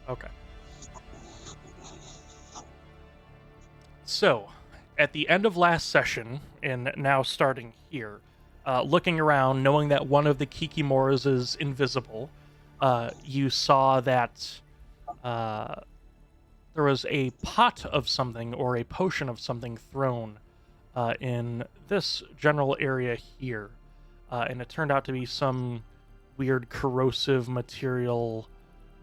Okay. So, at the end of last session, and now starting here, looking around, knowing that one of the Kikimoras is invisible, you saw that there was a pot of something or a potion of something thrown in this general area here. And it turned out to be some weird corrosive material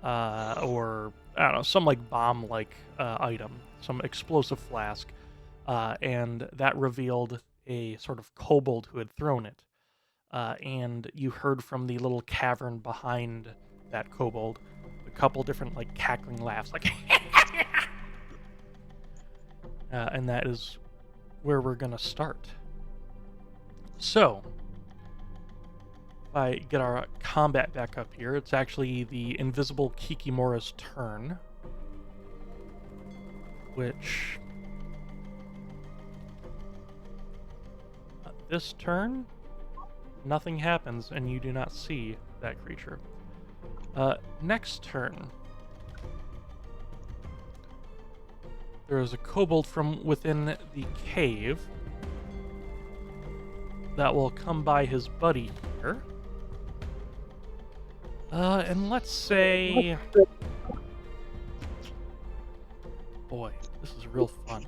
or, I don't know, some like bomb-like item, some explosive flask. And that revealed a sort of kobold who had thrown it. And you heard from the little cavern behind that kobold a couple different like cackling laughs, like and that is where we're gonna start. So if I get our combat back up here, it's actually the invisible Kikimora's turn, which this turn nothing happens and you do not see that creature. Next turn, there is a kobold from within the cave that will come by his buddy here. And let's say... Boy, this is real fun.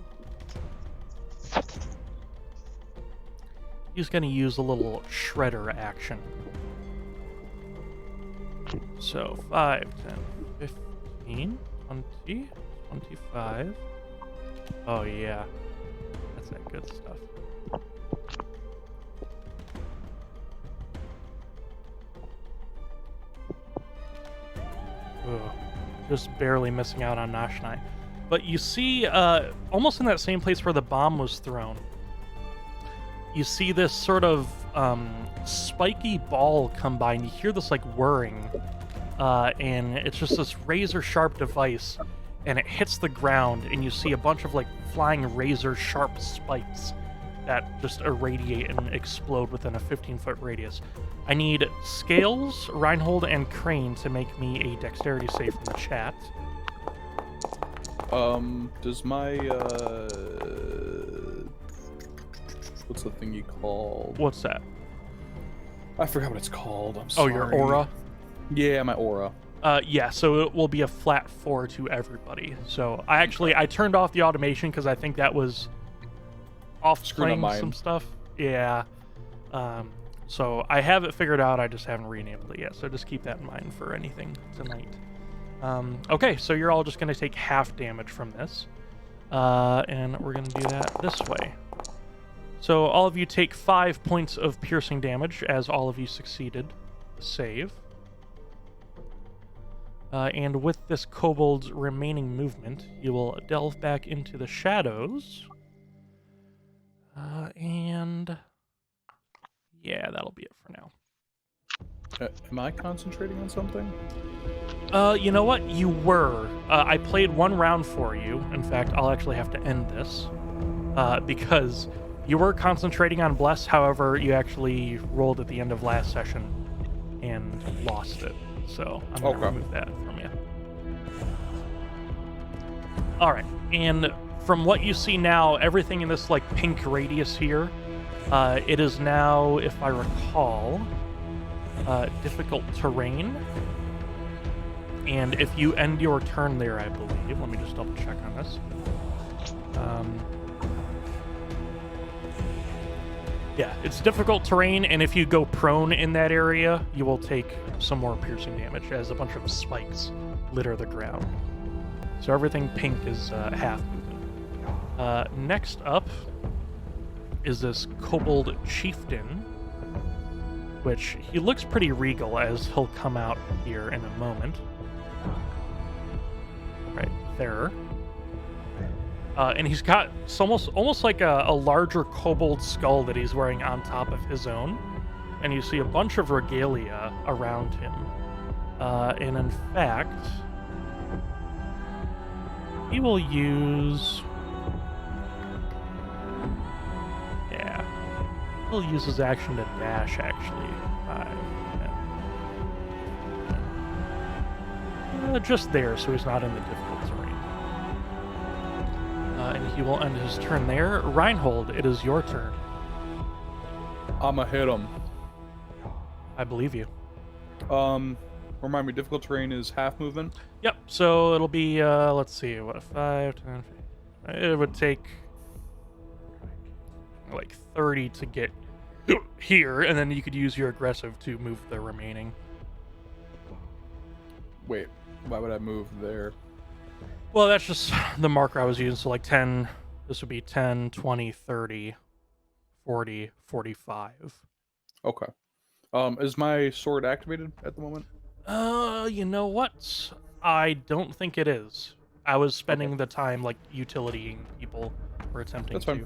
He's going to use a little shredder action. So, 5, 10, 15, 20, 25. Oh, yeah. That's that good stuff. Ugh. Just barely missing out on Nashanai. But you see, almost in that same place where the bomb was thrown, you see this sort of spiky ball come by, and you hear this like whirring, and it's just this razor sharp device, and it hits the ground, and you see a bunch of like flying razor sharp spikes that just irradiate and explode within a 15-foot radius. I need Scales, Reinhold, and Krane to make me a dexterity save from the chat. Does my, what's the thing you call? What's that? I forgot what it's called. I'm sorry. Oh, your aura? Yeah, my aura. Yeah, so it will be a flat 4 to everybody. So I turned off the automation because I think that was off-playing some stuff. Yeah. So I have it figured out, I just haven't re-enabled it yet. So just keep that in mind for anything tonight. Okay, so you're all just going to take half damage from this. And we're going to do that this way. So all of you take 5 points of piercing damage as all of you succeeded the save. And with this kobold's remaining movement, you will delve back into the shadows. And yeah, that'll be it for now. Am I concentrating on something? You know what? You were. I played one round for you. In fact, I'll actually have to end this. Because you were concentrating on Bless, however, you actually rolled at the end of last session and lost it. So I'm going to remove that from you. Alright, and from what you see now, everything in this like pink radius here, it is now, if I recall, difficult terrain. And if you end your turn there, I believe, let me just double check on this. Yeah, it's difficult terrain, and if you go prone in that area, you will take some more piercing damage as a bunch of spikes litter the ground. So everything pink is half movement. Next up is this kobold chieftain, which he looks pretty regal as he'll come out here in a moment. Right there. And he's got almost like a larger kobold skull that he's wearing on top of his own. And you see a bunch of regalia around him. And in fact, he will use... Yeah. He'll use his action to dash, actually. 5, 10. Just there, so he's not in the difficult terrain. And he will end his turn there. Reinhold, it is your turn. I'ma hit him. I believe you. Remind me, difficult terrain is half movement? Yep, so it'll be, let's see, what, 5, 10, 15. It would take like 30 to get here, and then you could use your aggressive to move the remaining. Wait, why would I move there? Well, that's just the marker I was using, so like 10, this would be 10, 20, 30, 40, 45. Okay. Is my sword activated at the moment? You know what? I don't think it is. I was spending the time, like, utilitying people or attempting That's fine.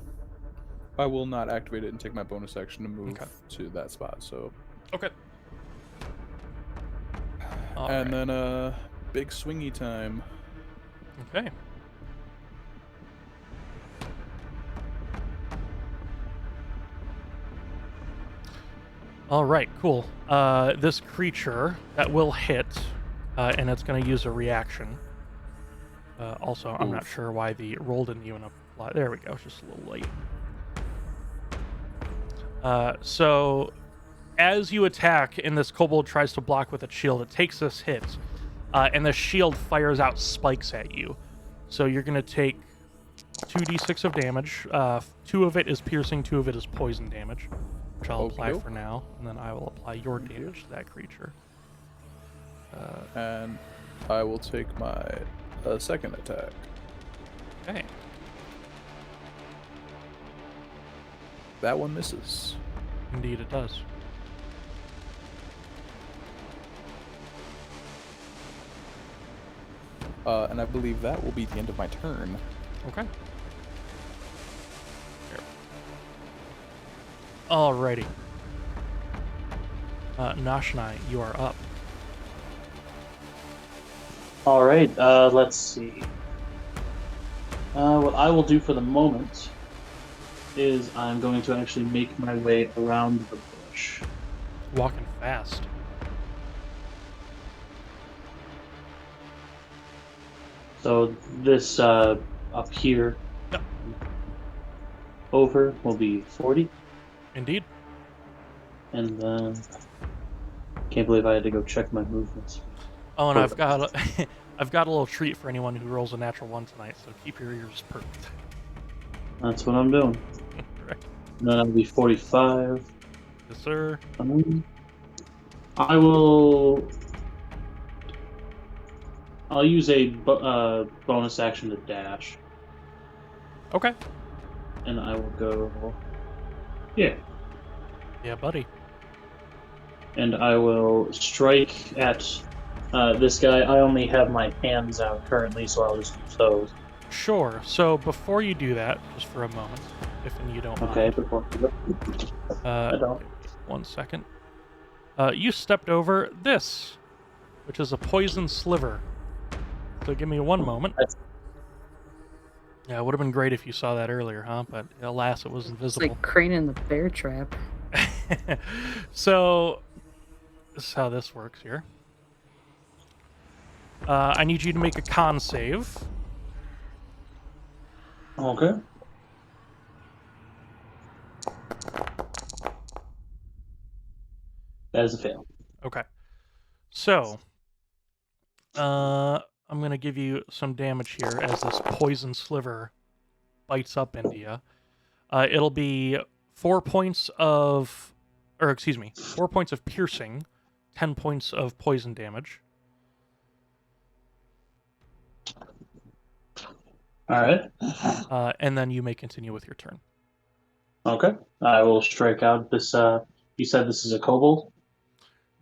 I will not activate it and take my bonus action to move to that spot, so... Okay. And then, big swingy time. Okay. All right, cool. This creature that will hit, and it's going to use a reaction. Also, I'm not sure why the roll didn't even apply. There we go. It's just a little late. So, as you attack, and this kobold tries to block with its shield, it takes this hit, and the shield fires out spikes at you. So you're going to take 2d6 of damage. 2 of it is piercing, 2 of it is poison damage, which I'll apply for now, and then I will apply your damage to that creature. And I will take my second attack. Okay. That one misses. Indeed it does. And I believe that will be the end of my turn. Okay. Here. Alrighty. Nashanai, you are up. Alright, let's see. What I will do for the moment is I'm going to actually make my way around the bush. Walking fast. So this up here over will be 40. Indeed. And then can't believe I had to go check my movements. Oh, and I've got I've got a little treat for anyone who rolls a natural 1 tonight, so keep your ears perked. That's what I'm doing. Right. And then that'll be 45. Yes, sir. I'll use a bonus action to dash. Okay. And I will go... Yeah. Yeah, buddy. And I will strike at this guy. I only have my hands out currently, so I'll just use those. Sure. So before you do that, just for a moment, if you don't mind. Okay, before... I don't. 1 second. You stepped over this, which is a poison sliver. So give me 1 moment. Yeah, it would have been great if you saw that earlier, huh? But alas, it was invisible. It's like Krane in the bear trap. So, this is how this works here. I need you to make a con save. Okay. That is a fail. Okay. So, I'm going to give you some damage here as this poison sliver bites up into you. It'll be 4 points of... Or, excuse me, 4 points of piercing, 10 points of poison damage. Alright. And then you may continue with your turn. Okay. I will strike out this, you said this is a kobold?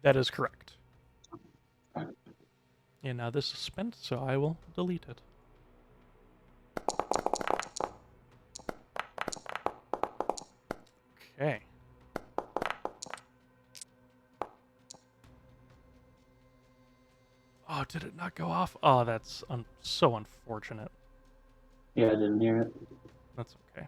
That is correct. And now this is spent, so I will delete it. Okay. Oh, did it not go off? Oh, that's so unfortunate. Yeah, I didn't hear it. That's okay.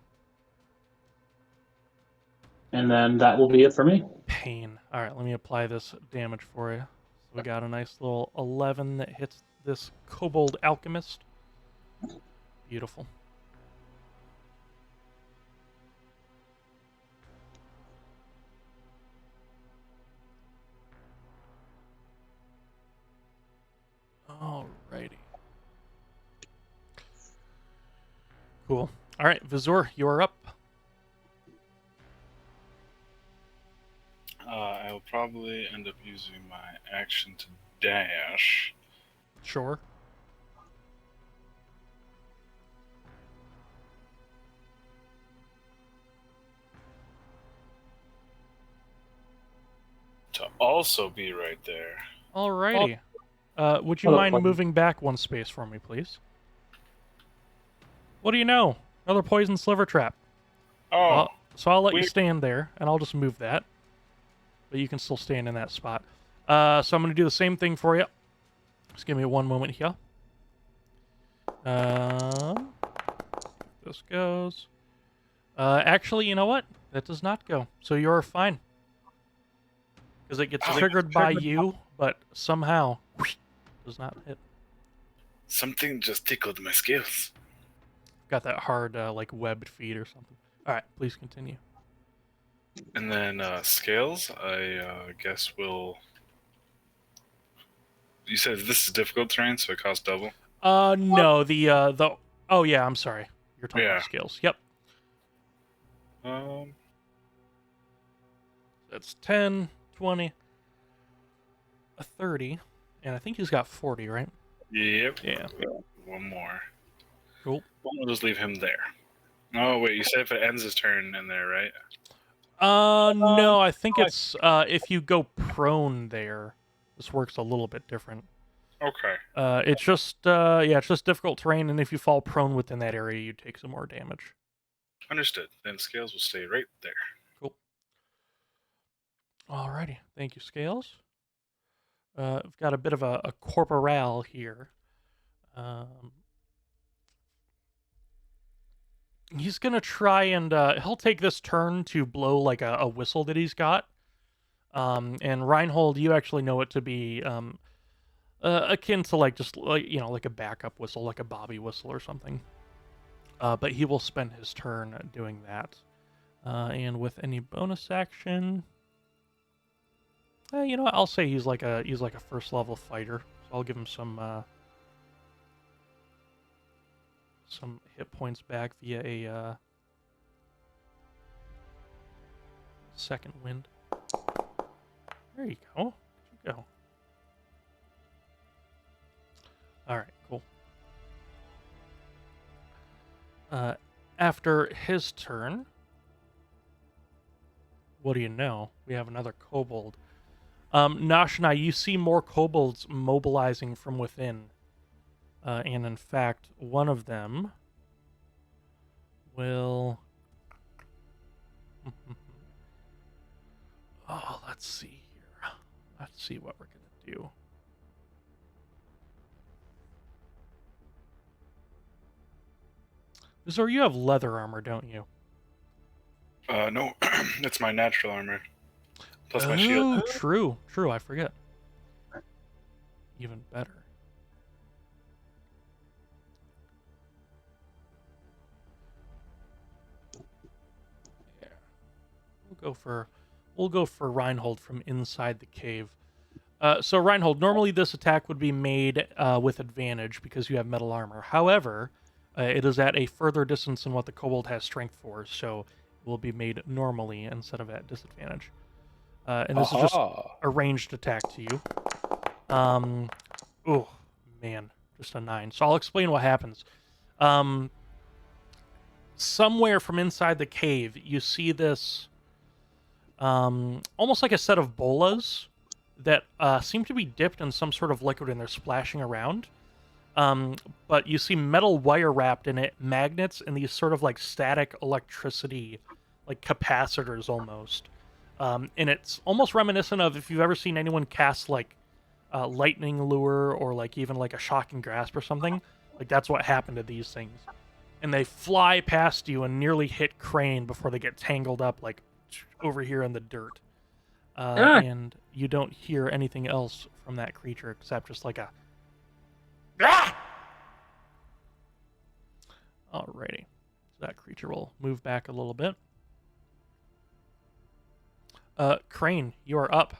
And then that will be it for me. Pain. All right, let me apply this damage for you. So we got a nice little 11 that hits this kobold alchemist. Beautiful. Alrighty. Cool. All right, Vazur, you are up. I will probably end up using my action to dash. Sure. To also be right there. Alrighty. Would you Another mind poison. moving back one space for me, please? What do you know? Another poison sliver trap. Oh, So I'll let you weird. stand there, and I'll just move that. But you can still stand in that spot. So I'm going to do the same thing for you. Just give me one moment here. This goes. Actually, you know what? That does not go. So you're fine. Because it gets Oh, triggered by triggered. you, but somehow does not hit. Something just tickled my scales. Got that hard, like, webbed feet or something. All right, please continue. And then scales, I guess will. You said this is difficult terrain, so it costs double. No, the. Oh yeah, I'm sorry. You're talking Yeah. about scales. Yep. Um, That's 10, 20, a 30, and I think he's got 40, right? yep. Yeah. One more. Cool. We'll just leave him there. Oh wait, you said if it ends his turn in there, right? No, I think it's if you go prone there, this works a little bit different. Okay. It's just difficult terrain, and if you fall prone within that area, you take some more damage. Understood. Then scales will stay right there. Cool. Alrighty, thank you, Scales. I've got a bit of a corporal here. He's gonna try and he'll take this turn to blow like a whistle that he's got. And Reinhold, you actually know it to be akin to like just like like a backup whistle, like a bobby whistle or something. But he will spend his turn doing that. And with any bonus action, you know what? I'll say he's like a first level fighter. So I'll give him some hit points back via a second wind. There you go. Where'd you go? All right, cool. After his turn, what do you know? We have another kobold. Nashanai, you see more kobolds mobilizing from within. And in fact, one of them will... Oh, let's see here. Let's see what we're going to do. Vazur, you have leather armor, don't you? No, it's my natural armor. Plus my Oh, shield. true, I forget. Even better. Yeah. We'll go for Reinhold from inside the cave. So Reinhold, normally this attack would be made with advantage because you have metal armor. However, it is at a further distance than what the kobold has strength for, so it will be made normally instead of at disadvantage. And this is just a ranged attack to you. Oh, man, just a 9. So I'll explain what happens. Somewhere from inside the cave, you see this almost like a set of bolas that seem to be dipped in some sort of liquid and they're splashing around. But you see metal wire wrapped in it, magnets, and these sort of like static electricity, like capacitors almost. And it's almost reminiscent of if you've ever seen anyone cast like lightning lure or like even like a shocking grasp or something. Like that's what happened to these things. And they fly past you and nearly hit Krane before they get tangled up like over here in the dirt. And you don't hear anything else from that creature except just like a Ah! Alrighty. So that creature will move back a little bit. Krane, you are up.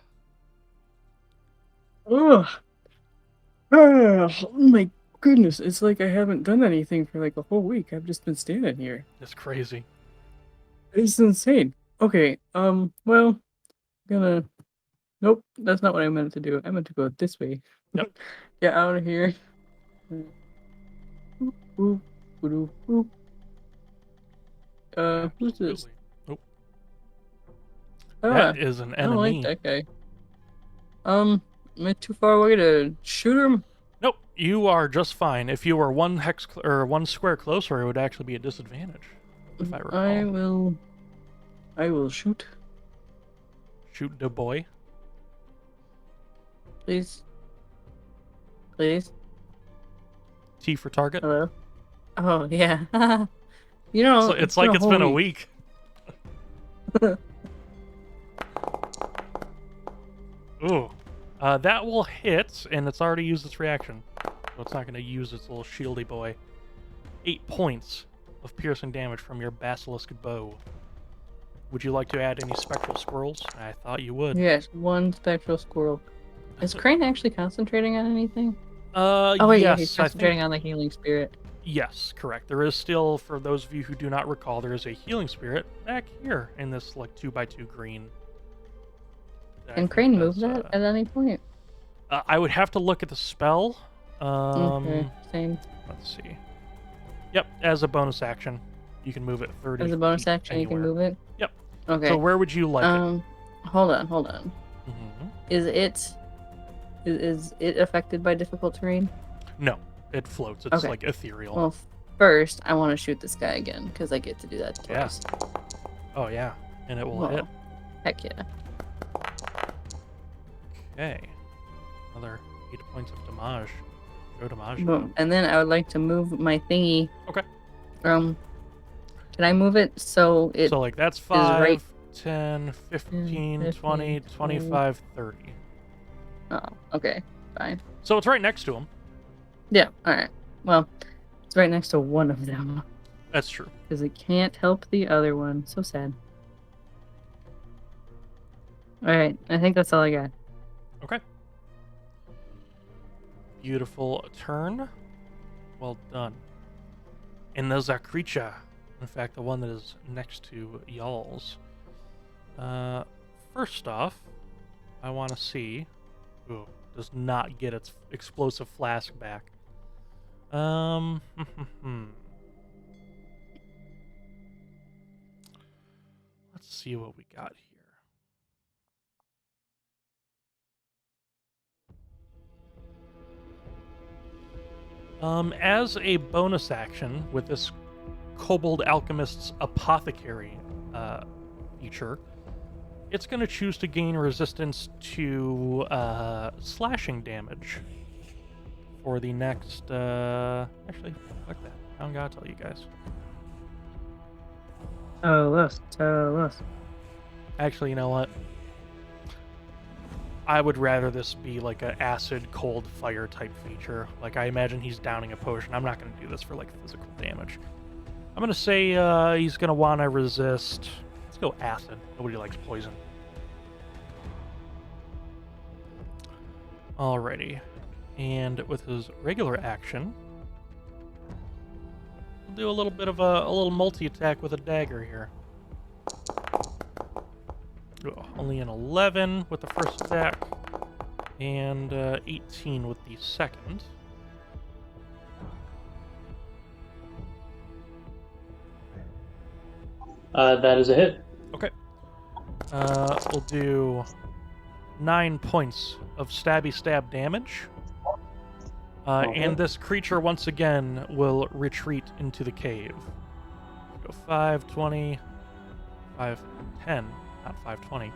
Ugh. Oh my goodness, it's like I haven't done anything for like a whole week. I've just been standing here. It's crazy. It's insane. Okay, well, gonna... Nope, that's not what I meant to do. I meant to go this way. Yep. Get out of here. Boop, boop, boop. Who's this? Absolutely. Oh, Ah, that is an I don't like enemy. that guy. Am I too far away to shoot him? Nope, you are just fine. If you were one hex or one square closer, it would actually be a disadvantage. If I recall. I will shoot. Shoot the boy. Please. Please. T for target. Hello. Oh yeah. You know, So it's like it's been a week. Ooh. That will hit, and it's already used its reaction. So it's not going to use its little shieldy boy. 8 points of piercing damage from your basilisk bow. Would you like to add any spectral squirrels? I thought you would. Yes, one spectral squirrel. Is Krane actually concentrating on anything? Oh wait, yes, yeah, he's concentrating on the healing spirit. Yes, correct. There is still, for those of you who do not recall, there is a healing spirit back here in this like 2x2 green. Can Krane move that at any point? I would have to look at the spell. Okay, same. Let's see. Yep, as a bonus action, you can move it 30. As a bonus feet action, you can anywhere. move it. Yep. Okay. So where would you like it? Hold on. Mm-hmm. Is it affected by difficult terrain? No, it floats. It's Okay. like ethereal. Well, first I want to shoot this guy again because I get to do that Yeah. twice. Oh yeah, and it will Well, hit. Heck yeah. Okay. Another 8 points of damage. Go damage. Boom. And then I would like to move my thingy. Okay. Can I move it so it So like that's 5, right- 10, 15, 15, 20, 25, 30. Oh, okay. Fine. So it's right next to him. Yeah, alright. Well, it's right next to one of them. That's true. Because it can't help the other one. So sad. Alright, I think that's all I got. Okay. Beautiful turn. Well done. And there's a creature. In fact, the one that is next to y'all's. First off, I want to see. Ooh, does not get its explosive flask back. Let's see what we got here. As a bonus action with this Kobold Alchemist's Apothecary feature, it's going to choose to gain resistance to slashing damage for the next... Actually, fuck that. I don't gotta tell you guys. Actually, you know what? I would rather this be like an acid, cold, fire type feature. Like, I imagine he's downing a potion. I'm not going to do this for, like, physical damage. I'm going to say he's going to want to resist... Let's go acid. Nobody likes poison. Alrighty. And with his regular action, we'll do a little bit of a little multi-attack with a dagger here. Oh, only an 11 with the first attack, and 18 with the second. That is a hit. Okay. We'll do 9 points of stabby stab damage. And this creature once again will retreat into the cave. Go 5, 20, 5, 10, not 5, 20.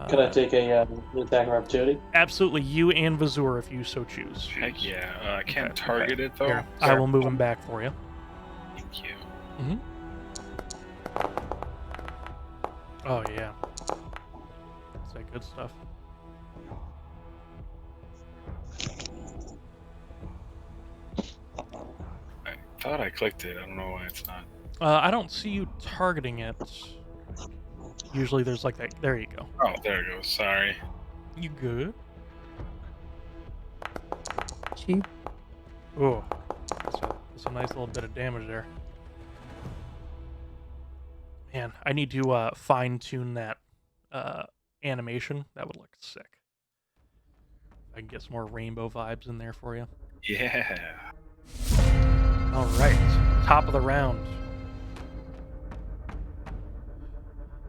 Can I take a attack of opportunity? Absolutely, you and Vazur if you so choose. Heck yeah. I can't Okay. target it though. Here, I will move him back for you. Thank you. Mm-hmm. Oh yeah. That's that good stuff. thought I clicked it. I don't know why it's not. I don't see you targeting it. Usually there's like that. There you go. Oh, there it goes. Sorry. You good? Cheap. Oh, that's a nice little bit of damage there. Man, I need to fine-tune that animation. That would look sick. I can get some more rainbow vibes in there for you. Yeah. All right, top of the round.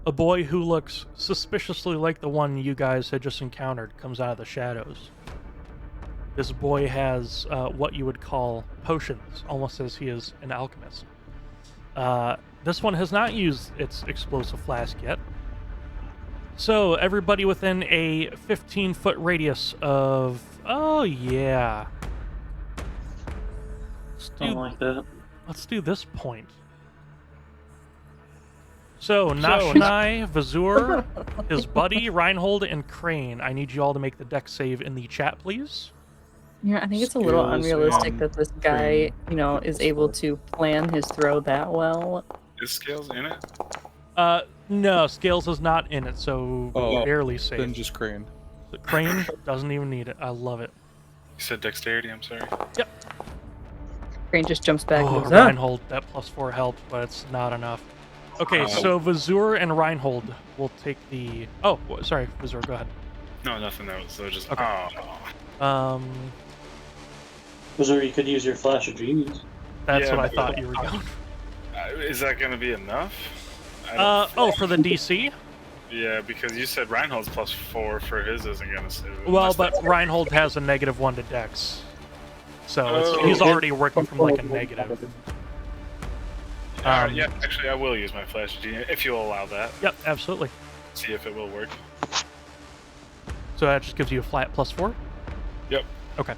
A boy who looks suspiciously like the one you guys had just encountered comes out of the shadows. This boy has what you would call potions, almost as he is an alchemist. This one has not used its explosive flask yet. So, everybody within a 15-foot radius of... Oh, yeah. Something like that. Let's do this point. So, Nashanai, Vazur, his buddy, Reinhold, and Krane. I need you all to make the dex save in the chat, please. Yeah, I think it's a little Skills unrealistic and that this guy, training. is able to plan his throw that well. Is scales in it? No, Scales is not in it, so Oh, barely Then safe. just Krane. Krane doesn't even need it. I love it. You said dexterity. I'm sorry. Crane just jumps back and Oh, goes, "Ah!" Reinhold, that +4 helped, but it's not enough. Okay, Oh. so Vazur and Reinhold will take the... Oh, sorry, Vazur, go ahead. No, nothing. That was just. Okay. Oh. Missouri, you could use your flash of genius. That's Yeah, what I but- thought you were going. Is that gonna be enough? I don't Oh, for the DC? Yeah, because you said Reinhold's +4 for his isn't gonna save it. Well, unless but that's- Reinhold has a -1 to Dex, so Oh. he's already working from like a negative. Yeah, actually, I will use my flash genius if you'll allow that. Yep, absolutely. See if it will work. So that just gives you a flat +4? Yep. Okay.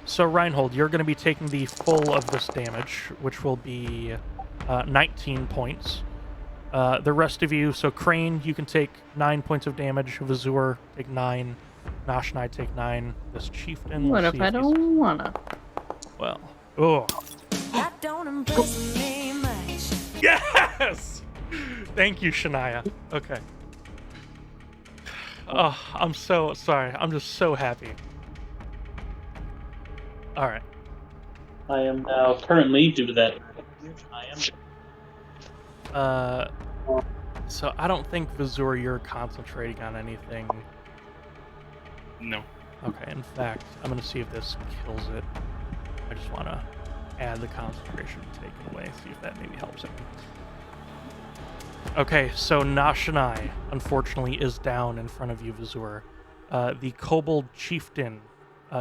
So Reinhold, you're going to be taking the full of this damage, which will be 19 points. The rest of you, so Krane, you can take 9 points of damage. Vazur, take 9. Nashanai, take 9. This chieftain. What we'll if see I he's- don't wanna? Well. Oh. That don't impress me much. Yes! Thank you, Shania. Okay. Oh, I'm so sorry. I'm just so happy. All right. I am now currently, due to that, I am. So I don't think Vazur, you're concentrating on anything. No. Okay, in fact, I'm gonna see if this kills it. I just want to add the concentration and take it away, see if that maybe helps it. Okay, so Nashanai, unfortunately, is down in front of you, Vazur. The Kobold Chieftain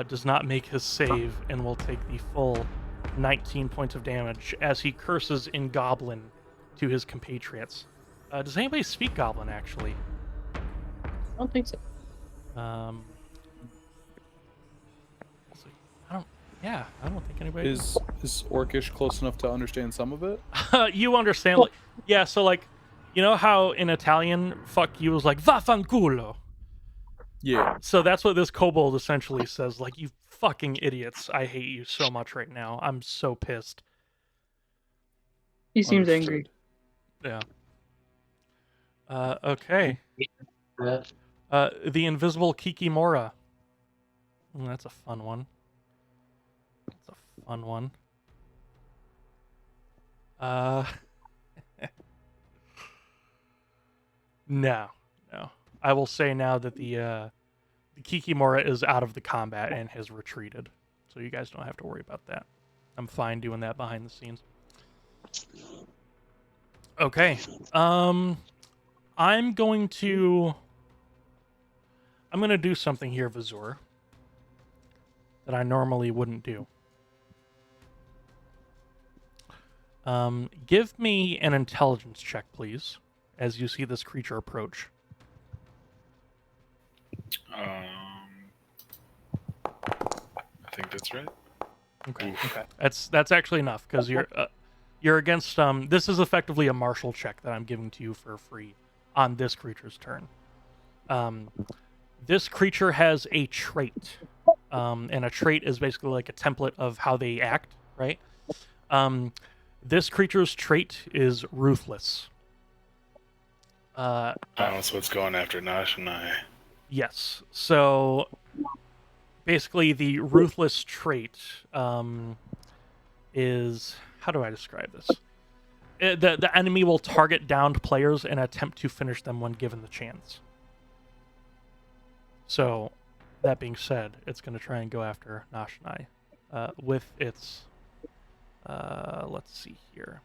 does not make his save and will take the full 19 points of damage as he curses in Goblin to his compatriots. Does anybody speak Goblin, actually? I don't think so. Let's see. I don't think anybody... Is Orcish close enough to understand some of it? You understand, like, yeah, so, like, you know how in Italian, fuck you is like, vaffanculo? Yeah. So that's what this kobold essentially says, like, you fucking idiots, I hate you so much right now. I'm so pissed. He seems Understood. angry. Yeah. Okay. Yeah. The invisible Kikimora. That's a fun one. That's a fun one. No. I will say now that the Kikimora is out of the combat and has retreated. So you guys don't have to worry about that. I'm fine doing that behind the scenes. Okay. I'm going to do something here, Vazur, that I normally wouldn't do. Give me an intelligence check, please, as you see this creature approach. I think that's right. Okay. Oof. Okay. That's actually enough because you're against this is effectively a martial check that I'm giving to you for free on this creature's turn. This creature has a trait. And a trait is basically like a template of how they act, right? This creature's trait is ruthless. So it's going after Nashanai. Yes. So basically, the ruthless trait is, how do I describe this? The enemy will target downed players and attempt to finish them when given the chance. So, that being said, it's going to try and go after Nashanai with its. Let's see here.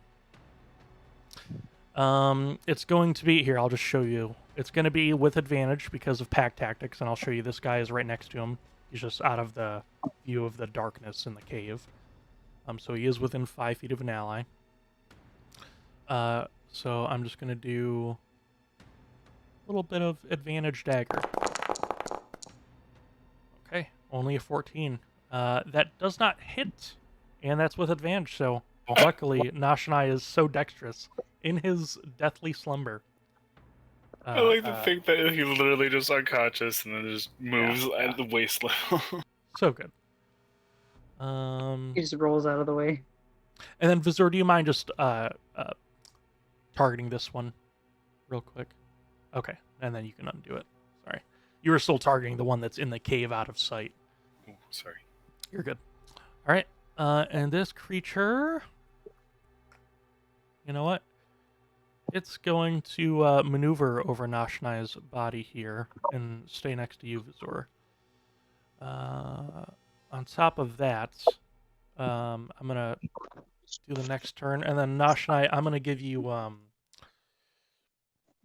It's going to be here. I'll just show you. It's going to be with advantage because of pack tactics, and I'll show you. This guy is right next to him. He's just out of the view of the darkness in the cave. So he is within 5 feet of an ally. So I'm just going to do a little bit of advantage dagger. Okay, only a 14. That does not hit, and that's with advantage, so luckily Nashanai is so dexterous in his deathly slumber. I like to think that he literally just unconscious and then just moves at the waist level. So good. He just rolls out of the way. And then Vazur, do you mind just targeting this one real quick? Okay, and then you can undo it. Sorry. You were still targeting the one that's in the cave out of sight. Ooh, sorry. You're good. All right. And this creature, you know what? It's going to maneuver over Nashanai's body here and stay next to you, Vazur. On top of that, I'm going to do the next turn. And then Nashanai, I'm going to give you...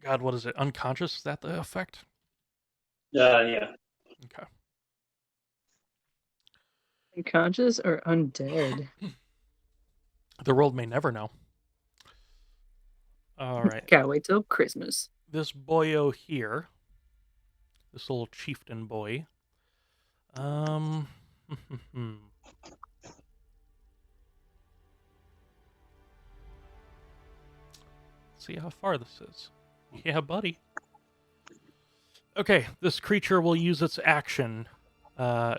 God, what is it? Unconscious? Is that the effect? Yeah. Okay. Unconscious or undead? The world may never know. All right. Gotta wait till Christmas. This boyo here, this little chieftain boy. See how far this is. Yeah, buddy. Okay, this creature will use its action to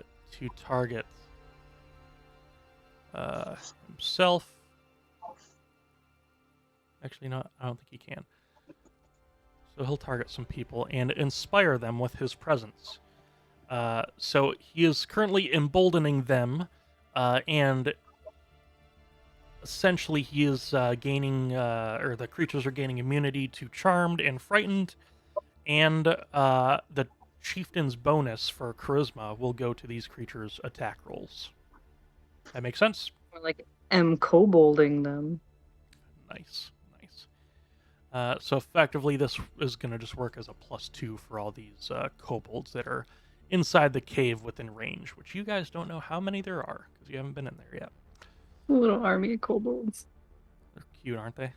target himself. Actually, no, I don't think he can. So he'll target some people and inspire them with his presence. So he is currently emboldening them, and essentially he is gaining, or the creatures are gaining immunity to Charmed and Frightened, and the Chieftain's bonus for Charisma will go to these creatures' attack rolls. That makes sense? Or like kobolding them. Nice. So effectively, this is going to just work as a +2 for all these kobolds that are inside the cave within range, which you guys don't know how many there are, because you haven't been in there yet. A little army of kobolds. They're cute, aren't they?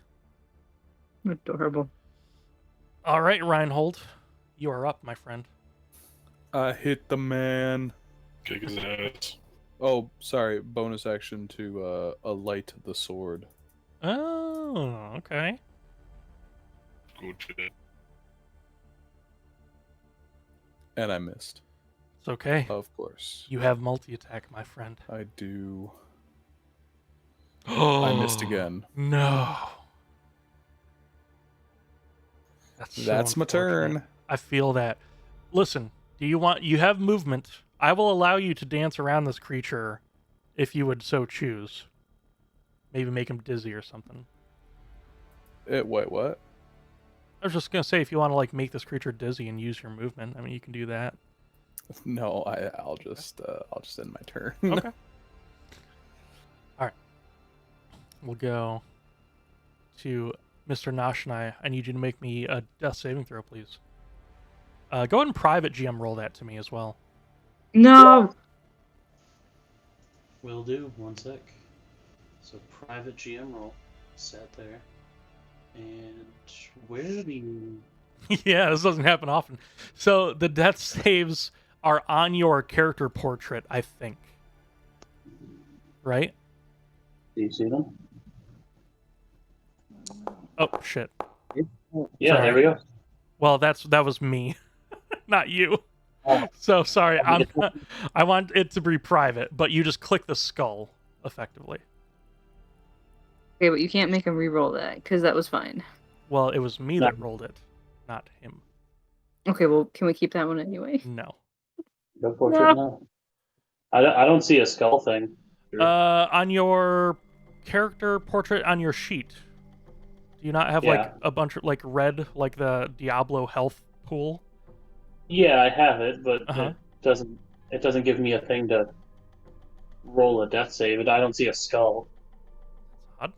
Adorable. All right, Reinhold, you are up, my friend. I hit the man. Kick his ass. Oh, sorry. Bonus action to alight the sword. Oh, okay. Good shit. And I missed. It's okay. Of course. You have multi-attack, my friend. I do. Oh, I missed again. No. That's my turn. I feel that. Listen, you have movement. I will allow you to dance around this creature if you would so choose. Maybe make him dizzy or something. Wait, what? I was just gonna say, if you want to like make this creature dizzy and use your movement, I mean, you can do that. No, I'll just end my turn. Okay. All right. We'll go to Mr. Nashanai. I need you to make me a death saving throw, please. Go ahead and private GM roll that to me as well. No! Will do. 1 sec. So private GM roll. Set there. And where do you... Yeah, this doesn't happen often. So the death saves are on your character portrait, I think. Right? Do you see them? Oh shit. Yeah, Sorry. there we go. Well, that was me, not you. Oh. So sorry. I want it to be private, but you just click the skull effectively. Okay, but you can't make him re-roll that because that was fine. Well, it was me that rolled it, not him. Okay, well, can we keep that one anyway? No. Go for it. No. I don't see a skull thing. On your character portrait on your sheet, do you not have like a bunch of like red, like the Diablo health pool? Yeah, I have it, but it doesn't give me a thing to roll a death save, and I don't see a skull. That's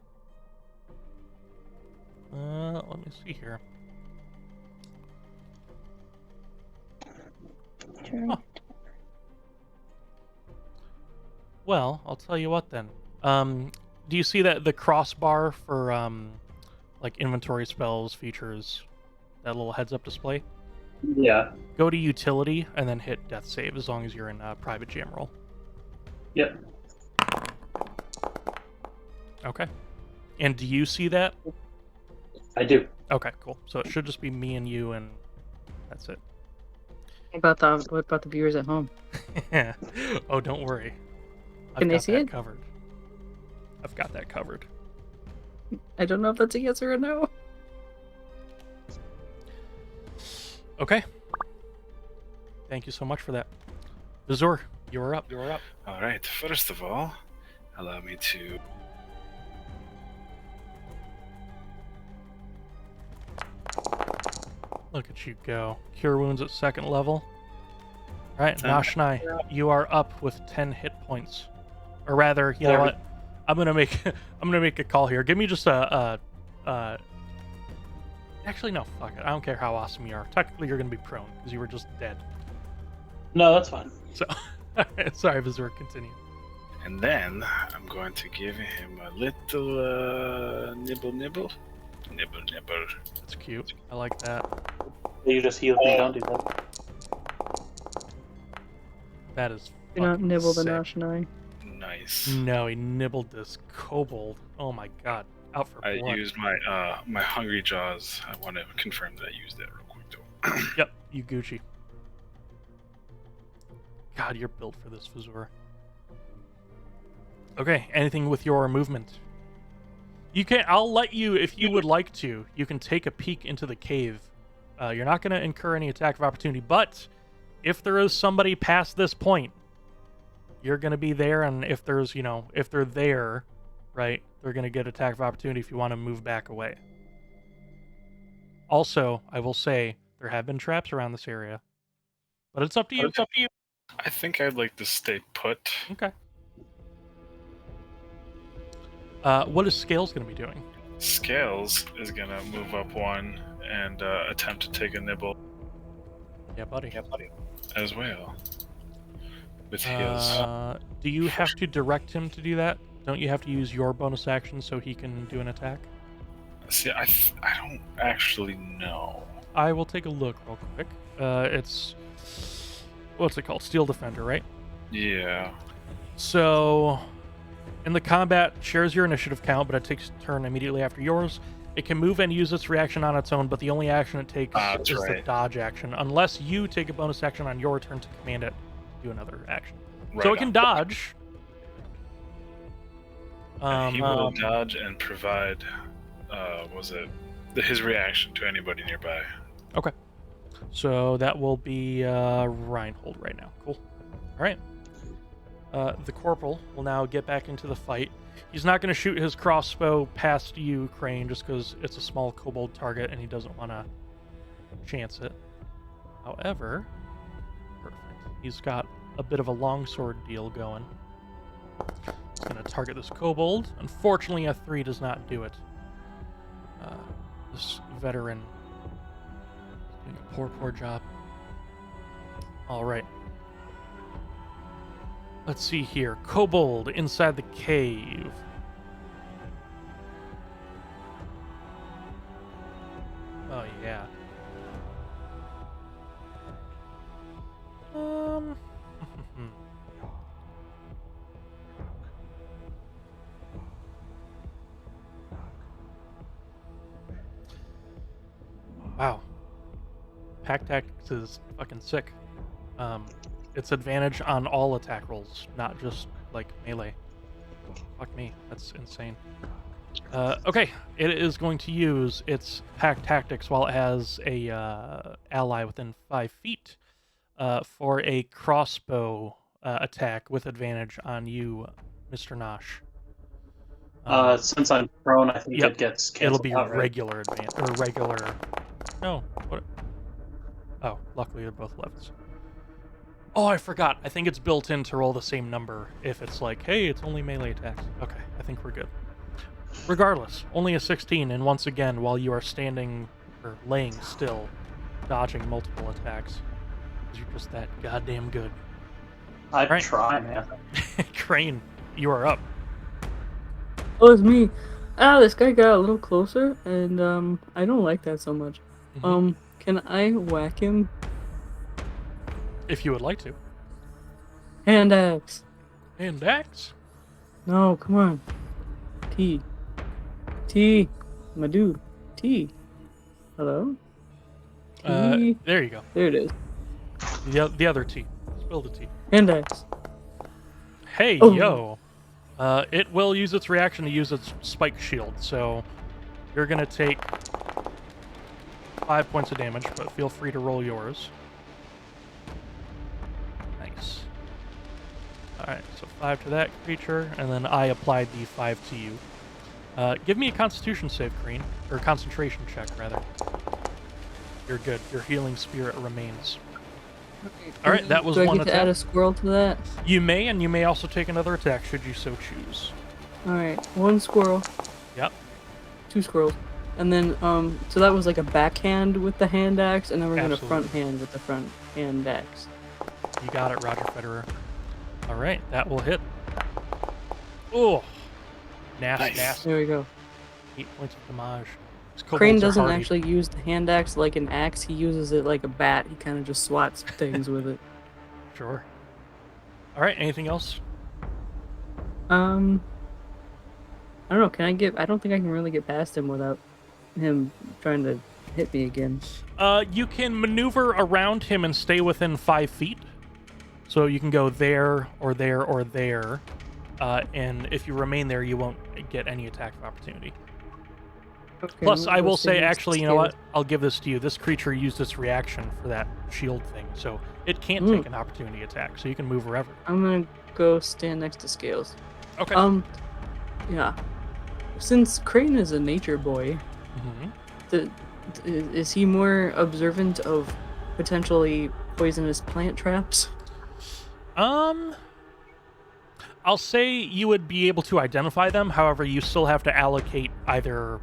odd. Let me see here. Huh. Well, I'll tell you what then. Do you see that the crossbar for like inventory spells features, that little heads-up display? Yeah. Go to utility and then hit death save as long as you're in private jam roll. Yep. Okay. And do you see that? I do. Okay, cool. So it should just be me and you, and that's it. What about the viewers at home? Oh, don't worry. Can they see it? Covered. I've got that covered. I don't know if that's a yes or a no. Okay. Thank you so much for that. Vazur, you're up. All right. First of all, allow me to. Look at you go. Cure wounds at 2nd level. All right, Nashanai, you are up with 10 hit points. Or rather, you know what? I'm gonna make a call here. Give me just Actually, no. Fuck it. I don't care how awesome you are. Technically, you're gonna be prone because you were just dead. No, that's fine. So, sorry, Vazur, continue. And then I'm going to give him a little nibble. That's cute. I like that. You just healed me. Don't do that. That is. Do not nibble the sick. Nashanai. Nice. No, he nibbled this kobold. Oh my god. Out for I blood. used my hungry jaws. I want to confirm that I used that real quick though. Yep, you Gucci. God, you're built for this, Vazur. Okay, anything with your movement? You can. I'll let you, if you would like to. You can take a peek into the cave. You're not going to incur any attack of opportunity, but if there is somebody past this point, you're going to be there, and if there's, if they're there, right, they're going to get attack of opportunity if you want to move back away. Also, I will say there have been traps around this area, but it's up to you. I think I'd like to stay put. Okay. What is Scales going to be doing? Scales is going to move up one and attempt to take a nibble. Yeah, buddy. As well. With his. Do you have to direct him to do that? Don't you have to use your bonus action so he can do an attack? See, I don't actually know. I will take a look real quick. It's... What's it called? Steel Defender, right? Yeah. So, in the combat, shares your initiative count, but it takes a turn immediately after yours. It can move and use its reaction on its own, but the only action it takes is the dodge action, unless you take a bonus action on your turn to command it to do another action. Right so it can dodge. He will dodge and provide, his reaction to anybody nearby. Okay. So that will be Reinhold right now. Cool. All right. The Corporal will now get back into the fight. He's not going to shoot his crossbow past you, Krane, just because it's a small kobold target and he doesn't want to chance it. However, perfect. He's got a bit of a longsword deal going. He's going to target this kobold. Unfortunately, a 3 does not do it. This veteran is doing a poor job. All right. Let's see here. Kobold inside the cave. Oh, yeah. Wow. Pack Tactics is fucking sick. It's advantage on all attack rolls, not just, like, melee. Fuck me, that's insane. Okay, it is going to use its pack tactics while it has a ally within 5 feet for a crossbow attack with advantage on you, Mr. Nosh. Since I'm prone, I think Yep. it gets It'll canceled be out, right? regular advantage or regular. No, what? Oh, luckily they're both lefts. Oh, I forgot. I think it's built in to roll the same number if it's like, hey, it's only melee attacks. Okay, I think we're good. Regardless, only a 16, and once again, while you are standing or laying still, dodging multiple attacks, because you're just that goddamn good. I Right. try, man. Krane, you are up. Oh, it's me. Ah, this guy got a little closer, and I don't like that so much. Mhm. Can I whack him? If you would like to. Hand axe. And axe. No, come on. T, my dude. T. Hello. T. There you go. There it is. The other T. Spill the T. Hand axe. Hey, Oh. yo. It will use its reaction to use its spike shield, so you're gonna take 5 points of damage, but feel free to roll yours. Nice. Alright, so 5 to that creature, and then I applied the 5 to you. Give me a constitution save, Krane. Or concentration check, rather. You're good. Your healing spirit remains. Alright, that was Do I one get to attack. add a squirrel to that? You may, and you may also take another attack should you so choose. Alright, 1 squirrel. Yep. 2 squirrels. And then, so that was like a backhand with the hand axe, and then we're gonna Absolutely. front hand with the front hand axe. You got it, Roger Federer. Alright, that will hit. Oh! Nasty. There we go. 8 points of damage. These Krane kobolds are doesn't hardy. actually use the hand axe like an axe, he uses it like a bat. He kind of just swats things with it. Sure. Alright, anything else? I don't know, can I get... I don't think I can really get past him without him trying to hit me again. You can maneuver around him and stay within 5 feet. So you can go there, or there, or there. And if you remain there, you won't get any attack of opportunity. Okay, Plus, I'm I gonna will go say, stand next actually, to you know what? Scales. I'll give this to you. This creature used its reaction for that shield thing, so it can't take an opportunity attack, so you can move wherever. I'm gonna go stand next to Scales. Okay. Yeah. Since Krane is a nature boy, Mhm. is he more observant of potentially poisonous plant traps? I'll say you would be able to identify them. However, you still have to allocate either,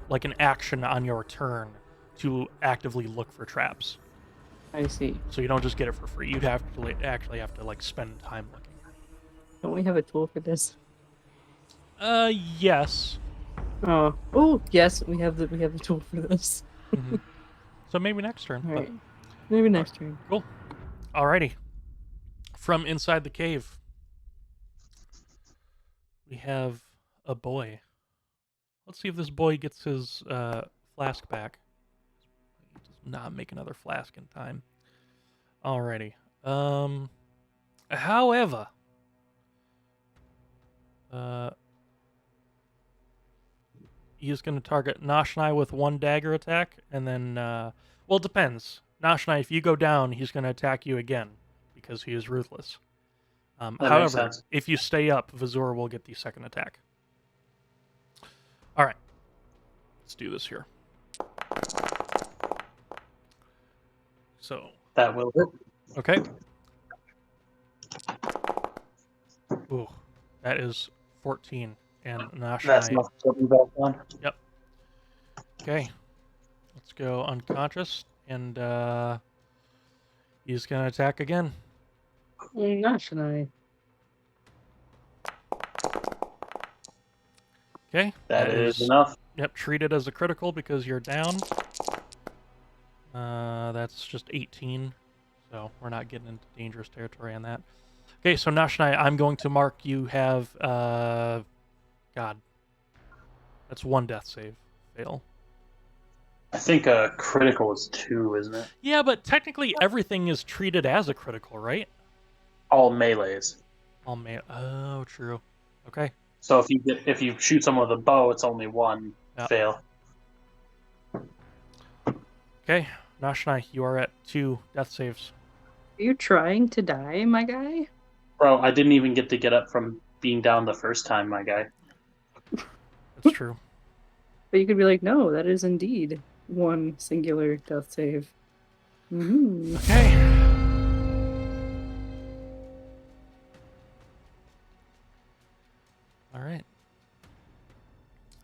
like an action on your turn to actively look for traps. I see. So you don't just get it for free. You'd have to actually have to like spend time looking. Don't we have a tool for this? Yes. Oh, yes, we have the tool for this. Mhm. So maybe next turn. All but- right, maybe next turn. Cool. Alrighty. From inside the cave, we have a boy. Let's see if this boy gets his flask back. He does not make another flask in time. Alrighty. However, he's going to target Nashanai with 1 dagger attack, and then, well, it depends. Nashanai, if you go down, he's going to attack you again, because he is ruthless. makes However, sense. if you stay up, Vazur will get the second attack. Alright. Let's do this here. So, That will hit. okay. Ooh, that is 14. And That's Nashanai. enough to put me back on. Okay. Let's go unconscious. And he's going to attack again. Nashanai. Okay. That is enough. Yep, treat it as a critical because you're down. That's just 18. So we're not getting into dangerous territory on that. Okay, so Nashanai, I'm going to mark you have, God. That's 1 death save. Fail. I think a critical is 2, isn't it? Yeah, but technically everything is treated as a critical, right? All melees. Oh, true. Okay. So if you shoot someone with a bow, it's only one fail. Okay, Nashanai, you are at 2 death saves. Are you trying to die, my guy? Bro, I didn't even get to get up from being down the first time, my guy. That's true. But you could be like, no, that is indeed one singular death save. Mm-hmm. Okay. All right.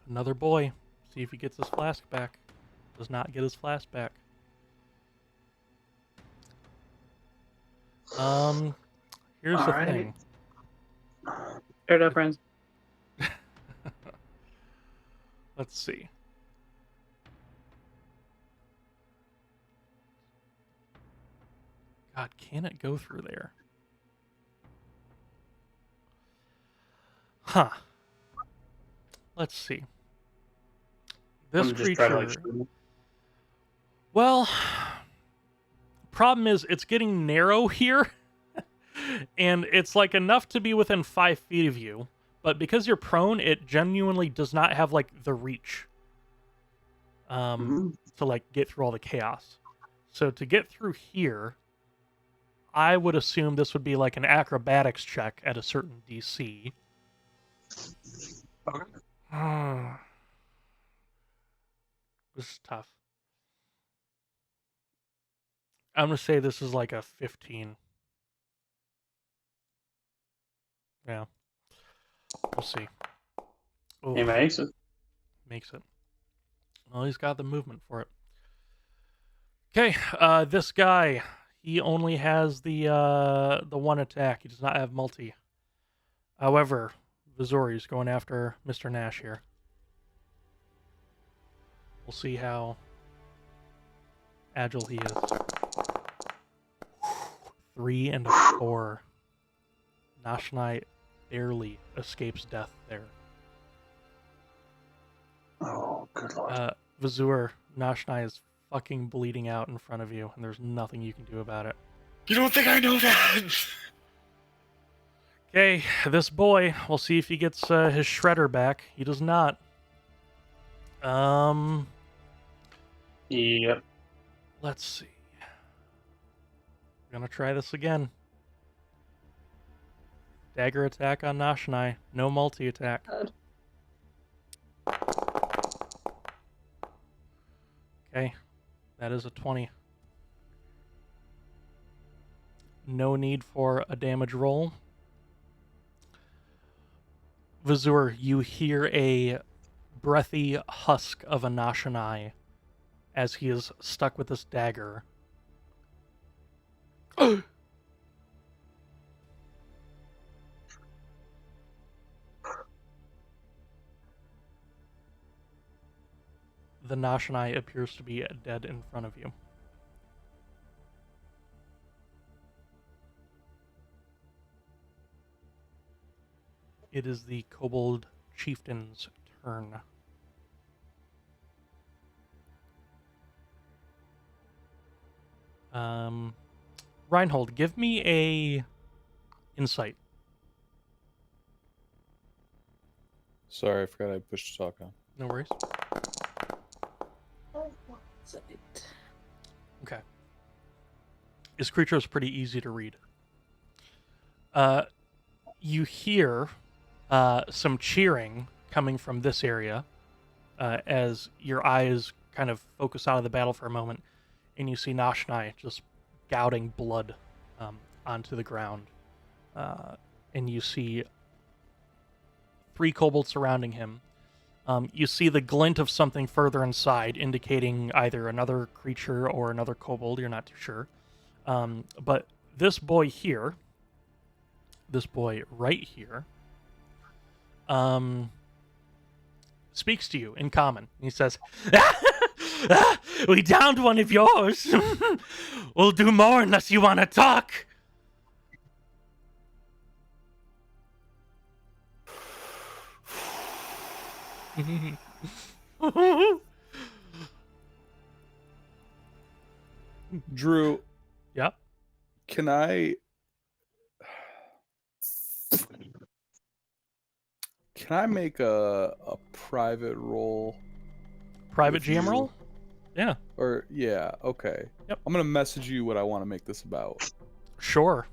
Another boy. See if he gets his flask back. Does not get his flask back. Here's the thing. Start up, friends. Let's see. God, can it go through there? Huh. Let's see. This creature... Well, problem is it's getting narrow here. And it's like enough to be within 5 feet of you. But because you're prone, it genuinely does not have like the reach. To like get through all the chaos. So to get through here, I would assume this would be like an acrobatics check at a certain DC. Okay. This is tough. I'm going to say this is like a 15. Yeah. We'll see. Ooh. He makes it. Makes it. Well, he's got the movement for it. Okay, this guy, he only has the one attack. He does not have multi. However, Vazur is going after Mr. Nash here. We'll see how agile he is. 3 and a 4. Nashanai barely escapes death there. Oh, good lord. Vazur, Nashanai is fucking bleeding out in front of you, and there's nothing you can do about it. You don't think I know that? Okay, this boy, we'll see if he gets his shredder back. He does not. Yep. Let's see. We're gonna try this again. Dagger attack on Nashanai. No multi-attack. Okay, that is a 20. No need for a damage roll. Vazur, you hear a breathy husk of a Nashanai as he is stuck with this dagger. The Nashanai appears to be dead in front of you. It is the Kobold Chieftain's turn. Reinhold, give me a insight. Sorry, I forgot I pushed talk on. No worries. Okay. This creature is pretty easy to read. You hear some cheering coming from this area as your eyes kind of focus out of the battle for a moment, and you see Nashanai just gouting blood onto the ground. And you see 3 kobolds surrounding him. You see the glint of something further inside, indicating either another creature or another kobold. You're not too sure. But this boy here, this boy right here, speaks to you in common. He says, "We downed one of yours. We'll do more unless you want to talk." Drew. Yep. Can I Can I make a private roll? Private If GM you- roll? Yeah, Or yeah, okay. Yep. I'm gonna message you what I want to make this about. sure.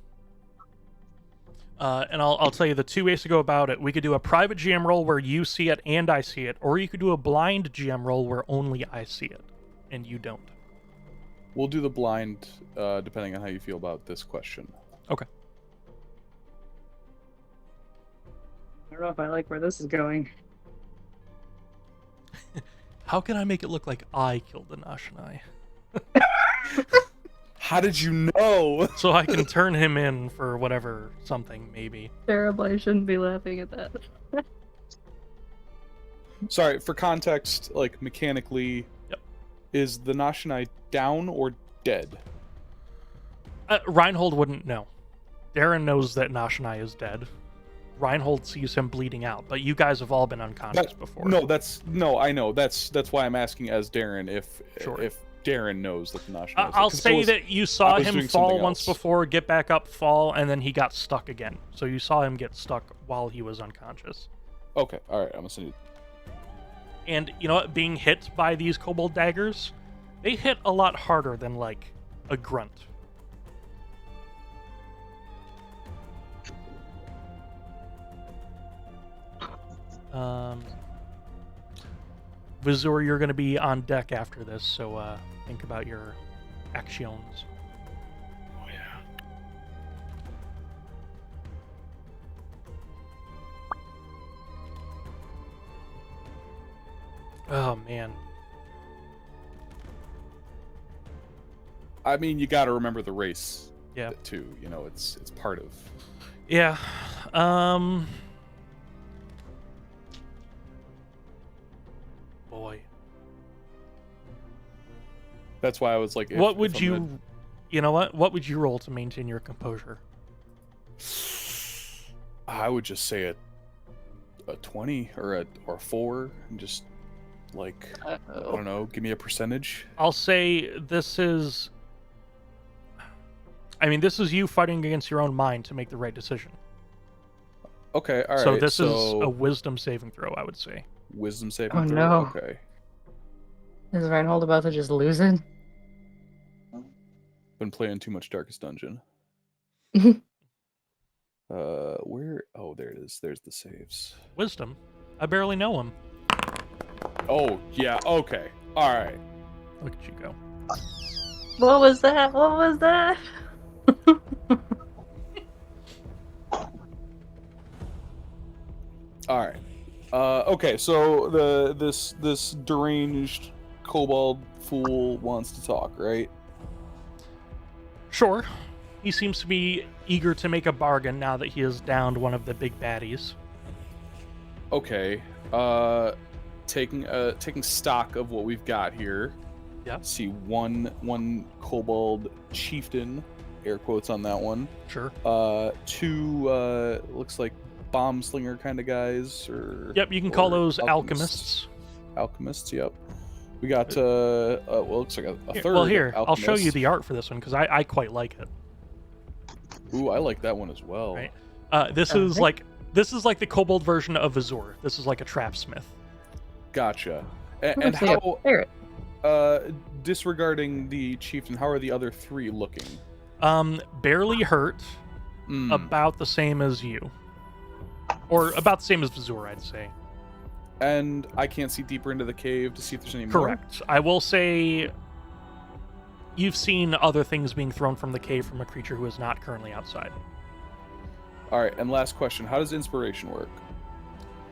And I'll tell you the two ways to go about it. We could do a private GM roll where you see it and I see it, or you could do a blind GM roll where only I see it and you don't. We'll do the blind, depending on how you feel about this question. Okay. I don't know if I like where this is going. How can I make it look like I killed the Nashanai? How did you know? So I can turn him in for whatever, something, maybe. Terrible. I shouldn't be laughing at that. Sorry, for context, like mechanically, Yep. is the Nashanai down or dead? Reinhold wouldn't know. Darren knows that Nashanai is dead. Reinhold sees him bleeding out, but you guys have all been unconscious before. No, I know. That's why I'm asking as Darren if Sure. Darren knows that the Nashanai is I'll dead. 'Cause say was- that you saw was him doing fall something once else. before, get back up, fall, and then he got stuck again. So you saw him get stuck while he was unconscious. Okay, all right. I'm gonna send you. And you know what? Being hit by these kobold daggers, they hit a lot harder than like a grunt. Vazur, you're going to be on deck after this, so think about your actions. Oh yeah. Oh man. I mean, you got to remember the race. Yeah. Too. You know, it's part of. Yeah. Boy. That's why I was like. What would you, you know what? What would you roll to maintain your composure? I would just say a 20 or a 4, and just like I don't know, give me a percentage. I'll say this is. I mean, this is you fighting against your own mind to make the right decision. Okay, all right. So this is a wisdom saving throw, I would say. wisdom saving Oh, throw. no. Okay. Is Reinhold about to just lose it? Been playing too much Darkest Dungeon. Where? Oh, there it is. There's the saves. Wisdom. I barely know him. Oh, yeah. Okay. All right. Look at you go. What was that? What was that? All right. Okay. So this deranged kobold fool wants to talk, right? Sure. He seems to be eager to make a bargain now that he has downed one of the big baddies. Okay. Taking stock of what we've got here. Yeah. See one kobold chieftain, air quotes on that one. Sure. Two looks like bomb slinger kind of guys, or Yep, you can call or those alchemists. Alchemists, yep. We got well, looks like a third. Well, here, I'll show you alchemist. the art for this one because I quite like it. Ooh, I like that one as well. Right. This is like the kobold version of Vazur. This is like a trapsmith. Gotcha. And Let's see a how? parrot. Disregarding the chieftain, how are the other 3 looking? Barely hurt, Hmm. about the same as you, or about the same as Vazur, I'd say. And I can't see deeper into the cave to see if there's any more. Correct. I will say you've seen other things being thrown from the cave from a creature who is not currently outside. All right, and last question: how does inspiration work?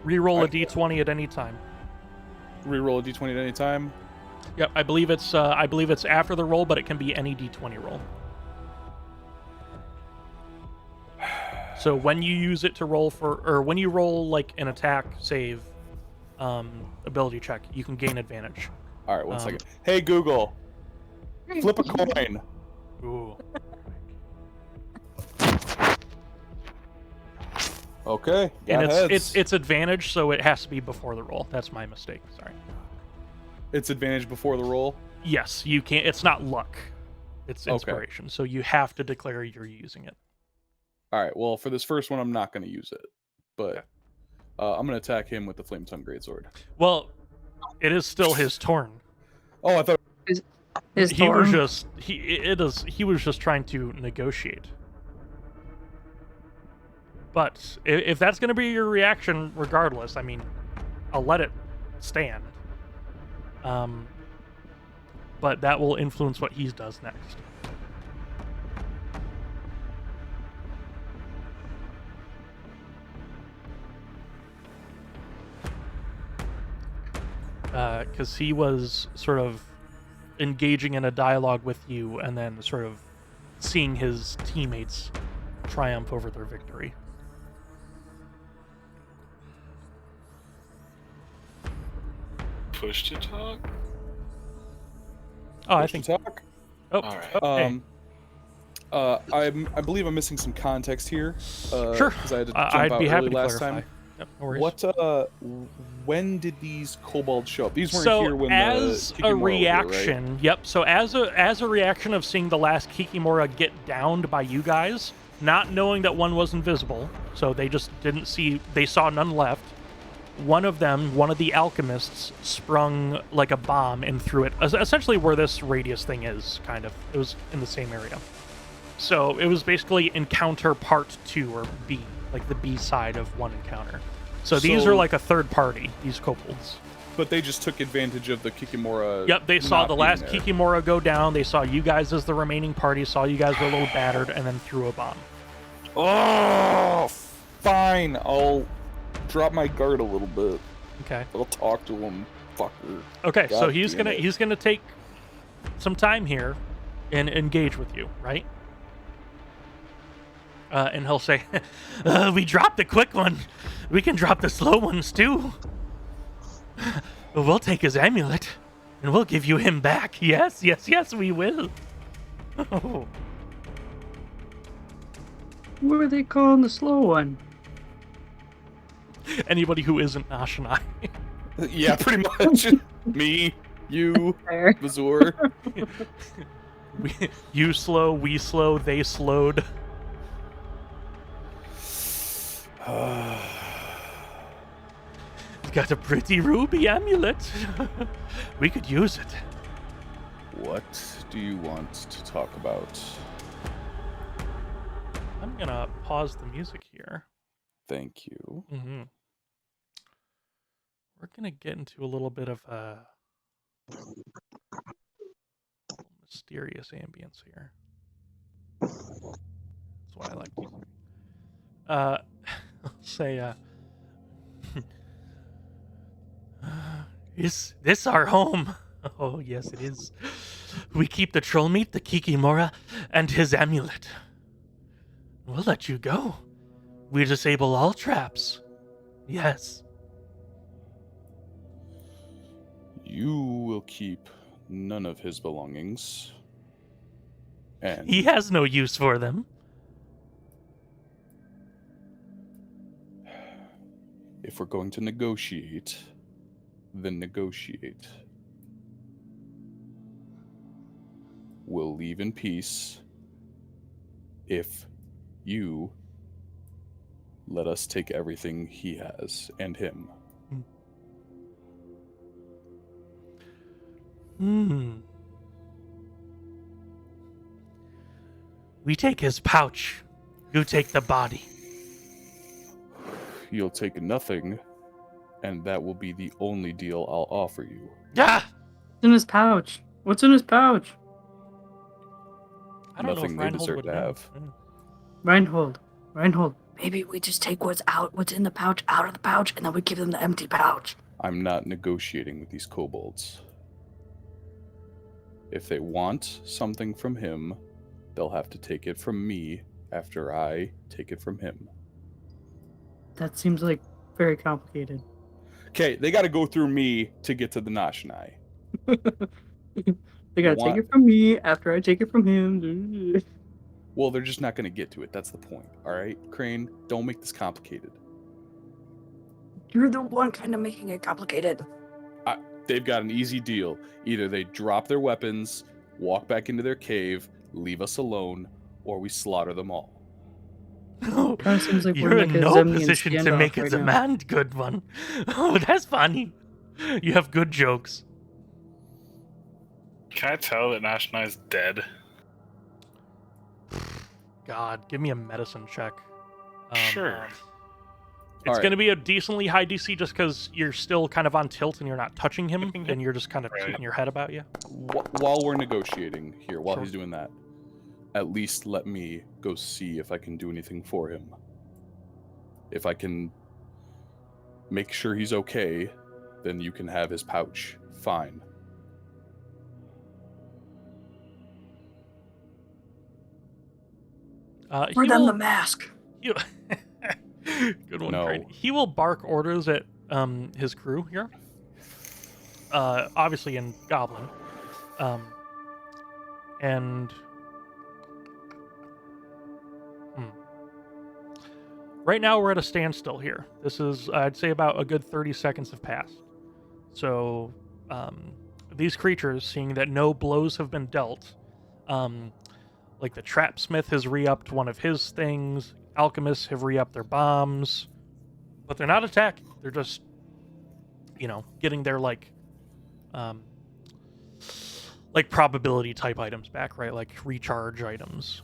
Reroll a I- d20 at any time. Reroll a d20 at any time. Yep, I believe it's after the roll, but it can be any d20 roll. So when you use it to roll or when you roll like an attack, save, ability check, you can gain advantage. All right, one second. Hey Google, flip a coin. Ooh. Okay, And got it's heads. it's advantage, so it has to be before the roll. That's my mistake. Sorry. It's advantage before the roll. Yes, you can't. It's not luck. It's Okay. inspiration. So you have to declare you're using it. All right. Well, for this first one, I'm not going to use it, but I'm gonna attack him with the Flame Tongue Greatsword. Well, it is still his turn. Oh, I thought. He was just trying to negotiate. But if that's going to be your reaction, regardless, I mean, I'll let it stand. But that will influence what he does next. Because he was sort of engaging in a dialogue with you and then sort of seeing his teammates triumph over their victory. Push to talk? Oh, I Push think... to talk. Oh, All right. hey. I believe I'm missing some context here. Sure. Because I had to jump I'd out be happy early to last clarify. time. Yep, no worries. What? When did these kobolds show up? These weren't So here when as the a Kikimora were here, right? reaction, yep. So as a reaction of seeing the last Kikimora get downed by you guys, not knowing that one was invisible, so they just didn't see. They saw none left. One of them, one of the alchemists, sprung like a bomb and threw it essentially where this radius thing is. Kind of, it was in the same area. So it was basically encounter part 2 or B, like the B side of one encounter. So these are like a third party, these kobolds. But they just took advantage of the Kikimora. Yep, they saw not the being last there. Kikimora go down. They saw you guys as the remaining party, saw you guys were a little battered, and then threw a bomb. Oh, fine. I'll drop my guard a little bit. Okay. I'll talk to him, fucker. Okay, so God he's damn gonna it. take some time here and engage with you, right? And he'll say, "We dropped the quick one. We can drop the slow ones too. We'll take his amulet, and we'll give you him back. Yes, yes, yes, we will." Oh. What are they calling the slow one? Anybody who isn't Nashanai. Yeah, pretty much. Me, you, Fair. Vazur. You slow, we slow, they slowed. Got a pretty ruby amulet. We could use it. What do you want to talk about? I'm gonna pause the music here. Thank you. Mm-hmm. We're gonna get into a little bit of a mysterious ambience here. That's why I like music. Say, is this our home? Oh, yes, it is. We keep the troll meat, the Kikimora, and his amulet. We'll let you go. We disable all traps. Yes. You will keep none of his belongings. And He has no use for them. if we're going to negotiate, then negotiate. We'll leave in peace if you let us take everything he has and him. We take his pouch. You take the body. You'll take nothing, and that will be the only deal I'll offer you. Ah! What's in his pouch? What's in his pouch? I don't Nothing know they if Reinhold deserve would to know. have. Reinhold. Maybe we just take what's in the pouch out of the pouch, and then we give them the empty pouch. I'm not negotiating with these kobolds. If they want something from him, they'll have to take it from me after I take it from him. That seems like very complicated. Okay, they got to go through me to get to the Nashanai. They gotta take it from me after I take it from him. Well, they're just not going to get to it. That's the point. All right, Krane, don't make this complicated. You're the one kind of making it complicated. They've got an easy deal. Either they drop their weapons, walk back into their cave, leave us alone, or we slaughter them all. Kind of seems like You're we're in in like a no Zemnian position to standoff make a right now. demand, good one. Oh, that's funny. You have good jokes. Can I tell that Nashanai's dead? God, give me a medicine check. Sure. It's Alright. going to be a decently high DC just because you're still kind of on tilt and you're not touching him, and you're just kind of Right. keeping your head about you. While we're negotiating here, while Sure. he's doing that, at least let me go see if I can do anything for him. If I can make sure he's okay, then you can have his pouch. Fine. Bring them the mask. Good one, No. Krane. He will bark orders at his crew here. Obviously in Goblin. And right now we're at a standstill here. This is, I'd say, about a good 30 seconds have passed. So these creatures, seeing that no blows have been dealt, like the Trapsmith has re-upped one of his things, alchemists have re-upped their bombs, but they're not attacking. They're just, getting their like probability type items back, right? Like recharge items.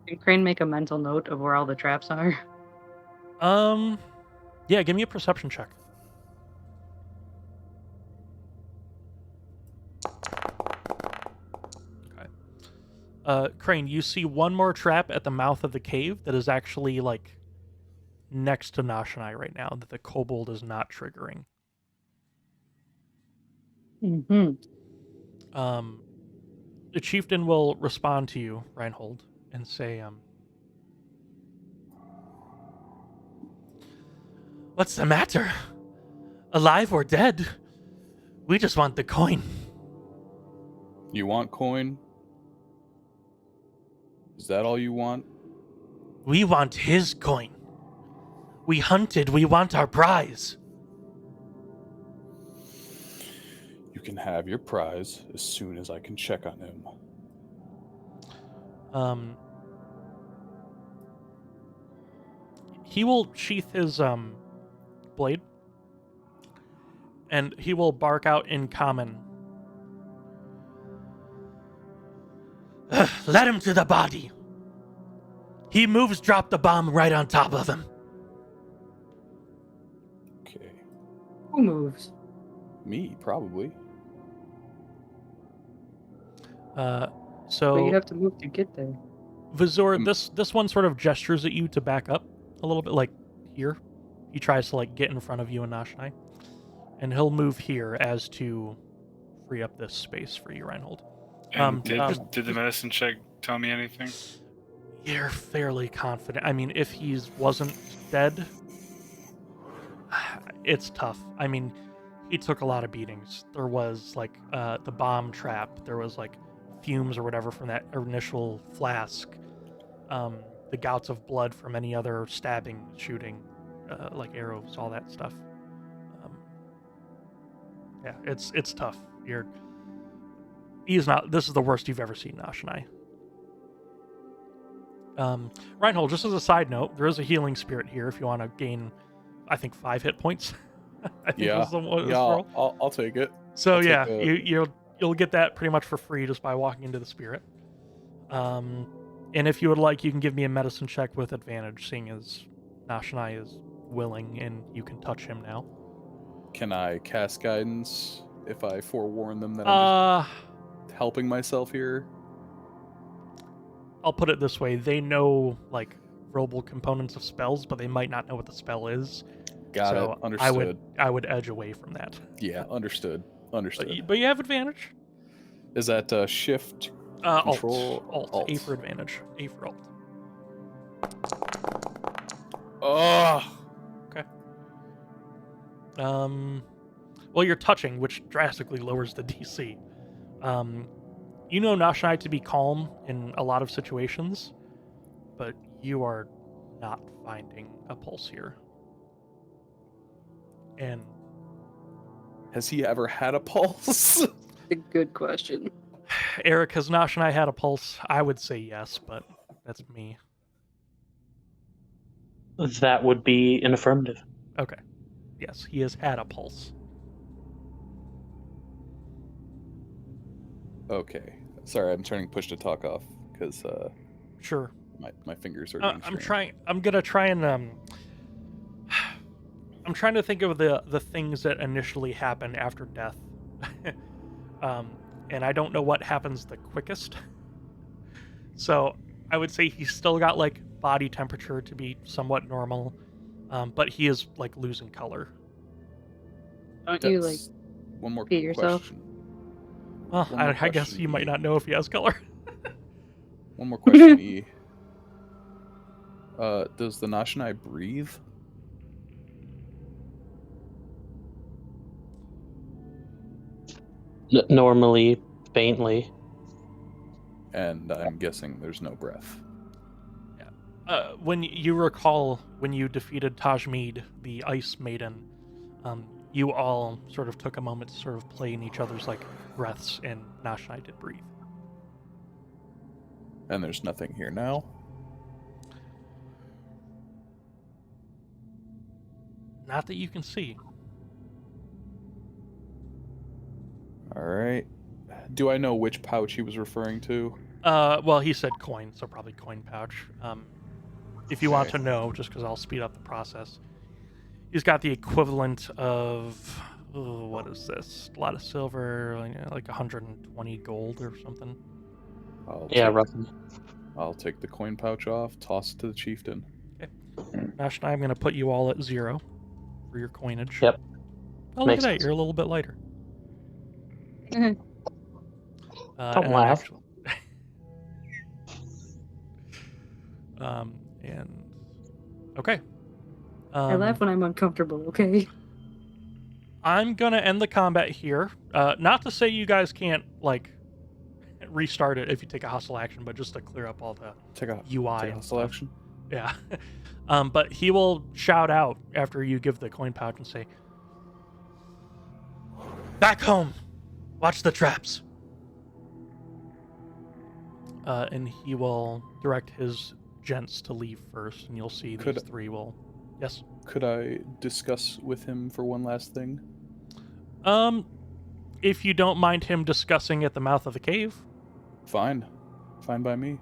Can Krane make a mental note of where all the traps are? Yeah, give me a perception check. Krane, you see one more trap at the mouth of the cave that is actually, like, next to Nashanai right now, that the kobold is not triggering. Mm-hmm. The chieftain will respond to you, Reinhold, and say, what's the matter? Alive or dead? We just want the coin. You want coin? Is that all you want? We want his coin. We hunted, we want our prize. You can have your prize as soon as I can check on him. He will sheath his blade, and he will bark out in common. Let him to the body. He moves, drop the bomb right on top of him. Okay. Who moves? Me, probably. So But you have to move to get there. Vazur, this one sort of gestures at you to back up a little bit, like here. He tries to like get in front of you and Nashanai, and he'll move here as to free up this space for you, Reinhold. And did the medicine check tell me anything? You're fairly confident. I mean, if he wasn't dead, it's tough. I mean, he took a lot of beatings. There was like the bomb trap. There was like fumes or whatever from that initial flask. The gouts of blood from any other stabbing, shooting, like arrows, all that stuff. Yeah, it's tough. He's not. This is the worst you've ever seen, Nashanai. Reinhold, just as a side note, there is a healing spirit here if you want to gain, I think, 5 hit points. I think Yeah, was the one yeah, roll. I'll take it. So I'll yeah, take you'll get that pretty much for free just by walking into the spirit. And if you would like, you can give me a medicine check with advantage, seeing as Nashanai is willing and you can touch him now. Can I cast guidance if I forewarn them that I'm just helping myself here? I'll put it this way: they know like verbal components of spells, but they might not know what the spell is. Got so it. Understood. I would edge away from that. Yeah, understood. Understood. But you have advantage. Is that shift? Control? Alt. A for advantage. A for alt. Oh. Okay. Well, you're touching, which drastically lowers the DC. You know Nashanai to be calm in a lot of situations, but you are not finding a pulse here. And Has he ever had a pulse? A good question. Eric, has Nashanai had a pulse? I would say yes, but that's me. That would be an affirmative. Okay. Yes, he has had a pulse. Okay. Sorry, I'm turning push to talk off because Sure. my fingers are getting I'm gonna try and I'm trying to think of the things that initially happen after death. And I don't know what happens the quickest. So I would say he's still got like body temperature to be somewhat normal, but he is like losing color. Don't you like one more pee yourself? question. Well, One more I guess question, you might E. not know if he has color. One more question, E. Does the Nashanai breathe? Normally, faintly. And I'm guessing there's no breath. When you recall when you defeated Tajmeed, the Ice Maiden, you all sort of took a moment to sort of play in each other's like breaths, and Nashanai did breathe. And there's nothing here now. Not that you can see. All right. Do I know which pouch he was referring to? Well, he said coin, so probably coin pouch. If you want to Okay. know, just because I'll speed up the process, he's got the equivalent of what is this? A lot of silver, like 120 gold or something. Roughly. I'll take the coin pouch off, toss it to the chieftain. Okay. Nashanai, I'm going to put you all at 0 for your coinage. Yep. Oh, look Makes at that. sense. You're a little bit lighter. Mhm. Don't and laugh. And okay. I laugh when I'm uncomfortable, okay? I'm gonna end the combat here. Not to say you guys can't like restart it if you take a hostile action, but just to clear up all the Take a UI take a and hostile stuff. action. Yeah. But he will shout out after you give the coin pouch and say, "Back home! Watch the traps!" And he will direct his gents to leave first, and you'll see these three will... Yes? Could I discuss with him for one last thing? If you don't mind him discussing at the mouth of the cave. Fine. Fine by me.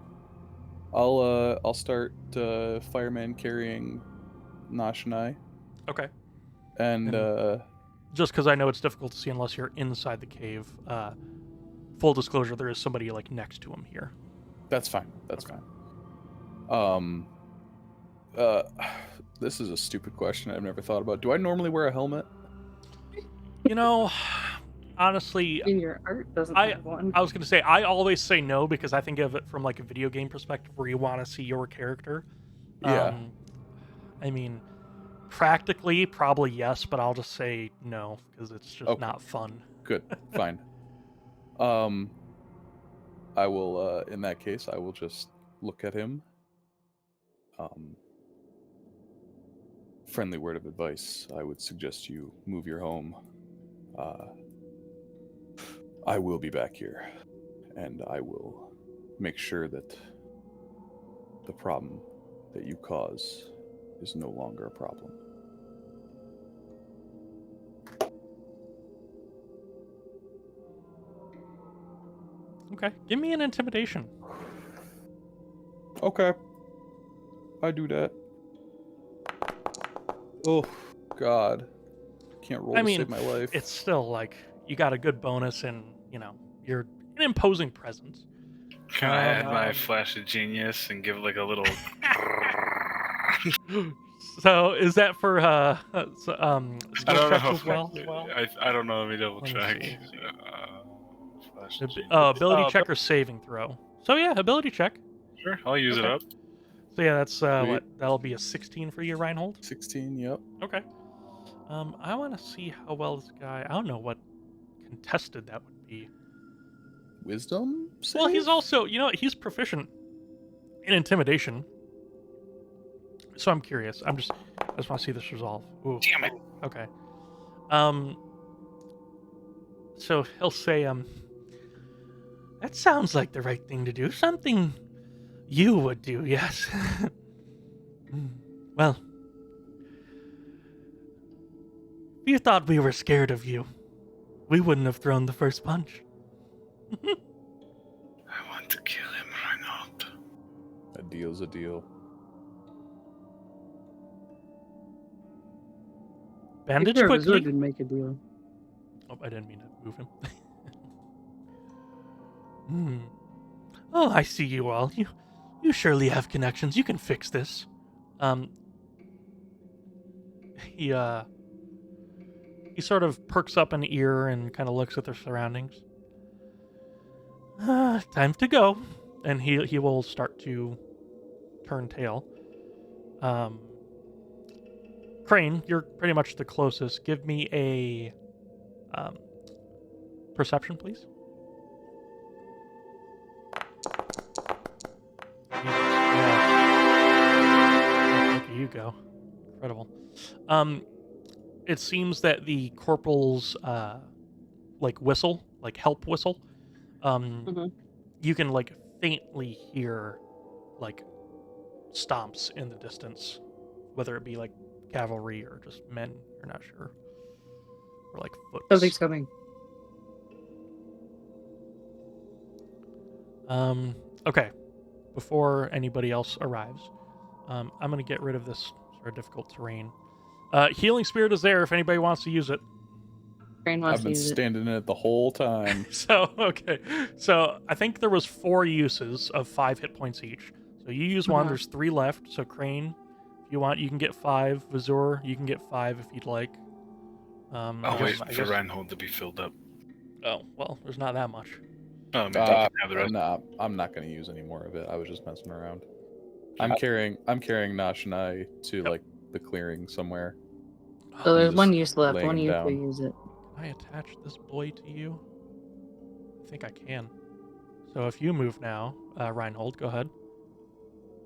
I'll start fireman carrying Nashanai. Okay. And just because I know it's difficult to see unless you're inside the cave, full disclosure, there is somebody like next to him here. That's fine. That's Okay. fine. This is a stupid question I've never thought about. Do I normally wear a helmet? You know, honestly, In your art doesn't have one. I was going to say, I always say no because I think of it from like a video game perspective where you want to see your character. Yeah. I mean, practically, probably yes, but I'll just say no because it's just not fun. Good. Fine. I will, in that case, I will just look at him. Friendly word of advice. I would suggest you move your home. I will be back here, and I will make sure that the problem that you cause is no longer a problem. Okay, give me an intimidation. Okay. I do that. Oh, God. Can't roll to save my life. It's still like you got a good bonus, and you're an imposing presence. Can I add my flash of genius and give like a little? So is that for I don't check know. as well? I don't know. Let me double Let me check. see. Flash of genius. Ability check or saving throw. So yeah, ability check. Sure, I'll use it Okay. up. So yeah, that's Sweet. what that'll be a 16 for you, Reinhold. 16, yep. Okay. I want to see how well this guy. I don't know what contested that would be. Wisdom? Well, he's save? also, he's proficient in intimidation. So I'm curious. I just want to see this resolve. Ooh. Damn it. Okay. So he'll say, That sounds like the right thing to do. Something you would do, yes. Well, if you thought we were scared of you, we wouldn't have thrown the first punch. I want to kill him, Reinhold. A deal's a deal. Bandage Vazur quickly. didn't make a deal. Oh, I didn't mean to move him. Oh, I see you all. You surely have connections. You can fix this. He sort of perks up an ear and kind of looks at their surroundings. Time to go. And he will start to turn tail. Krane, you're pretty much the closest. Give me a perception, please. Yeah. Look at you go. Incredible. It seems that the corporal's whistle, like help whistle, you can like faintly hear like stomps in the distance, whether it be like cavalry or just men, you're not sure. Or like foot. Something's coming. Okay. Before anybody else arrives, I'm gonna get rid of this sort of difficult terrain. Healing Spirit is there if anybody wants to use it. Krane wants I've to been use it. standing in it the whole time. Okay. So I think there was 4 uses of 5 hit points each. So you use one, there's 3 left. So Krane, if you want, you can get 5. Vazur, you can get 5 if you'd like. I'll wait for Reinhold to be filled up. Oh, well, there's not that much. You can have the rest. Nah, I'm not going to use any more of it. I was just messing around. I'm carrying Nashanai to like the clearing somewhere. So there's just one use left. laying One him use down. to use it. Can I attach this boy to you? I think I can. So if you move now, Reinhold, go ahead.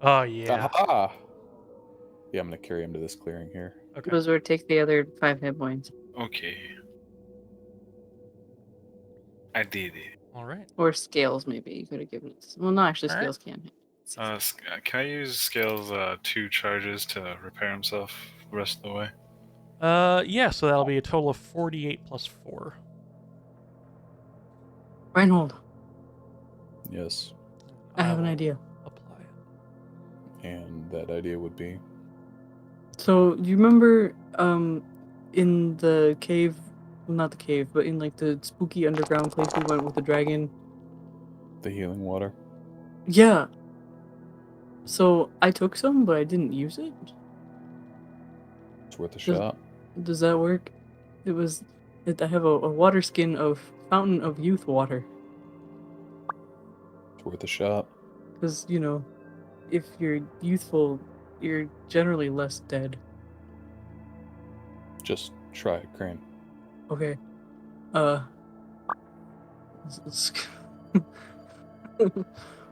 Oh, yeah. Aha! Yeah, I'm going to carry him to this clearing here. Okay. Vazur, take the other 5 hit points. Okay. I did it. All right. Or scales, maybe. You could have given it. Well, no, actually, All right. scales can hit. Can I use Scales 2 charges to repair himself the rest of the way? Yeah, so that'll be a total of 48 plus 4. Reinhold, Yes. I have an will idea. Apply it. And that idea would be... So, do you remember in the cave, well, not the cave, but in like the spooky underground place we went with the dragon? the healing water. Yeah. So, I took some, but I didn't use it. It's worth a Does- shot. Does that work? I have a water skin of Fountain of Youth water. It's worth a shot. Because, you know, if you're youthful, you're generally less dead. Just try it, Krane. Okay.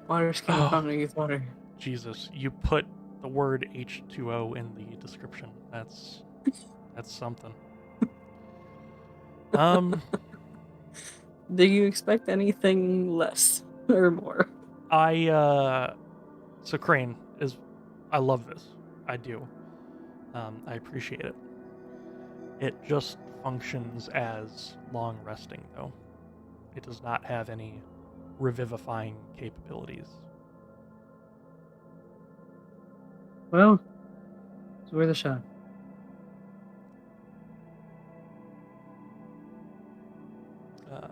Water skin Oh. of Fountain of Youth water. Jesus, you put the word H2O in the description. That's something. Do you expect anything less or more? So Krane is, I love this. I do. I appreciate it. It just functions as long resting, though. It does not have any revivifying capabilities. Well, it's worth a shot.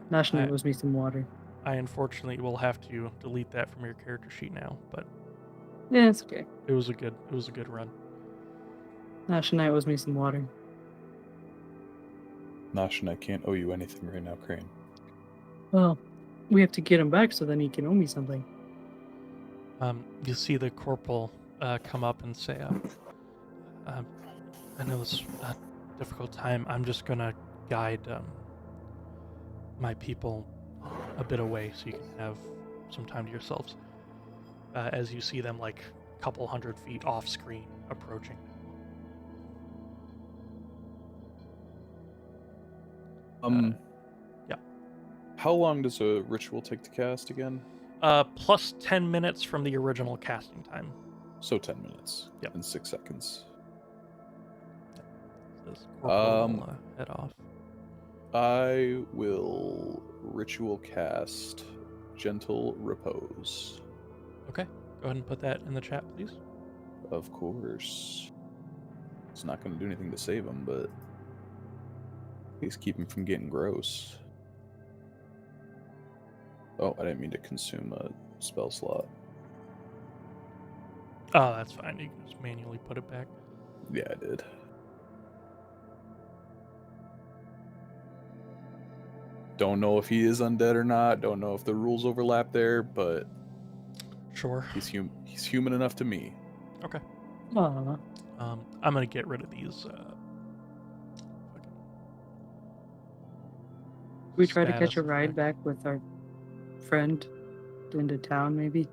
Nashanai owes me some water. I unfortunately will have to delete that from your character sheet now, but Yeah, it's okay. it was a good run. Nashanai owes me some water. Nosh, and I can't owe you anything right now, Krane. Well, we have to get him back so then he can owe me something. You see the corporal come up and say, I know this is a difficult time. I'm just gonna guide my people a bit away so you can have some time to yourselves. As you see them like a couple 100 feet off screen approaching. Yeah. Yeah. How long does a ritual take to cast again? Plus 10 minutes from the original casting time. So 10 minutes. Yep. And 6 seconds. This corporal will, head off. I will ritual cast Gentle Repose. Okay, go ahead and put that in the chat, please. Of course. It's not going to do anything to save him, but at least keep him from getting gross. Oh, I didn't mean to consume a spell slot. Oh, that's fine. You can just manually put it back. Yeah, I did. Don't know if he is undead or not. Don't know if the rules overlap there, but Sure. he's human enough to me. Okay. Aw. I'm gonna get rid of these. We try to catch a status ride effects. back with our friend into town, maybe.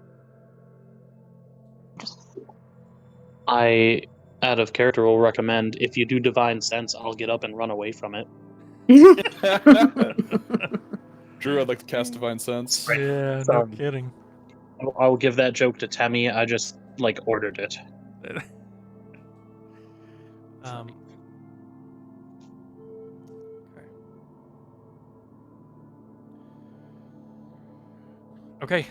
I, out of character, will recommend if you do divine sense, I'll get up and run away from it. Drew, I'd like to cast Divine Sense. Yeah, no kidding. I'll give that joke to Temi. I just ordered it. Okay.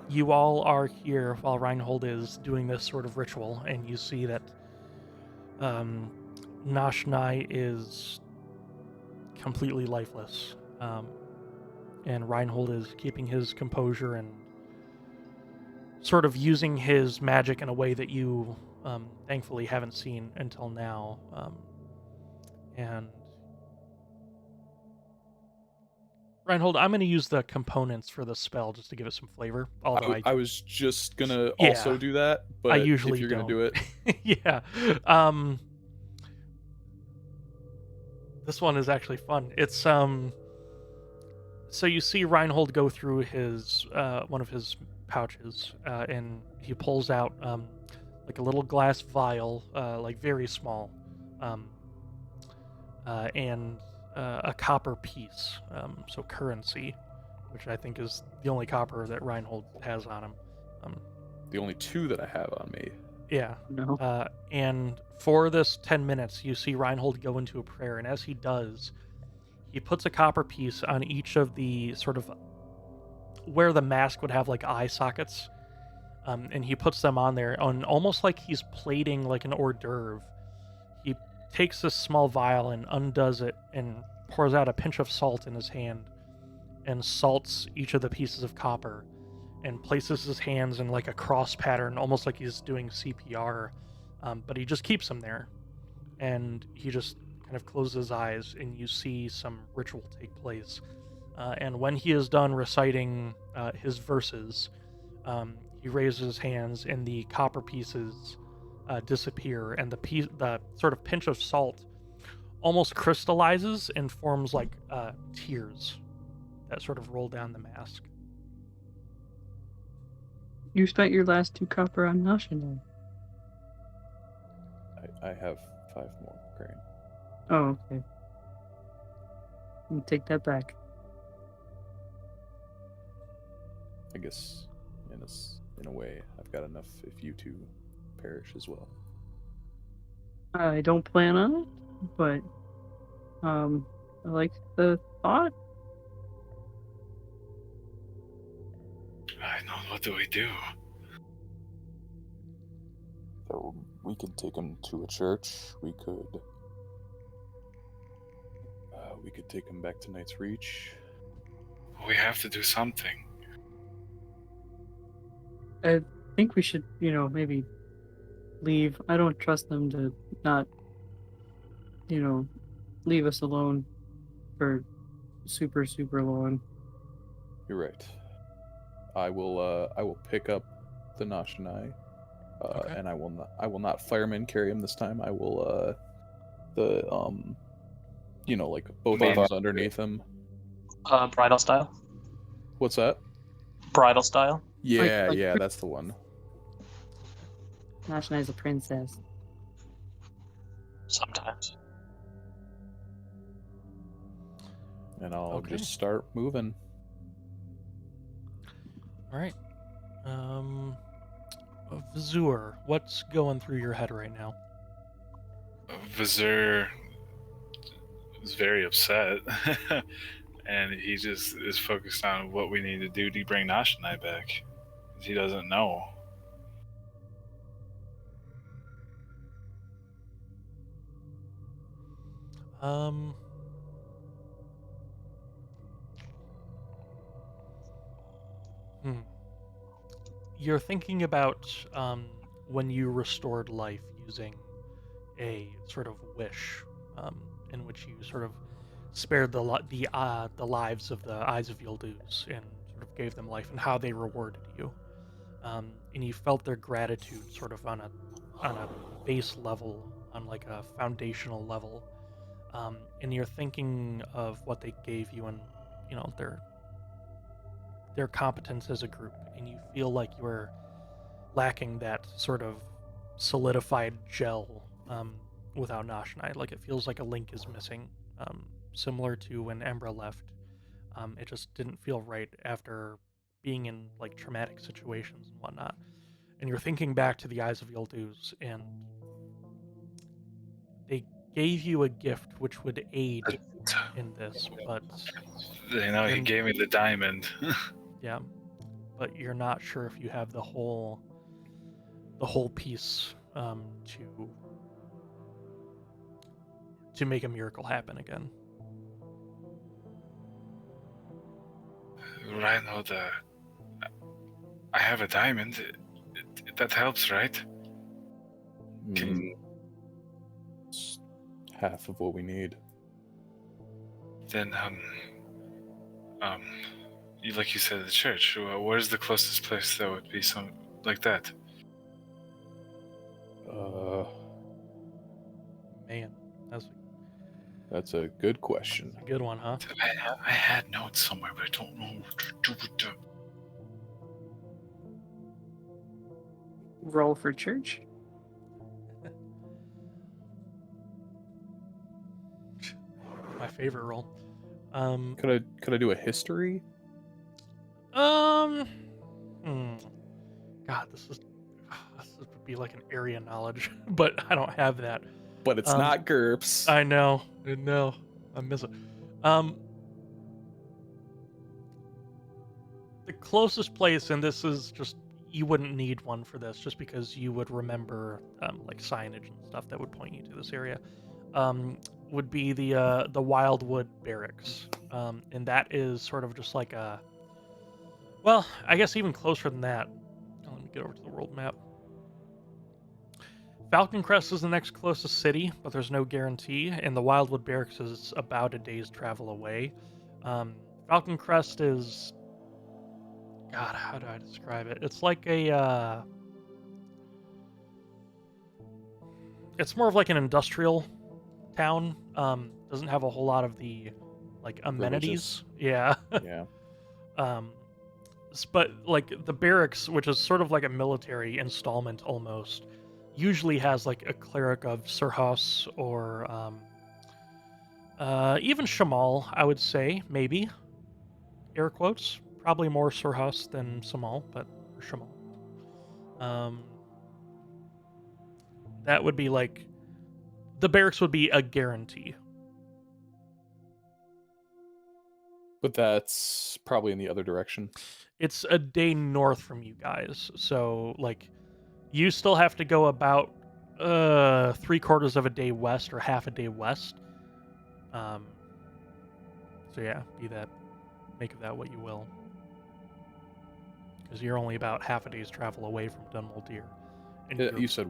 You all are here while Reinhold is doing this sort of ritual, and you see that Nashanai is completely lifeless. And Reinhold is keeping his composure and sort of using his magic in a way that you thankfully haven't seen until now. And Reinhold, I'm going to use the components for the spell just to give it some flavor. Although I was just gonna Yeah. also do that, but I usually if you're don't. gonna do it, Yeah. This one is actually fun. It's so you see Reinhold go through his one of his pouches, and he pulls out like a little glass vial, like very small, and a copper piece, so currency, which I think is the only copper that Reinhold has on him. the only 2 that I have on me. Yeah. No. And for this 10 minutes, you see Reinhold go into a prayer, and as he does, he puts a copper piece on each of the sort of where the mask would have like eye sockets, and he puts them on there, on almost like he's plating like an hors d'oeuvre. He takes this small vial and undoes it and pours out a pinch of salt in his hand and salts each of the pieces of copper and places his hands in like a cross pattern, almost like he's doing CPR, but he just keeps them there, and he just kind of closes his eyes, and you see some ritual take place. And when he is done reciting his verses, he raises his hands, and the copper pieces disappear, and the sort of pinch of salt almost crystallizes and forms like tears that sort of roll down the mask. You spent your last 2 copper on Nashanai. I have 5 more, Krane. Oh, okay. I'll take that back. I guess in a way, I've got enough if you 2 perish as well. I don't plan on it, but I like the thought. I know. What do we do? So we could take him to a church. We could take him back to Knight's Reach. We have to do something. I think we should, maybe leave. I don't trust them to not, leave us alone for super, super long. You're right. I will pick up the Nashanai, Okay. and I will not fireman carry him this time. I will like both arms underneath him. Bridal style. What's that? Bridal style. Yeah, Like- yeah, that's the one. Nashanai's a princess. Sometimes. And I'll Okay. just start moving. All right. Vazur, what's going through your head right now? Vazur is very upset, and he just is focused on what we need to do to bring Nashanai back. He doesn't know. Um. You're thinking about when you restored life using a sort of wish, in which you sort of spared the lives of the Eyes of Yilduz and sort of gave them life, and how they rewarded you. And you felt their gratitude sort of on a base level, on like a foundational level. And you're thinking of what they gave you, and you know their competence as a group, and you feel like you're lacking that sort of solidified gel without Nashanai. Like it feels like a link is missing, similar to when Embra left. It just didn't feel right after being in like traumatic situations and whatnot. And you're thinking back to the Eyes of Yilduz, and they gave you a gift which would aid in this, but You know, he gave me the diamond. yeah, but you're not sure if you have the whole piece to make a miracle happen again. Reinhold, I have a diamond. That helps, right? It's half of what we need. Then, like you said, the church. Where's the closest place that would be some like that? Man, That's a good question. a good one, huh? I had notes somewhere, but I don't know what to do with them. Roll for church. My favorite role. Could I do a history? God, this would be like an area knowledge, but I don't have that. But it's not GURPS. I know. I miss it. The closest place, and this is just, you wouldn't need one for this, just because you would remember like signage and stuff that would point you to this area. Would be the Wildwood Barracks, and that is sort of just like a, well, I guess even closer than that. Let me get over to the world map. Falcon Crest is the next closest city, but there's no guarantee, and the Wildwood Barracks is about a day's travel away. Falcon Crest is, God, how do I describe it? It's like a, it's more of like an industrial town. Doesn't have a whole lot of the like amenities. Yeah. Yeah. But like the barracks, which is sort of like a military installment almost, usually has like a cleric of Surhas or even Shamol, I would say, maybe. Air quotes. Probably more Surhas than Shamol, but Shamol. That would be like, the barracks would be a guarantee. But that's probably in the other direction. It's a day north from you guys, so like you still have to go about 3/4 of a day west or half a day west. So yeah, make of that what you will, because you're only about half a day's travel away from Dunwaldir. And You said,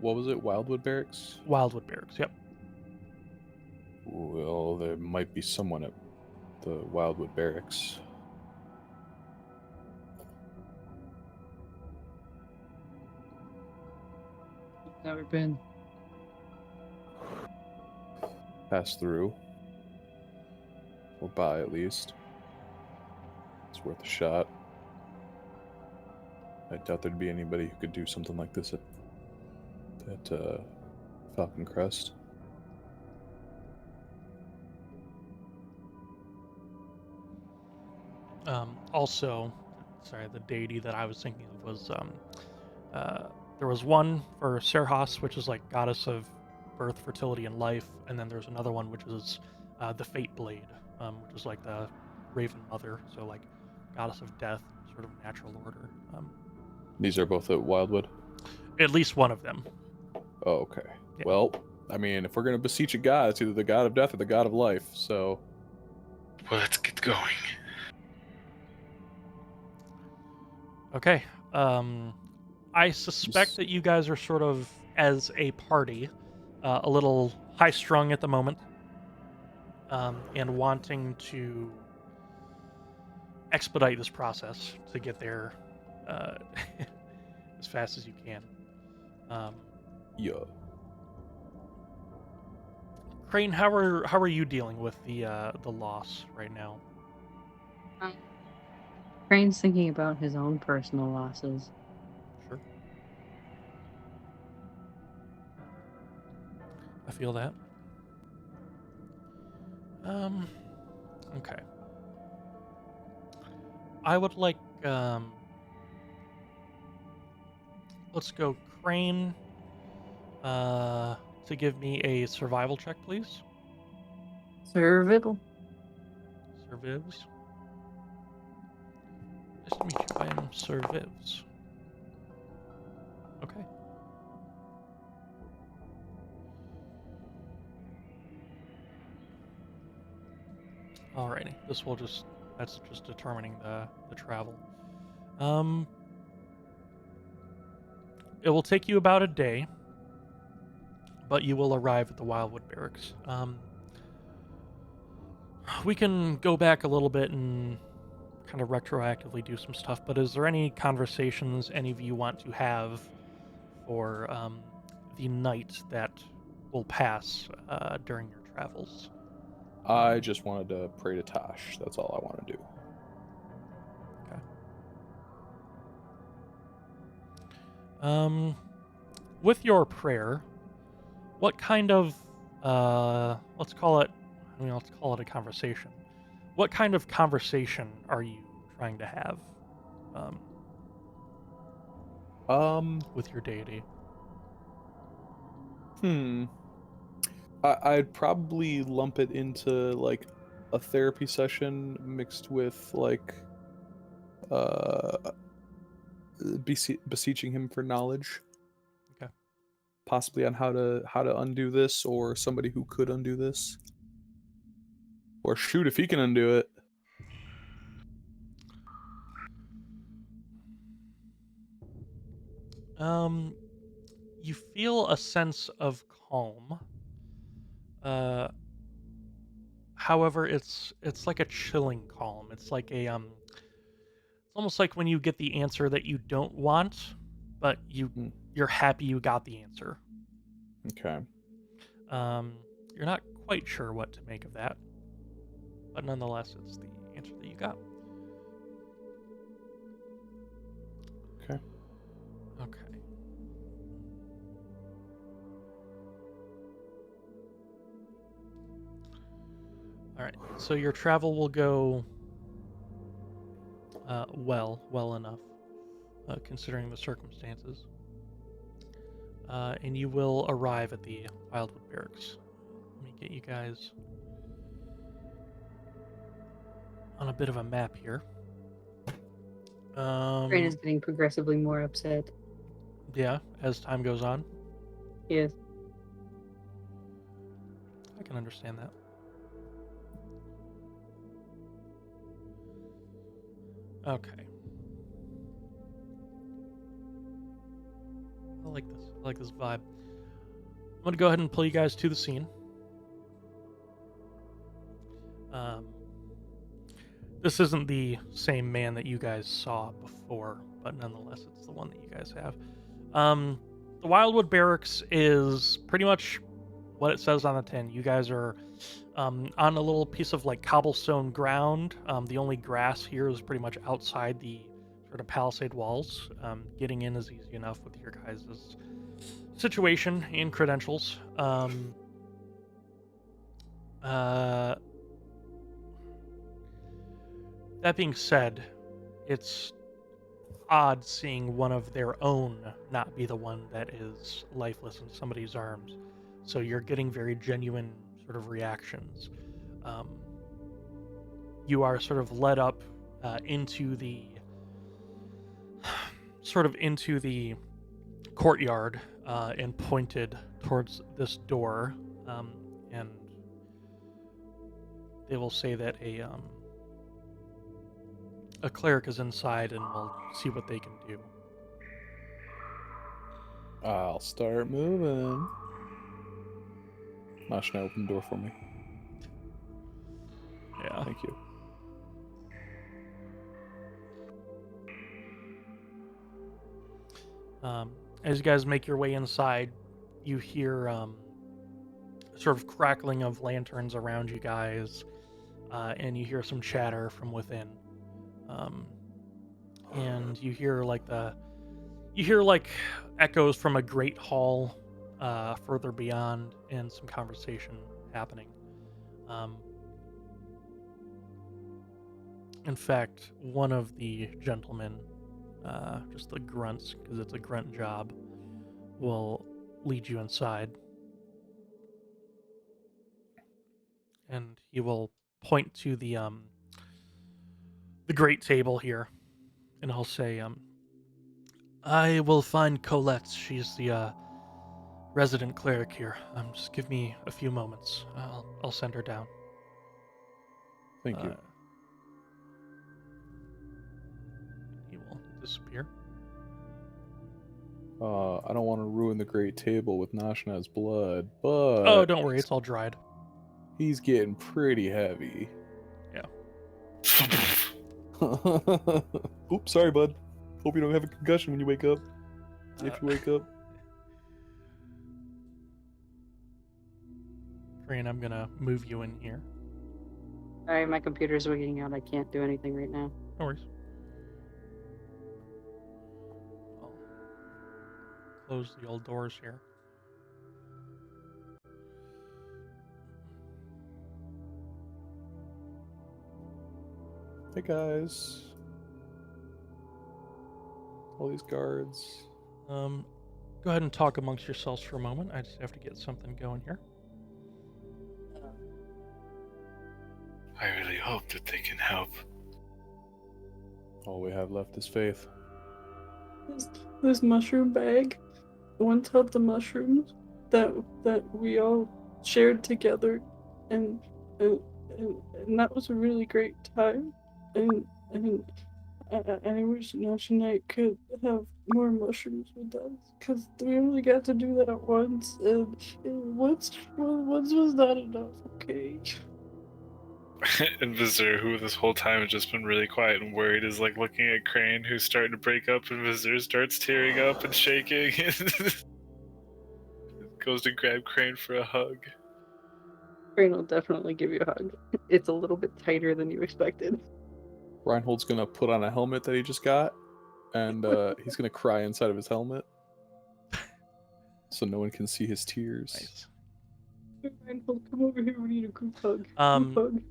what was it? Wildwood Barracks? Wildwood Barracks, yep. Well, there might be someone at the Wildwood Barracks. Never been. Pass through. Or by, at least. It's worth a shot. I doubt there'd be anybody who could do something like this at Falcon Crest. Also, sorry, the deity that I was thinking of was there was one for Serhas, which is like goddess of birth, fertility, and life, and then there's another one which is the Fate Blade, which is like the Raven Mother, so like goddess of death, sort of natural order. These are both at Wildwood? At least one of them. Oh, okay. Yeah. Well, I mean, if we're going to beseech a god, it's either the god of death or the god of life, so... Well, let's get going. Okay. I suspect that you guys are sort of, as a party, a little high-strung at the moment, and wanting to expedite this process to get there as fast as you can. Yeah. Krane, how are you dealing with the loss right now? Crane's thinking about his own personal losses. Sure. I feel that. Okay. I would like, let's go Krane, to give me a survival check, please. Survival. Survivs. Nice to meet you. I am Survivs. Okay. Alrighty. This will just, that's just determining the travel. It will take you about a day, but you will arrive at the Wildwood Barracks. We can go back a little bit and kind of retroactively do some stuff, but is there any conversations any of you want to have for the night that will pass during your travels? I just wanted to pray to Tosh. That's all I want to do. Okay. With your prayer, what kind of let's call it a conversation. What kind of conversation are you trying to have with your deity? I'd probably lump it into like a therapy session mixed with like beseeching him for knowledge. Okay. Possibly on how to undo this, or somebody who could undo this. Or shoot, if he can undo it. You feel a sense of calm. However, it's like a chilling calm. It's like a it's almost like when you get the answer that you don't want, but you're happy you got the answer. Okay. You're not quite sure what to make of that, but nonetheless, it's the answer that you got. Okay. Okay. All right. So your travel will go well enough, considering the circumstances. And you will arrive at the Wildwood Barracks. Let me get you guys on a bit of a map here. Crane is getting progressively more upset. Yeah, as time goes on. Yes. I can understand that. Okay. I like this. I like this vibe. I'm going to go ahead and pull you guys to the scene. This isn't the same man that you guys saw before, but nonetheless, it's the one that you guys have. The Wildwood Barracks is pretty much what it says on the tin. You guys are on a little piece of like cobblestone ground. The only grass here is pretty much outside the sort of palisade walls. Getting in is easy enough with your guys' situation and credentials. That being said, it's odd seeing one of their own not be the one that is lifeless in somebody's arms. So you're getting very genuine sort of reactions. You are sort of led up into the courtyard and pointed towards this door, and they will say that a cleric is inside and will see what they can do. I'll start moving. Nashanai, open the door for me. Yeah. Thank you. As you guys make your way inside, you hear sort of crackling of lanterns around you guys, and you hear some chatter from within. And you hear like echoes from a great hall further beyond, and some conversation happening. In fact, one of the gentlemen, just the grunts, because it's a grunt job, will lead you inside. And he will point to the great table here, and he'll say, I will find Colette. She's the resident cleric here. Just give me a few moments. I'll send her down. Thank you. He will disappear. I don't want to ruin the great table with Nashanai's blood, but... Oh, don't worry. It's all dried. He's getting pretty heavy. Yeah. Oops, sorry, bud. Hope you don't have a concussion when you wake up. If you wake up. Krane, I'm gonna move you in here. Sorry, my computer's wigging out. I can't do anything right now. No worries. I'll close the old doors here. Hey, guys. All these guards. Go ahead and talk amongst yourselves for a moment. I just have to get something going here. I really hope that they can help. All we have left is faith. This mushroom bag once held the mushrooms that we all shared together, and that was a really great time. And I wish Nashanai could have more mushrooms with us, because we only got to do that once, and once was not enough. Okay. And Vazur, who this whole time has just been really quiet and worried, is like looking at Krane, who's starting to break up, and Vazur starts tearing up and shaking. Goes to grab Krane for a hug. Krane will definitely give you a hug. It's a little bit tighter than you expected. Reinhold's gonna put on a helmet that he just got, and he's gonna cry inside of his helmet, so no one can see his tears. Nice. Reinhold, come over here. We need a group hug. Um, Group hug.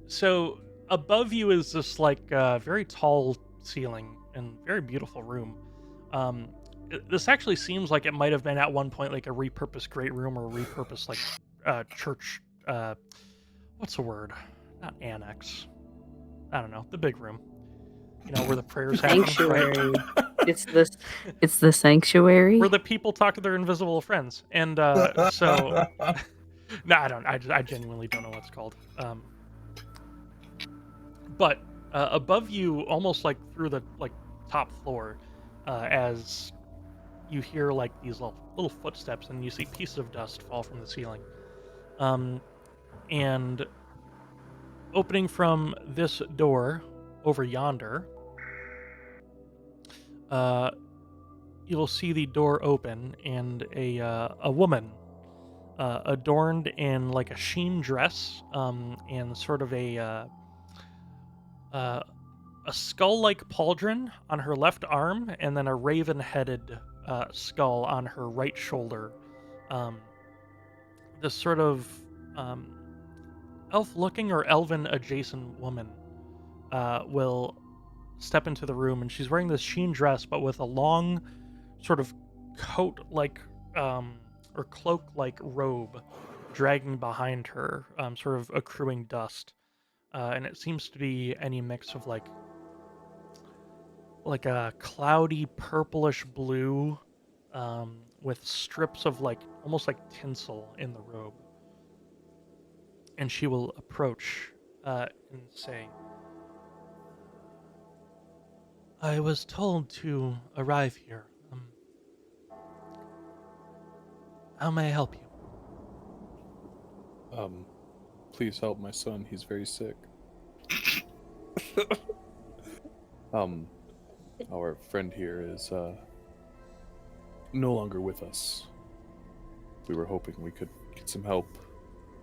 So above you is this like very tall ceiling and very beautiful room. This actually seems like it might have been at one point like a repurposed great room, or a repurposed like church. What's the word? Not annex. I don't know. The big room. You know, where the prayers happen. Sanctuary. It's the sanctuary. Where the people talk to their invisible friends. And so no, I don't. I genuinely don't know what it's called. But above you, almost like through the like top floor, as you hear like these little footsteps, and you see pieces of dust fall from the ceiling. And opening from this door over yonder, you will see the door open, and a woman adorned in like a sheen dress, and sort of a skull-like pauldron on her left arm, and then a raven-headed skull on her right shoulder. This sort of elf-looking or elven-adjacent woman will step into the room, and she's wearing this sheen dress, but with a long, sort of coat-like or cloak-like robe dragging behind her, sort of accruing dust, and it seems to be any mix of like a cloudy purplish blue, with strips of like almost like tinsel in the robe. And she will approach and say, "I was told to arrive here. How may I help you?" Please help my son. He's very sick. Our friend here is no longer with us. We were hoping we could get some help.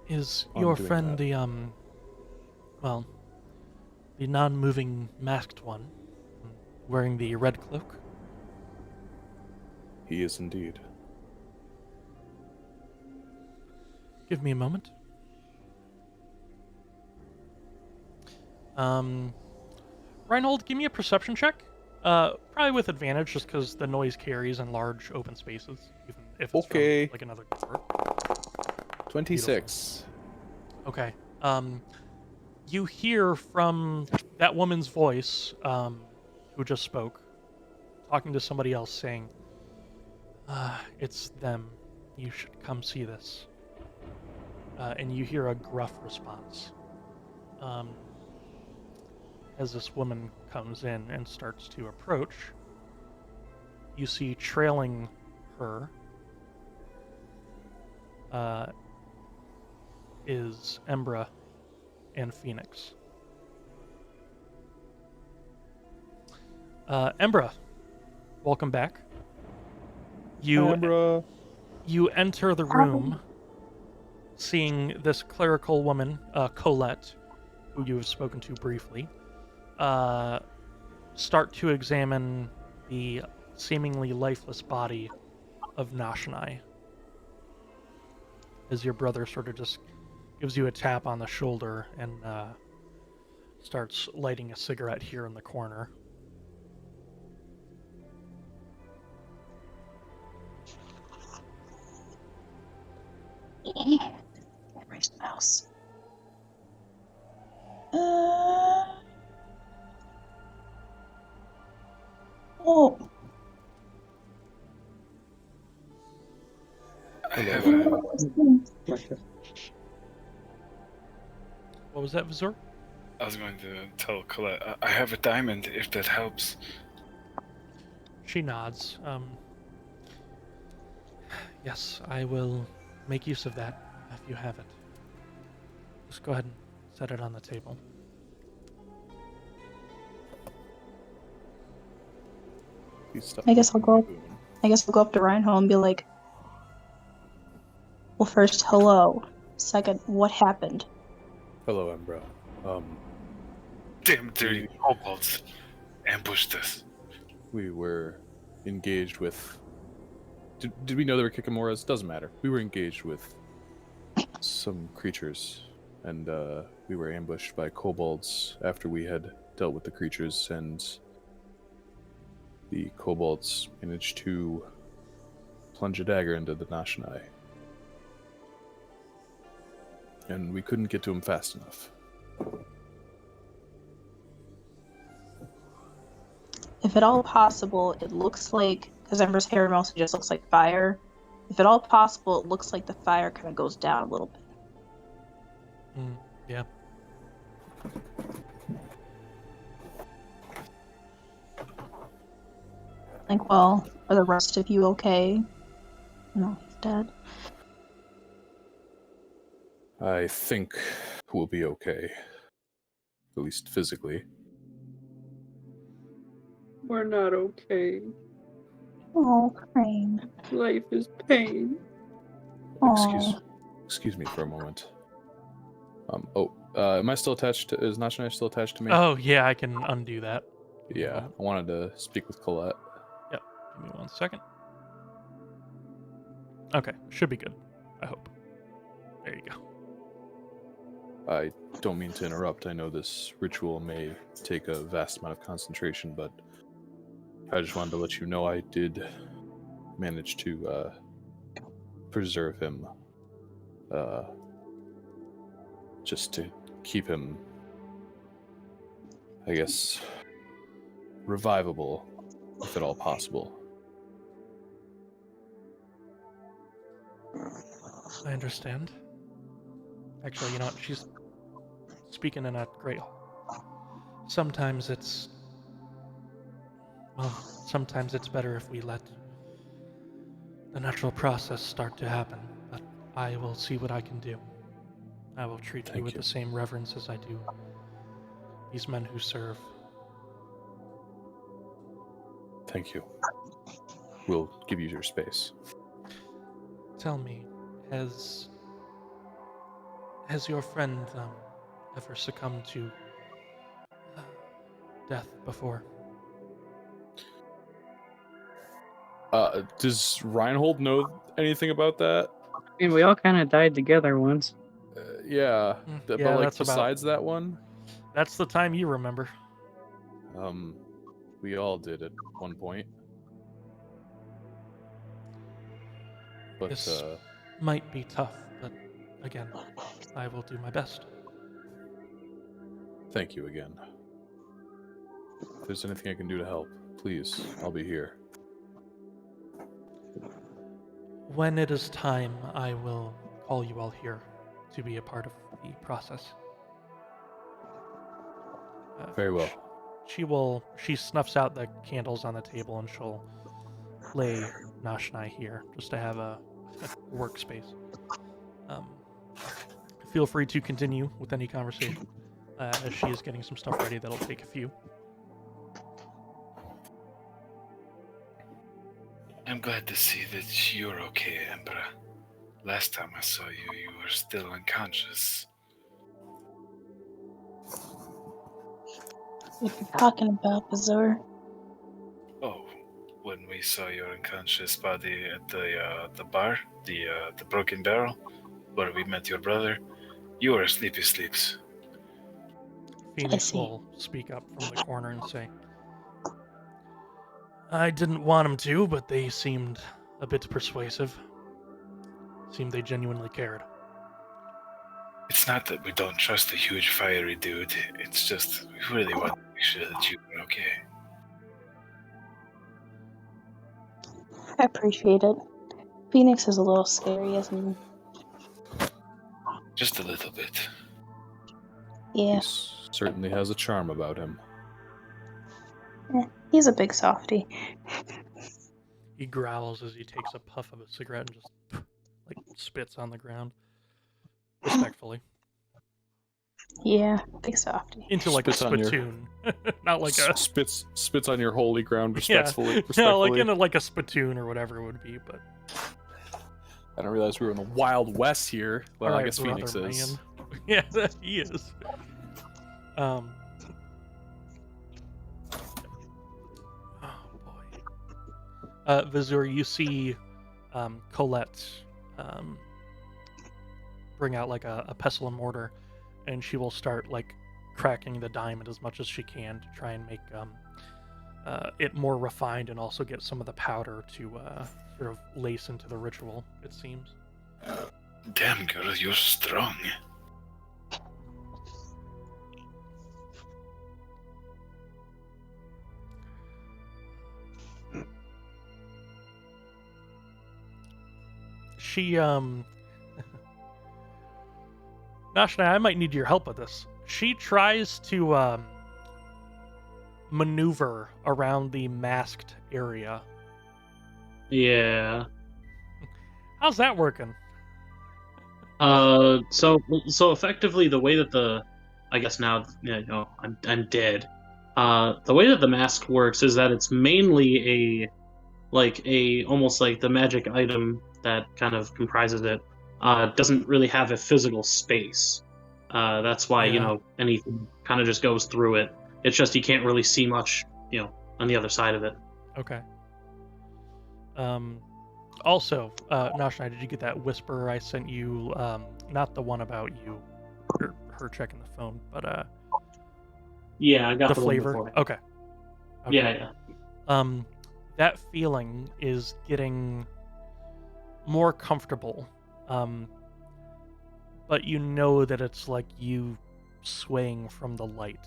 Is on your doing friend that. the non-moving masked one, wearing the red cloak? He is indeed. Give me a moment. Reinhold, give me a perception check. Probably with advantage, just because the noise carries in large open spaces, even if it's Okay. from like another door. 26. Okay. You hear from that woman's voice, who just spoke, talking to somebody else, saying, "It's them. You should come see this." And you hear a gruff response. As this woman comes in and starts to approach, you see trailing her is Embra and Phoenix. Embra, welcome back. Embra. You enter the room, seeing this clerical woman, Colette, who you have spoken to briefly, start to examine the seemingly lifeless body of Nashanai. As your brother sort of just gives you a tap on the shoulder and starts lighting a cigarette here in the corner. Where's the mouse? Oh. I have a, What was that, Vazur? I was going to tell Colette, I have a diamond, if that helps. She nods. Yes, I will make use of that if you have it. Just go ahead and set it on the table. I guess I'll go up to Reinhold and be like, well, first, hello. Second, what happened? Hello, Embra. Damn dirty kobolds ambushed us. We were engaged with... Did we know there were Kikamoras? Doesn't matter. We were engaged with some creatures, and we were ambushed by kobolds after we had dealt with the creatures, and the kobolds managed to plunge a dagger into the Nashanai. And we couldn't get to him fast enough. If at all possible, it looks like, because Ember's hair mostly just looks like fire, if at all possible, it looks like the fire kind of goes down a little bit. Yeah. Like, well, are the rest of you okay? No, he's dead. I think we'll be okay. At least physically. We're not okay. Oh, Krane. Life is pain. Excuse me for a moment. Am I still attached to... Is Nashanai still attached to me? Oh, yeah, I can undo that. Yeah, I wanted to speak with Colette. Yep. Give me 1 second. Okay, should be good. I hope. There you go. I don't mean to interrupt. I know this ritual may take a vast amount of concentration, but I just wanted to let you know I did manage to preserve him. Just to keep him, I guess, revivable, if at all possible. I understand. Actually, you know what? She's speaking in a great. Sometimes it's better if we let the natural process start to happen, but I will see what I can do. I will treat you with the same reverence as I do these men who serve. Thank you. We'll give you your space. Tell me, has your friend ever succumbed to death before? Does Reinhold know anything about that? I mean, we all kind of died together once. Yeah, but yeah, like that's besides that one, that's the time you remember. we all did at one point. But This might be tough, but again, I will do my best. thank you again. If there's anything I can do to help, please, I'll be here. When it is time, I will call you all here to be a part of the process. Very well. She snuffs out the candles on the table and she'll lay Nashanai here just to have a workspace. Feel free to continue with any conversation as she is getting some stuff ready that'll take a few. I'm glad to see that you're okay, Embra. Last time I saw you, you were still unconscious. What are you talking about, Vazur? Oh, when we saw your unconscious body at the bar, the Broken Barrel, where we met your brother, you were sleepy sleeps. Phoenix will speak up from the corner and say, I didn't want him to, but they seemed a bit persuasive. Seemed they genuinely cared. It's not that we don't trust the huge fiery dude, it's just we really want to make sure that you are okay. I appreciate it. Phoenix is a little scary, isn't he? Just a little bit. Yeah. He certainly has a charm about him. He's a big softie. He growls as he takes a puff of a cigarette and just like spits on the ground. Respectfully. Yeah, big softie. Into like Spits a on your- spittoon. Not like a spits on your holy ground yeah. respectfully. No, like in like a spittoon or whatever it would be, but I didn't realize we were in the Wild West here. Well, all I right, guess Phoenix brother, is. man. Yeah, he is. Oh boy. Vazur, you see Colette bring out like a pestle and mortar, and she will start like cracking the diamond as much as she can to try and make it more refined and also get some of the powder to sort of lace into the ritual, it seems. Damn, girl, you're strong. She Nashanai, I might need your help with this. She tries to maneuver around the masked area. Yeah. How's that working? So effectively, the way that I guess now, I'm dead. The way that the mask works is that it's mainly almost like the magic item that kind of comprises it. Doesn't really have a physical space. That's why Yeah. anything kind of just goes through it. It's just you can't really see much, on the other side of it. Okay. Also, Nashanai, did you get that whisper I sent you? Not the one about you. or her checking the phone, but Yeah, I got the the one flavor. before. Okay. Yeah. That feeling is getting more comfortable. But you know that it's like you swaying from the light.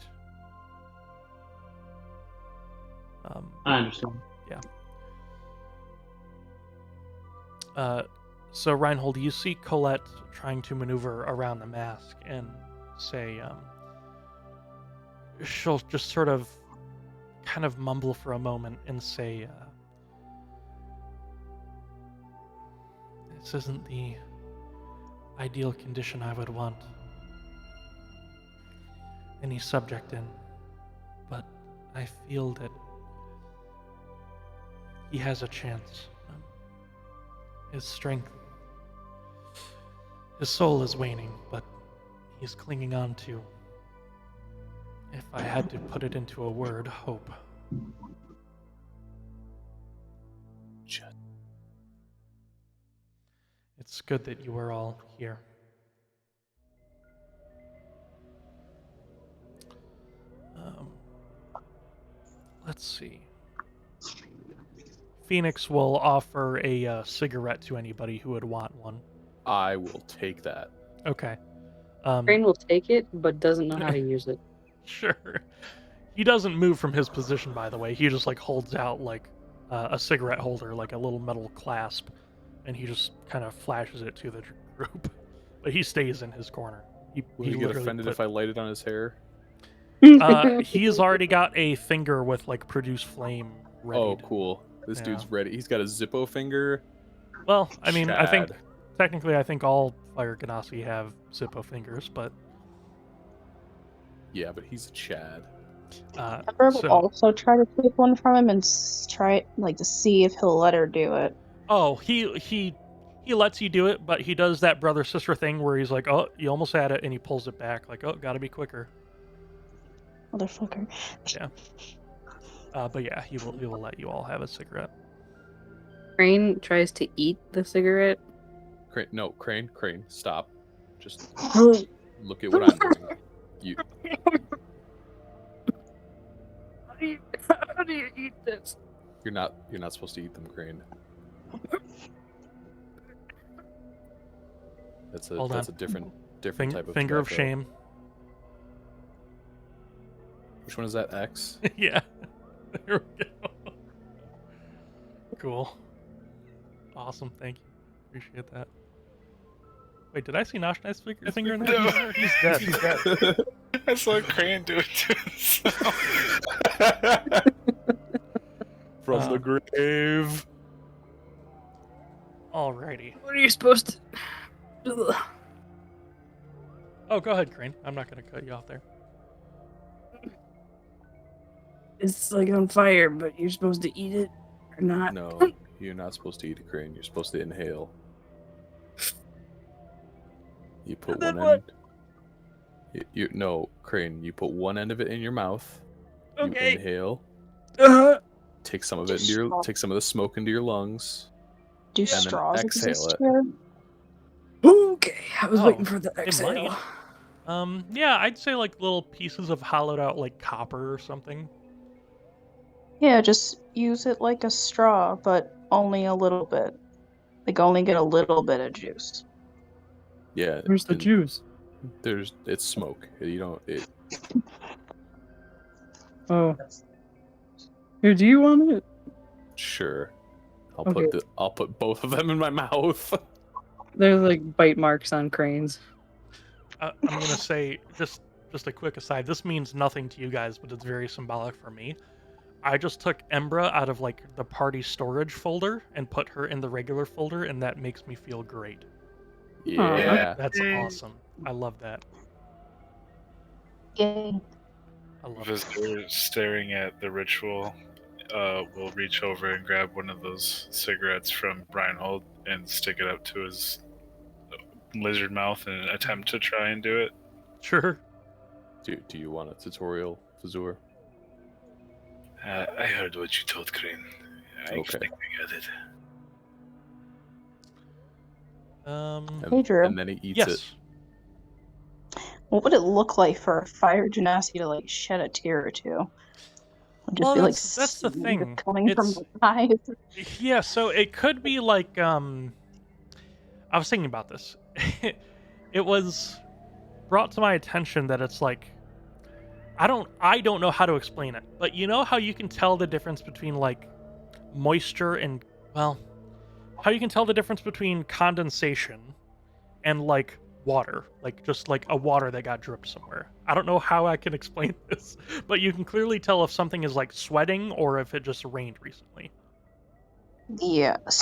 I understand. So Reinhold, you see Colette trying to maneuver around the mask and say, she'll just sort of kind of mumble for a moment and say, this isn't the ideal condition I would want any subject in, but I feel that he has a chance. His strength, his soul is waning, but he's clinging on to, if I had to put it into a word, hope. It's good that you are all here. Let's see. Phoenix will offer a cigarette to anybody who would want one. I will take that. Okay. Krane will take it, but doesn't know how to use it. Sure. He doesn't move from his position, by the way. He just like holds out like a cigarette holder, like a little metal clasp, and he just kind of flashes it to the group. But he stays in his corner. Will he get offended if I light it on his hair? He's already got a finger with like produce flame ready. Oh, cool. This dude's ready. He's got a Zippo finger. Well, I mean, I think Chad. technically, I think all fire Genasi have Zippo fingers, but Yeah, but he's a Chad. Embra will also try to take one from him and try to see if he'll let her do it. Oh, he lets you do it, but he does that brother sister thing where he's like, "Oh, you almost had it," and he pulls it back, like, "Oh, gotta be quicker." Motherfucker. Yeah. But yeah, he will let you all have a cigarette. Krane tries to eat the cigarette. Krane, stop. Just look at what I'm doing. You. How do you eat this? You're not supposed to eat them, Krane. That's a different type of finger of tobacco. shame. Which one is that? X? Yeah. There we go. Cool. Awesome. Thank you. Appreciate that. Wait, did I see Nashanai's finger in there? No. He's dead. He's dead. I saw Krane do it to himself. From the grave. Alrighty. What are you supposed to? Ugh. Oh, go ahead, Krane. I'm not going to cut you off there. It's like on fire, but you're supposed to eat it or not. No, you're not supposed to eat a Krane. You're supposed to inhale. You put one end. No, Krane. You put one end of it in your mouth. Okay. You inhale. Take some of it take some of the smoke into your lungs. Do then straws exhale exist it. here? Okay, I was waiting for the It exhale. might. Yeah, I'd say like little pieces of hollowed out like copper or something. Yeah, just use it like a straw, but only a little bit. Like only get a little bit of juice. Yeah. Where's the juice? It's smoke. You don't. Oh. Here, do you want it? Sure. Okay. I'll put both of them in my mouth. There's like bite marks on Cranes. I'm gonna say just a quick aside. This means nothing to you guys, but it's very symbolic for me. I just took Embra out of like the party storage folder and put her in the regular folder, and that makes me feel great. Yeah. That's awesome. I love that. Yay. I love Vazur, staring at the ritual, will reach over and grab one of those cigarettes from Reinhold and stick it up to his lizard mouth and attempt to try and do it. Sure. Do you want a tutorial, Vazur? I heard what you told Krane. I Okay. get it. Hey, Drew. And then he eats yes. it. What would it look like for a fire genasi to like shed a tear or two? Would just Well, be like that's the steam thing. just coming from It's the eyes. yeah. So it could be like I was thinking about this. It was brought to my attention that it's like I don't know how to explain it, but you know how you can tell the difference between like moisture and, well, how you can tell the difference between condensation and like water, like just like a water that got dripped somewhere. I don't know how I can explain this, but you can clearly tell if something is like sweating or if it just rained recently. Yes.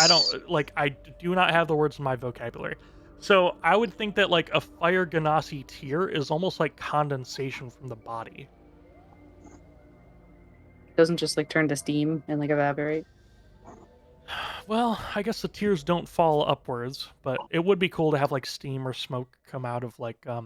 I do not have the words in my vocabulary. So I would think that like a fire Genasi tear is almost like condensation from the body. Doesn't just like turn to steam and like evaporate. Well, I guess the tears don't fall upwards, but it would be cool to have like steam or smoke come out of like Out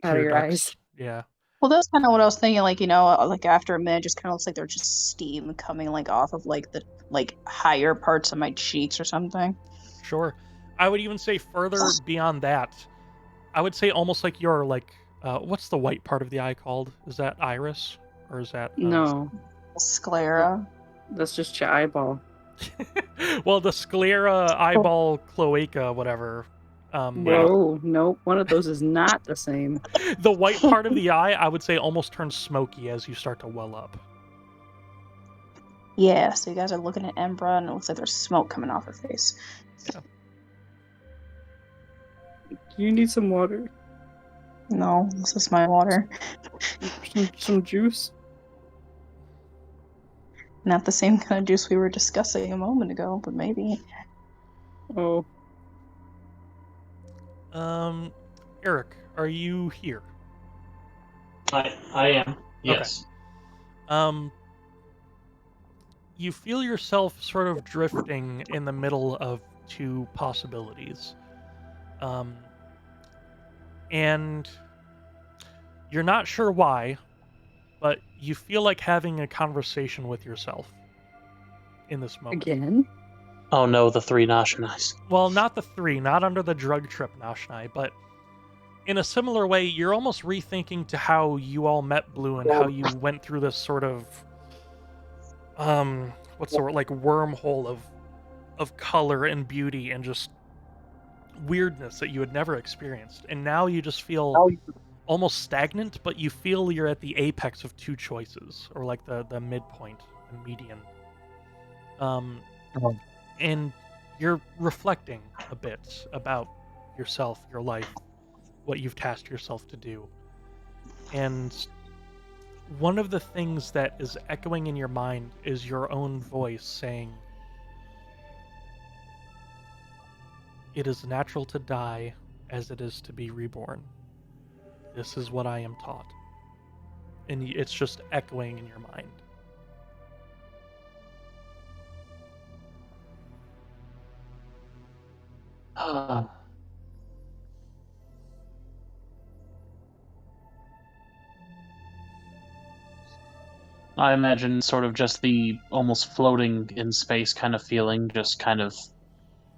tear of your ducts. eyes. Yeah. Well, that's kind of what I was thinking. Like, like after a minute, just kind of looks like there's just steam coming like off of like the like higher parts of my cheeks or something. Sure. I would even say further beyond that. I would say almost like your like what's the white part of the eye called? Is that iris or is that No, Sclera. that's just your eyeball. well, the sclera, eyeball, cloaca, whatever. Whoa, nope. One of those is not the same. The white part of the eye, I would say, almost turns smoky as you start to well up. Yeah, so you guys are looking at Embra, and it looks like there's smoke coming off her face. Yeah. Do you need some water? No, this is my water. Some juice? Not the same kind of juice we were discussing a moment ago, but maybe. Oh, Eric, are you here? I am. Yes. You feel yourself sort of drifting in the middle of two possibilities. And you're not sure why, but you feel like having a conversation with yourself in this moment. Again? Oh no, the three Nashanais. Well, not the three, not under the drug trip Nashanai, but in a similar way, you're almost rethinking to how you all met Blue and how you went through this sort of what's the word, like wormhole of color and beauty and just weirdness that you had never experienced. And now you just feel almost stagnant, but you feel you're at the apex of two choices, or like the midpoint, the median. And you're reflecting a bit about yourself, your life, what you've tasked yourself to do. And one of the things that is echoing in your mind is your own voice saying, "It is natural to die as it is to be reborn. This is what I am taught." And it's just echoing in your mind. I imagine sort of just the almost floating in space kind of feeling, just kind of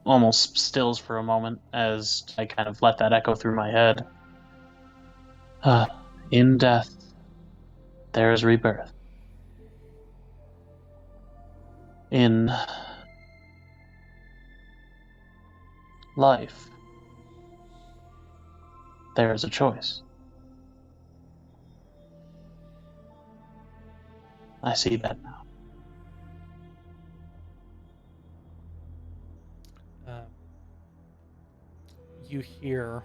almost stills for a moment as I kind of let that echo through my head. In death, there is rebirth. In life, there is a choice. I see that now. You hear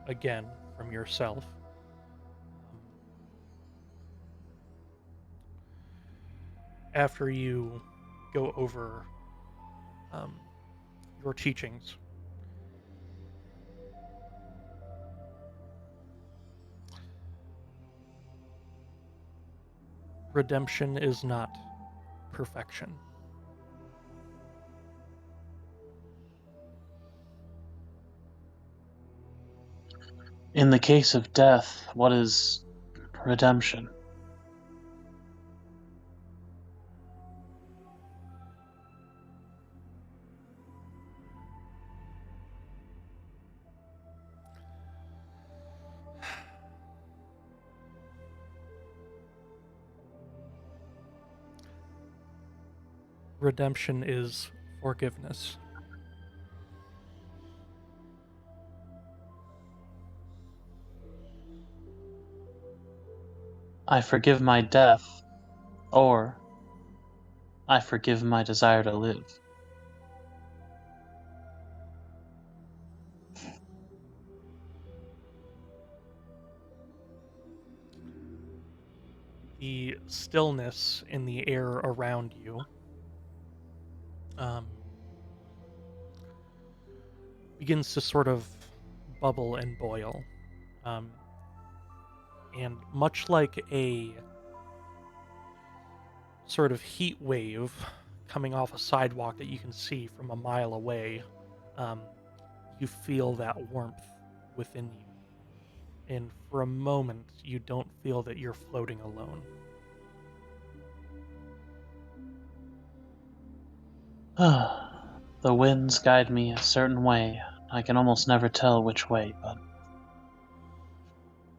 again from yourself. After you go over your teachings, redemption is not perfection. In the case of death, what is redemption? redemption is forgiveness. I forgive my death, or I forgive my desire to live. The stillness in the air around you begins to sort of bubble and boil. And much like a sort of heat wave coming off a sidewalk that you can see from a mile away, you feel that warmth within you. And for a moment, you don't feel that you're floating alone. The winds guide me a certain way. I can almost never tell which way, but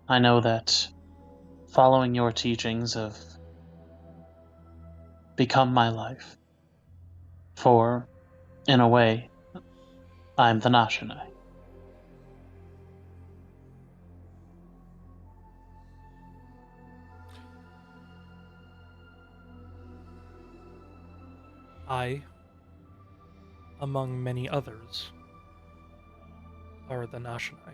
I know that following your teachings have become my life. For, in a way, I'm the Nashanai. I, among many others, are the Nashanai.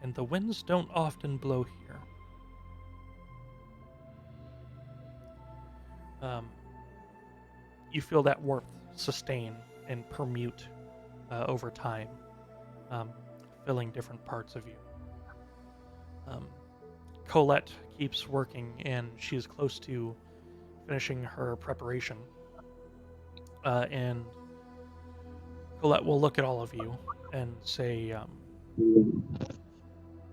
And the winds don't often blow here. You feel that warmth sustain and permute over time, filling different parts of you. Colette keeps working, and she's close to finishing her preparation. And Colette will look at all of you and say,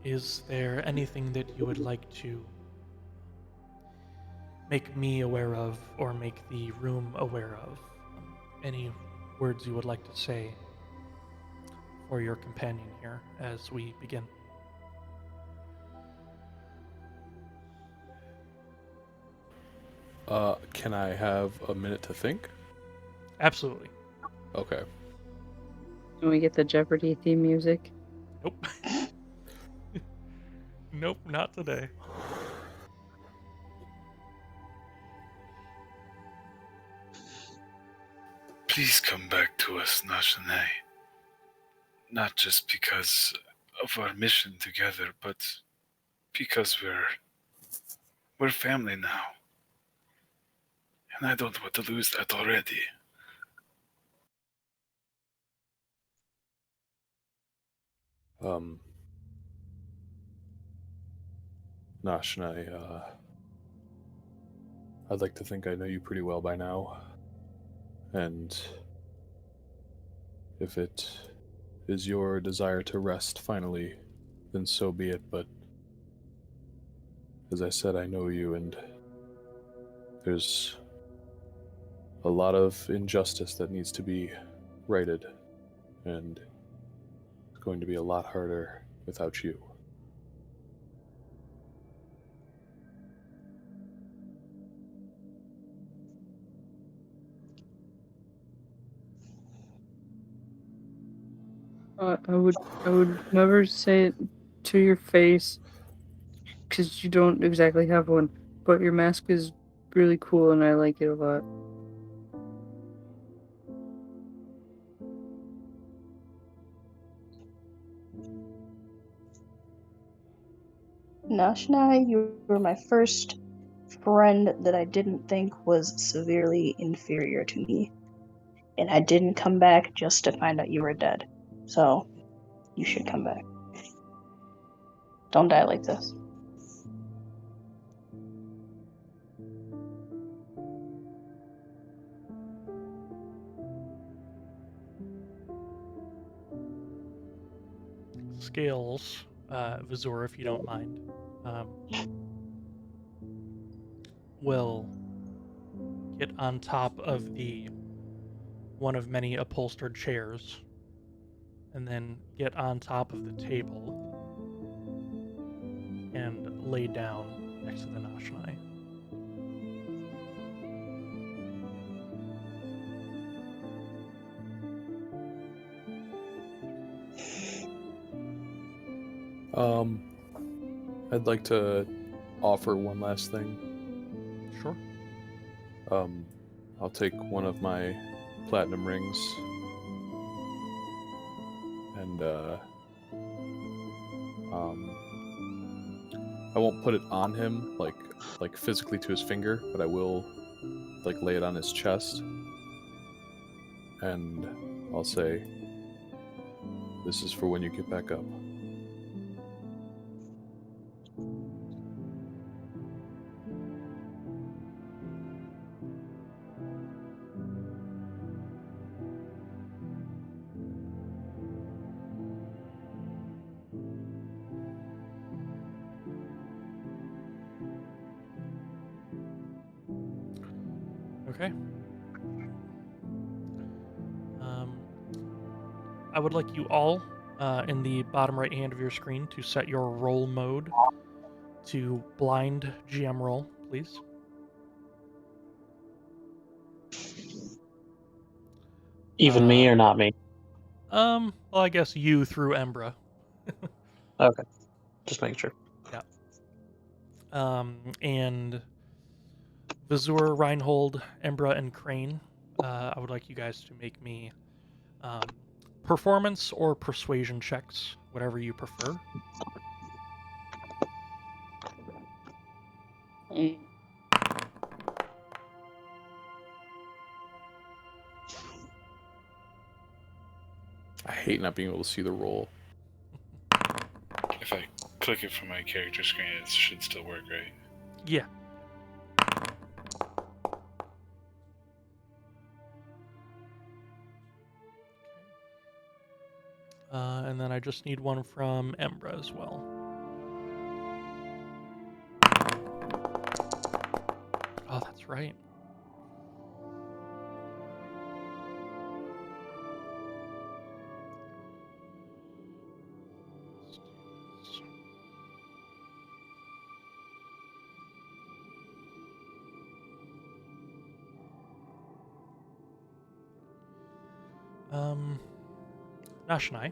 is there anything that you would like to make me aware of, or make the room aware of? Any words you would like to say for your companion here as we begin? Can I have a minute to think? Absolutely. Okay. Can we get the Jeopardy theme music? Nope. Nope, not today. Please come back to us, Nashanai. Not just because of our mission together, but because we're family now. And I don't want to lose that already. Nashanai, I'd like to think I know you pretty well by now. And if it is your desire to rest finally, then so be it. But as I said, I know you, and there's a lot of injustice that needs to be righted, and it's going to be a lot harder without you. I would never say it to your face, because you don't exactly have one. But your mask is really cool, and I like it a lot. Nashanai, you were my first friend that I didn't think was severely inferior to me. And I didn't come back just to find out you were dead. So, you should come back. Don't die like this. Scales, Vazur, if you don't mind, will get on top of the one of many upholstered chairs, and then get on top of the table and lay down next to the Nashanai. I'd like to offer one last thing. Sure. I'll take one of my platinum rings and I won't put it on him like physically to his finger, but I will like lay it on his chest, and I'll say, "This is for when you get back up." Okay. I would like you all in the bottom right hand of your screen to set your roll mode to blind GM roll, please. Even me or not me? Well, I guess you through Embra. Okay. Just making sure. Yeah. And Vazur, Reinhold, Embra, and Krane, I would like you guys to make me performance or persuasion checks, whatever you prefer. I hate not being able to see the roll. If I click it from my character screen, it should still work, right? Yeah. And then I just need one from Embra as well. Oh, that's right. Nashanai.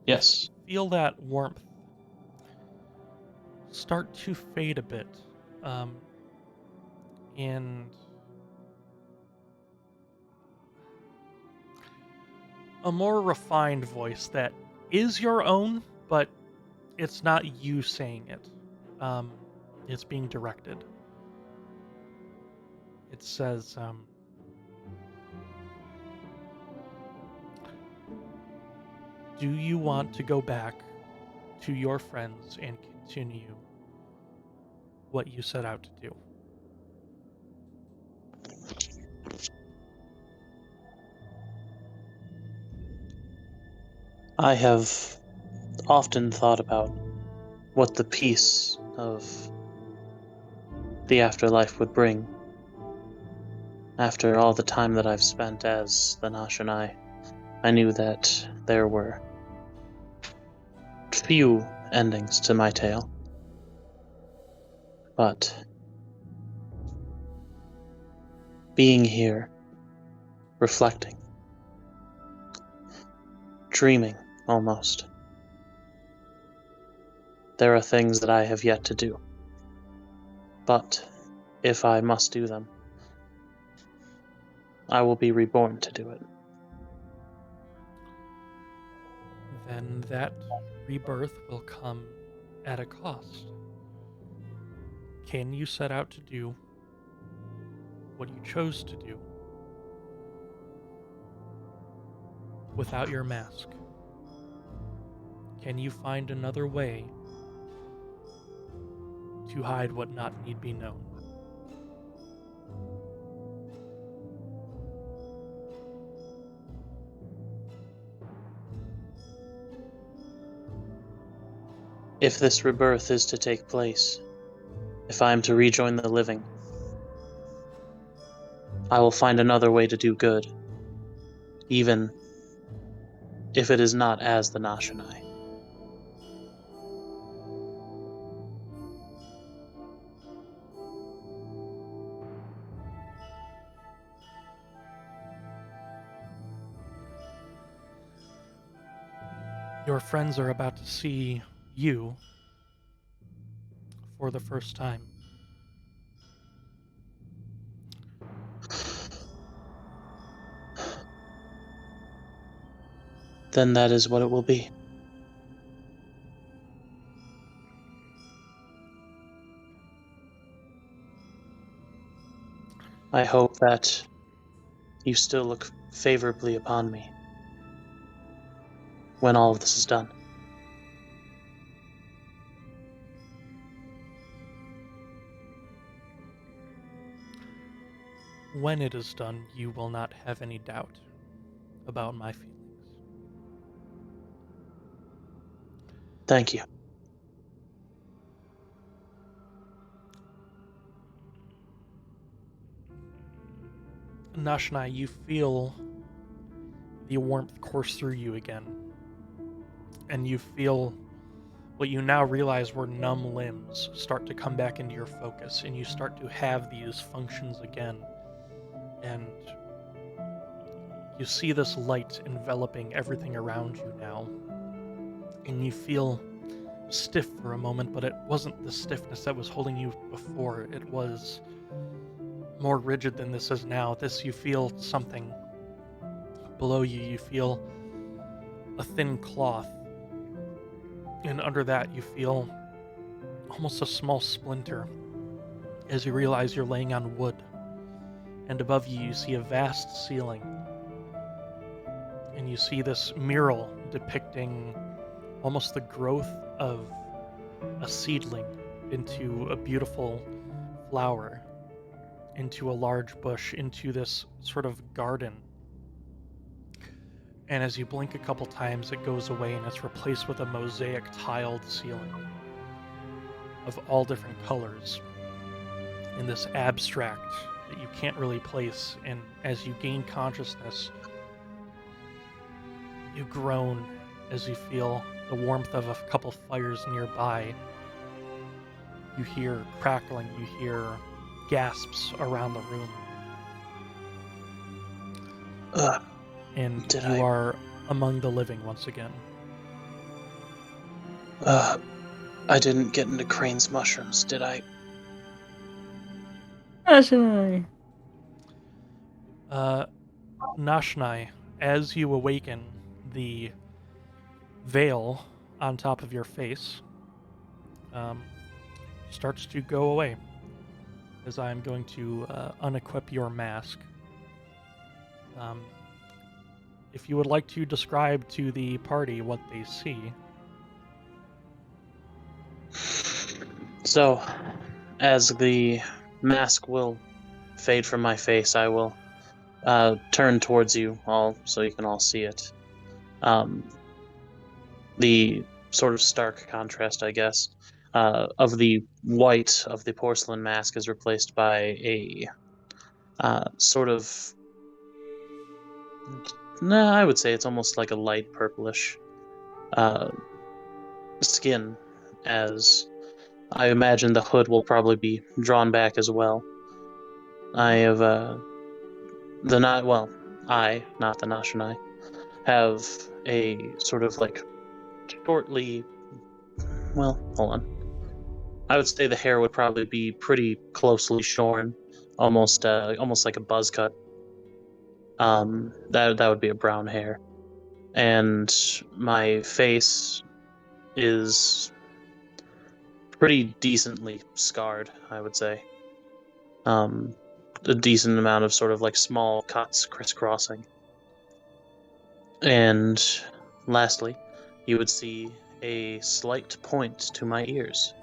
Yes. Feel that warmth start to fade a bit. And a more refined voice that is your own, but it's not you saying it. It's being directed. It says, do you want to go back to your friends and continue what you set out to do? I have often thought about what the peace of the afterlife would bring. After all the time that I've spent as the Nashanai, I knew that there were few endings to my tale. But being here, reflecting, dreaming almost, there are things that I have yet to do. But if I must do them, I will be reborn to do it. Then that rebirth will come at a cost. Can you set out to do what you chose to do without your mask? Can you find another way to hide what not need be known? If this rebirth is to take place, if I am to rejoin the living, I will find another way to do good, even if it is not as the Nashanai. Your friends are about to see you for the first time. Then that is what it will be. I hope that you still look favorably upon me when all of this is done. When it is done, you will not have any doubt about my feelings. Thank you. Nashanai, you feel the warmth course through you again. And you feel what you now realize were numb limbs start to come back into your focus, and you start to have these functions again. And you see this light enveloping everything around you now. And you feel stiff for a moment, but it wasn't the stiffness that was holding you before. It was more rigid than this is now. This, you feel something below you. You feel a thin cloth. And under that, you feel almost a small splinter as you realize you're laying on wood. And above you, you see a vast ceiling. And you see this mural depicting almost the growth of a seedling into a beautiful flower, into a large bush, into this sort of garden. And as you blink a couple times, it goes away and it's replaced with a mosaic tiled ceiling of all different colors in this abstract that you can't really place. And as you gain consciousness, you groan as you feel the warmth of a couple fires nearby. You hear crackling, you hear gasps around the room. And you are among the living once again. I didn't get into Krane's mushrooms, did I? Nashanai. Nashanai, as you awaken, the veil on top of your face starts to go away, as I'm going to unequip your mask. If you would like to describe to the party what they see. So, as the mask will fade from my face, I will turn towards you all so you can all see it. The sort of stark contrast, I guess, of the white of the porcelain mask is replaced by a sort of... I would say it's almost like a light purplish skin, as I imagine the hood will probably be drawn back as well. I have not the Nashanai, have a sort of like shortly, well, hold on. I would say the hair would probably be pretty closely shorn, almost like a buzz cut. That would be a brown hair, and my face is pretty decently scarred, I would say. A decent amount of sort of like small cuts crisscrossing. And lastly, you would see a slight point to my ears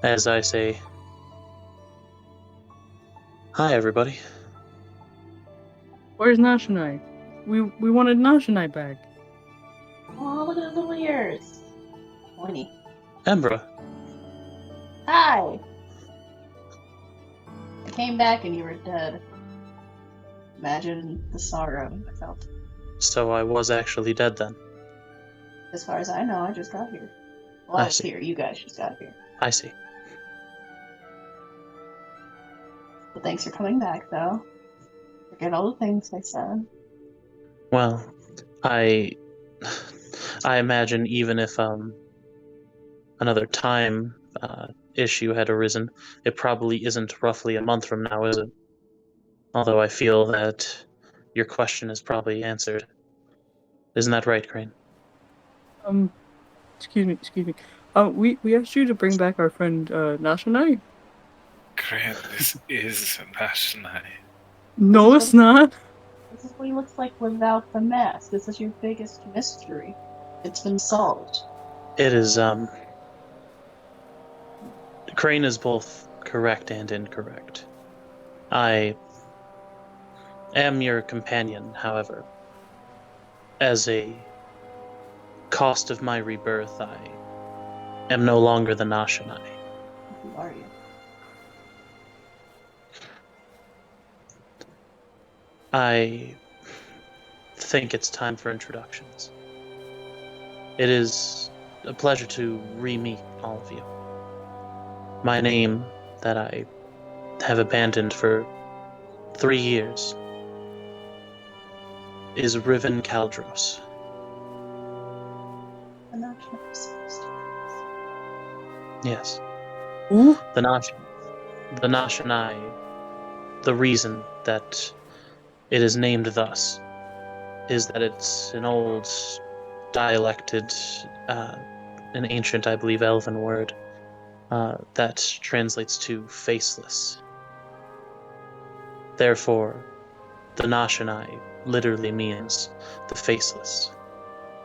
as I say, "Hi, everybody." Where's Nashanai? We wanted Nashanai back. Oh, look at his little ears. Pointy. Embra. Hi! I came back and you were dead. Imagine the sorrow I felt. So I was actually dead then. As far as I know, I just got here. Well, I was here. You guys just got here. I see. But thanks for coming back, though. Forget all the things I said. Well, I imagine even if another time issue had arisen, it probably isn't roughly a month from now, is it? Although I feel that your question is probably answered. Isn't that right, Krane? Excuse me. We asked you to bring back our friend Nashanai. Grant, this is Nashanai. No, it's not. This is what he looks like without the mask. This is your biggest mystery. It's been solved. It is, Krane is both correct and incorrect. I am your companion, however. As a cost of my rebirth, I am no longer the Nashanai. Who are you? I think it's time for introductions. It is a pleasure to re-meet all of you. My name, that I have abandoned for 3 years, is Riven Kaldros. The Nashanai supposed to Yes. Ooh. The Nashanai, the reason that it is named thus is that it's an old dialected, an ancient, I believe, elven word that translates to faceless. Therefore, the Nashanai literally means the faceless.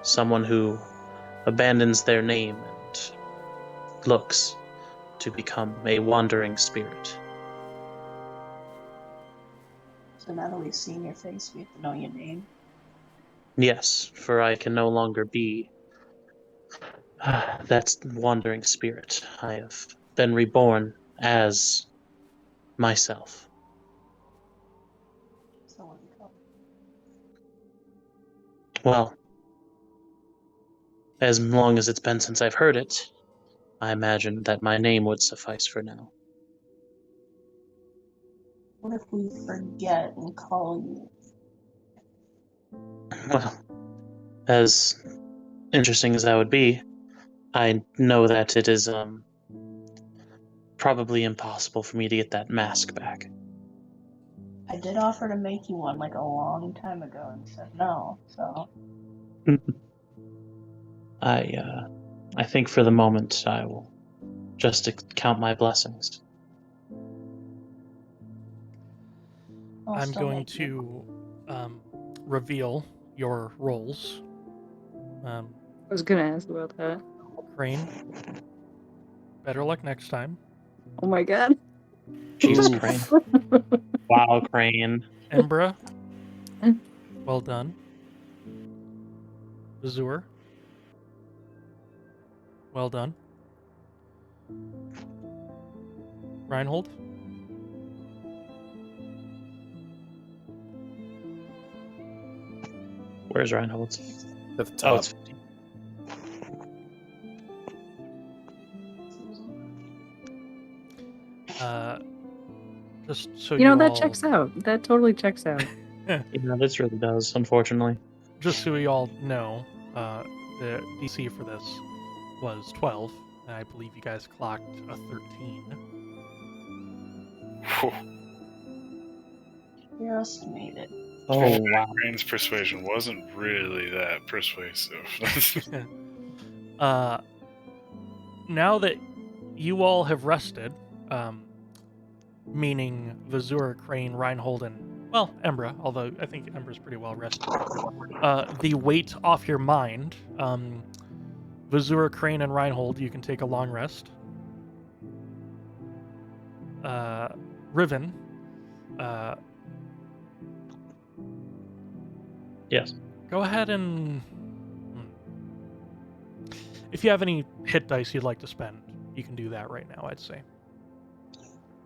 Someone who abandons their name and looks to become a wandering spirit. So now that we've seen your face, we have to know your name. Yes, for I can no longer be that wandering spirit. I have been reborn as myself. So what do you call it? Well, as long as it's been since I've heard it, I imagine that my name would suffice for now. What if we forget and call you? Well, as interesting as that would be, I know that it is probably impossible for me to get that mask back. I did offer to make you one like a long time ago and said no, so I think for the moment I will just count my blessings. I'll I'm still going make you to reveal your roles. I was gonna ask about that. Krane, better luck next time. Oh my god. Jesus, Ooh. Krane. Wow, Krane. Embra, well done. Vazur, well done. Reinhold, Where's Reinhold? At the Oh, top. it's 50. just so You know, you that all, checks out. That totally checks out. Yeah, this really does, unfortunately. just so you all know, the DC for this was 12, and I believe you guys clocked a 13. You're estimated. Oh, wow. Crane's persuasion wasn't really that persuasive. Now that you all have rested, meaning Vazur, Krane, Reinhold, and, well, Embra, although I think Embra's pretty well rested, the weight off your mind, Vazur, Krane, and Reinhold, you can take a long rest. Riven, Yes. go ahead and... If you have any hit dice you'd like to spend, you can do that right now, I'd say.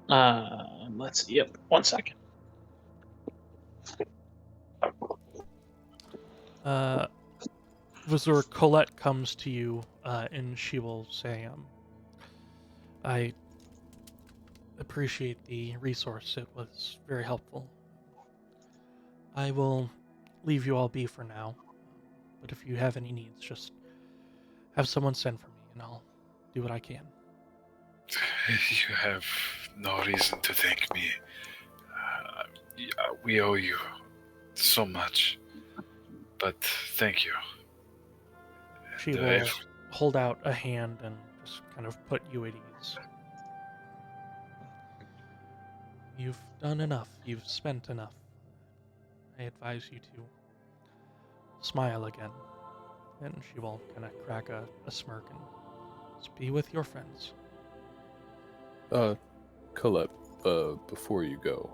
Let's see. Yep, 1 second. Vazur, Colette comes to you, and she will say, I appreciate the resource. It was very helpful. I will leave you all be for now. But if you have any needs, just have someone send for me, and I'll do what I can. You have no reason to thank me. We owe you so much. But thank you. She And, will hold out a hand and just kind of put you at ease. You've done enough. You've spent enough. I advise you to smile again. And she will kind of crack a smirk and just be with your friends. Colette, before you go,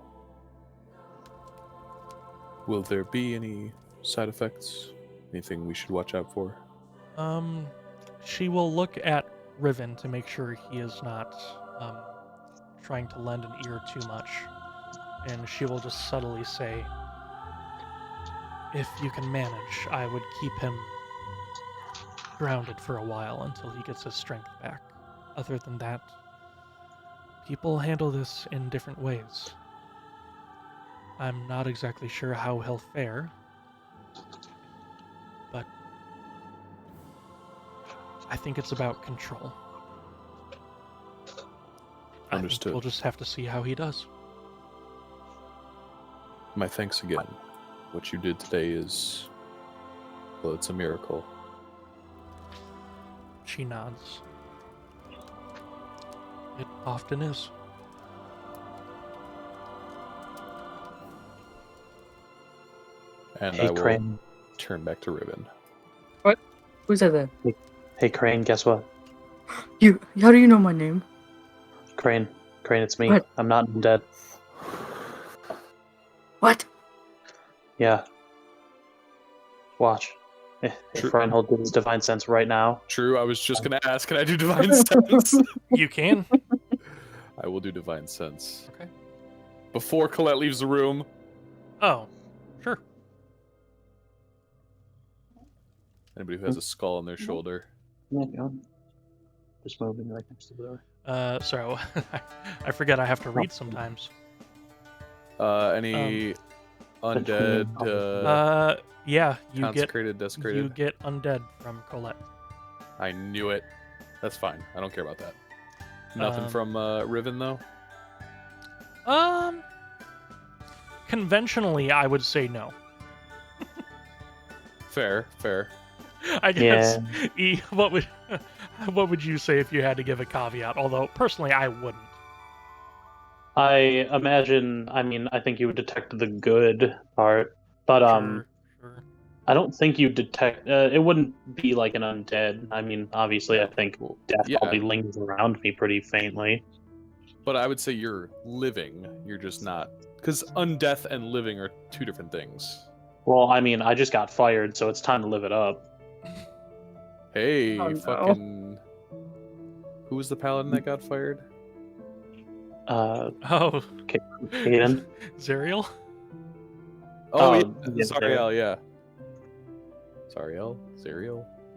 will there be any side effects? Anything we should watch out for? She will look at Riven to make sure he is not trying to lend an ear too much, and she will just subtly say, if you can manage, I would keep him grounded for a while until he gets his strength back. Other than that, people handle this in different ways. I'm not exactly sure how he'll fare, but I think it's about control. Understood. I think we'll just have to see how he does. My thanks again. What you did today is, well, it's a miracle. She nods. It often is. And Hey, I will Krane. turn back to Riven. Who said that? Hey, Krane, guess what? You. How do you know my name? Krane, it's me. What? I'm not dead. What? Yeah. Watch. If Reinhold did his divine sense right now. True, I was just going to ask, can I do Divine Sense? You can. I will do Divine Sense. Okay. Before Colette leaves the room. Oh, sure. Anybody who has a skull on their shoulder. Yeah, go. Just moving right next to the door. Sorry, I forget I have to read sometimes. Any undead, Yeah, you consecrated, desecrated? you get undead from Colette. I knew it. That's fine. I don't care about that. Nothing from Riven, though? Conventionally, I would say no. Fair. I guess. E, what would you say if you had to give a caveat? Although personally, I wouldn't. I imagine. I mean, I think you would detect the good part, but Sure. I don't think you detect. It wouldn't be like an undead. I mean, obviously, I think death yeah. probably lingers around me pretty faintly. But I would say you're living. You're just not. Because undeath and living are two different things. Well, I mean, I just got fired, so it's time to live it up. Hey, Oh, no. fucking... Who was the paladin that got fired? Oh, Hayden. Zariel? Oh, yeah, Zariel, yeah. Zariel?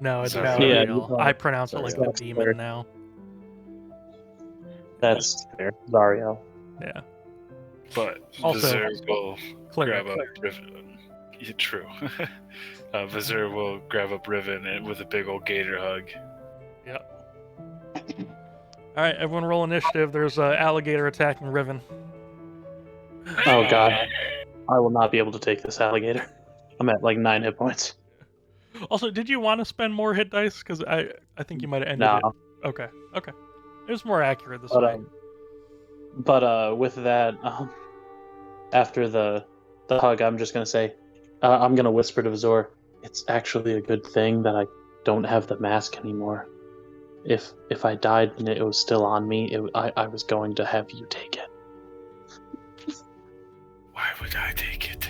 No, it's Zariel. Zariel. Yeah, I pronounce it like a Zariel. demon now. That's fair. Zariel. Yeah. But Also, Vazur will cleric. grab up Riven. Yeah, true. Vazur will grab up Riven with a big old gator hug. Yep. All right, everyone roll initiative. There's an alligator attacking Riven. Oh god, I will not be able to take this alligator. I'm at like 9 hit points. Also, did you want to spend more hit dice? Because I think you might have ended No. it. Okay. It was more accurate this But way. with that, after the hug, I'm just gonna say, I'm gonna whisper to Vazur, it's actually a good thing that I don't have the mask anymore. If I died and it was still on me, I was going to have you take it. Why would I take it?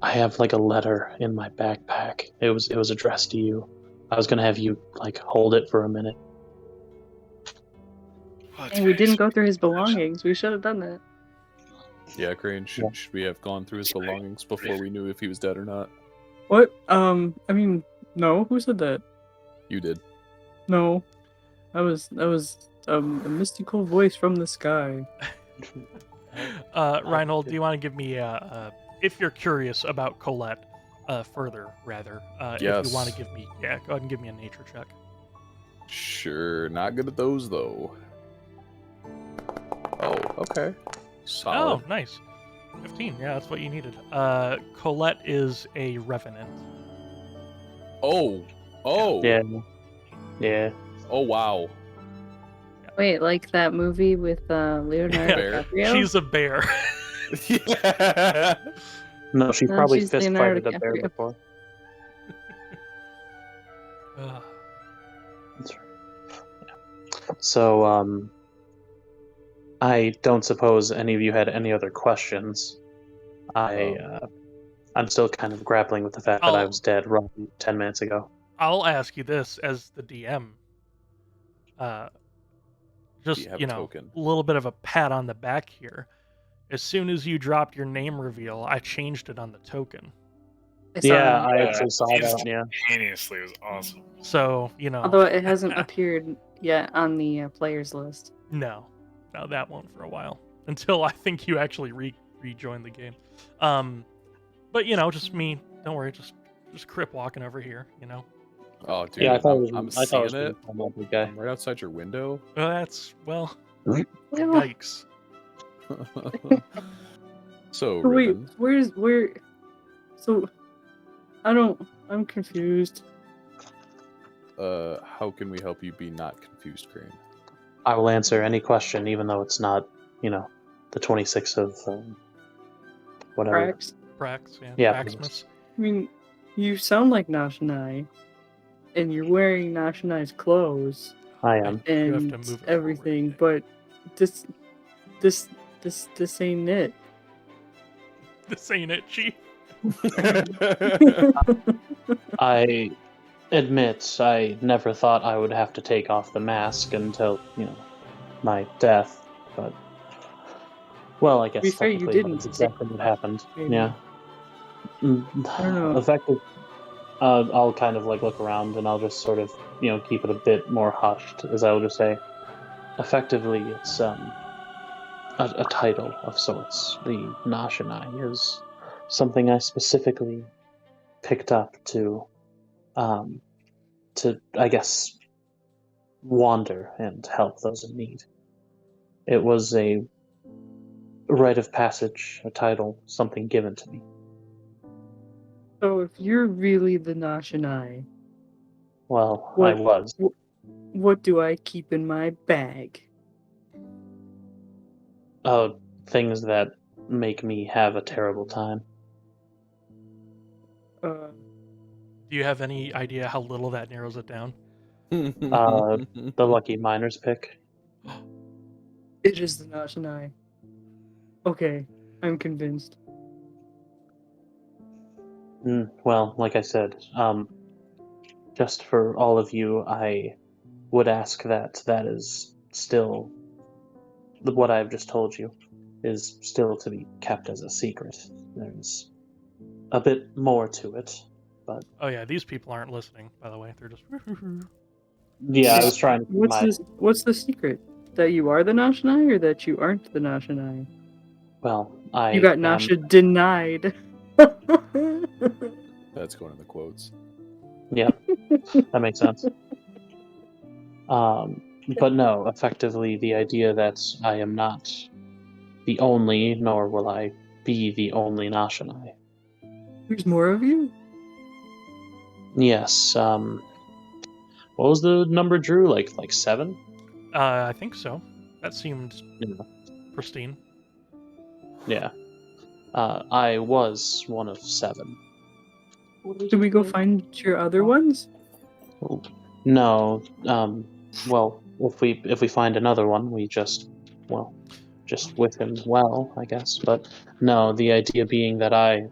I have like a letter in my backpack. It was addressed to you. I was gonna have you like hold it for a minute. What And we didn't is- go through his belongings. We should have done that. Yeah, Krane, should we have gone through his belongings before we knew if he was dead or not? What? I mean, no. Who said that? You did. No. That was a mystical voice from the sky. Reinhold, do you want to give me a if you're curious about Colette further, rather, if you want Yes. to give me, go ahead and give me a nature check. Sure, not good at those though. Oh, okay. Solid. Oh, nice. 15. Yeah, that's what you needed. Colette is a revenant. Oh. Yeah. Yeah. Oh wow. Wait, like that movie with Leonardo Bear. DiCaprio? She's a bear. Yeah. No, she No, probably she's fist Leonardo fighted a bear DiCaprio. before. Ugh. That's right. So, I don't suppose any of you had any other questions. I'm still kind of grappling with the fact that I was dead roughly 10 minutes ago. I'll ask you this as the DM. Do Just, you have you a know, token? a little bit of a pat on the back here. As soon as you dropped your name reveal, I changed it on the token. I saw Yeah, that. I actually saw that, yeah. Instantaneously, it was awesome. So, you know. Although it hasn't appeared yet on the players list. No, that won't for a while. Until I think you actually rejoin the game. But, you know, just me. Don't worry, just Crip walking over here, you know. Oh, dude. Yeah, I thought I'm I thought it seeing was it. a big guy. I'm right outside your window. That's, well, Right. yikes. So, But wait, Ribbon. so I'm confused. How can we help you be not confused, Krane? I will answer any question, even though it's not, you know, the 26th of whatever. Prax? Yeah. Praxmas. I mean, you sound like Nashanai, and you're wearing Nashanai's clothes I am. You have to and move it everything, forward. but this ain't it. This ain't it, Chief. I admit I never thought I would have to take off the mask until, you know, my death, but well, I guess be fair, you technically didn't that's exactly what happened. maybe. Yeah. I don't know. Effective. I'll kind of like look around and I'll just sort of, you know, keep it a bit more hushed, as I will just say. Effectively, it's a title of sorts. The Nashanai is something I specifically picked up to I guess wander and help those in need. It was a rite of passage, a title, something given to me. So if you're really the Nashanai, Well, What- I was. what do I keep in my bag? Things that make me have a terrible time. Uh, Do you have any idea how little that narrows it down? The lucky miner's pick. it is the Nashanai. Okay, I'm convinced. Well, like I said, just for all of you, I would ask that is still what I've just told you is still to be kept as a secret. There's a bit more to it, but Oh yeah, these people aren't listening, by the way. They're just yeah, I was trying to. What's the secret? That you are the Nashanai, or that you aren't the Nashanai? Well, I You got am- Nasha denied. That's going in the quotes. Yeah, that makes sense. But no, effectively, the idea that I am not the only, nor will I be the only Nashanai. There's more of you? Yes. What was the number, Drew? Like 7? I think so. That seemed Yeah. pristine. Yeah. I was one of 7. Did we go find your other ones? No. Well, if we find another one, we just with him well, I guess. But no, the idea being that I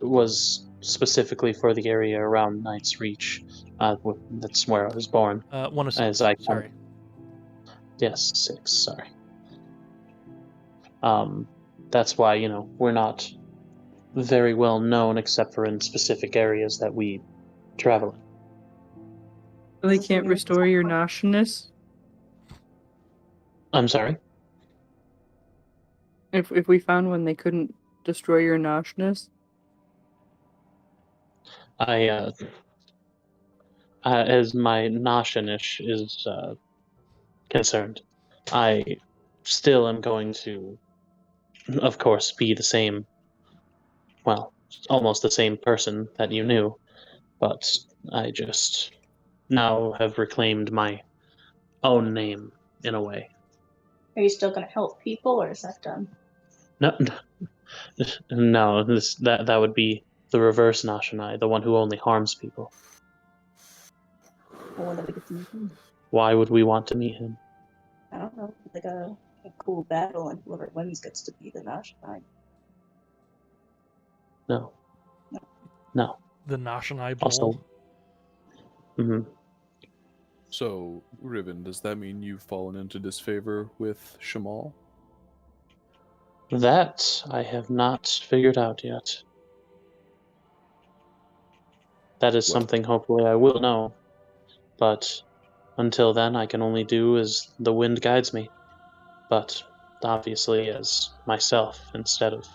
was specifically for the area around Knight's Reach. That's where I was born. 1 of 6. As I Sorry. Yes, 6. Sorry. That's why, you know, we're not very well known except for in specific areas that we travel in. They can't restore your Nashness? I'm sorry? If we found one, they couldn't destroy your noshness? As my Nashanish is concerned, I still am going to, of course, be the same, well, almost the same person that you knew, but I just now have reclaimed my own name in a way. Are you still gonna help people, or is that done? No, no, that would be the reverse Nashanai, the one who only harms people. Or when do we get to meet him? Why would we want to meet him? I don't know, like a cool battle, and whoever wins gets to be the Nashanai. No. No. The Nashanai Also, Bowl. hmm So, Riven, does that mean you've fallen into disfavor with Shamol? that I have not figured out yet. That is Well- something hopefully I will know. But until then, I can only do as the wind guides me. But obviously, as myself instead of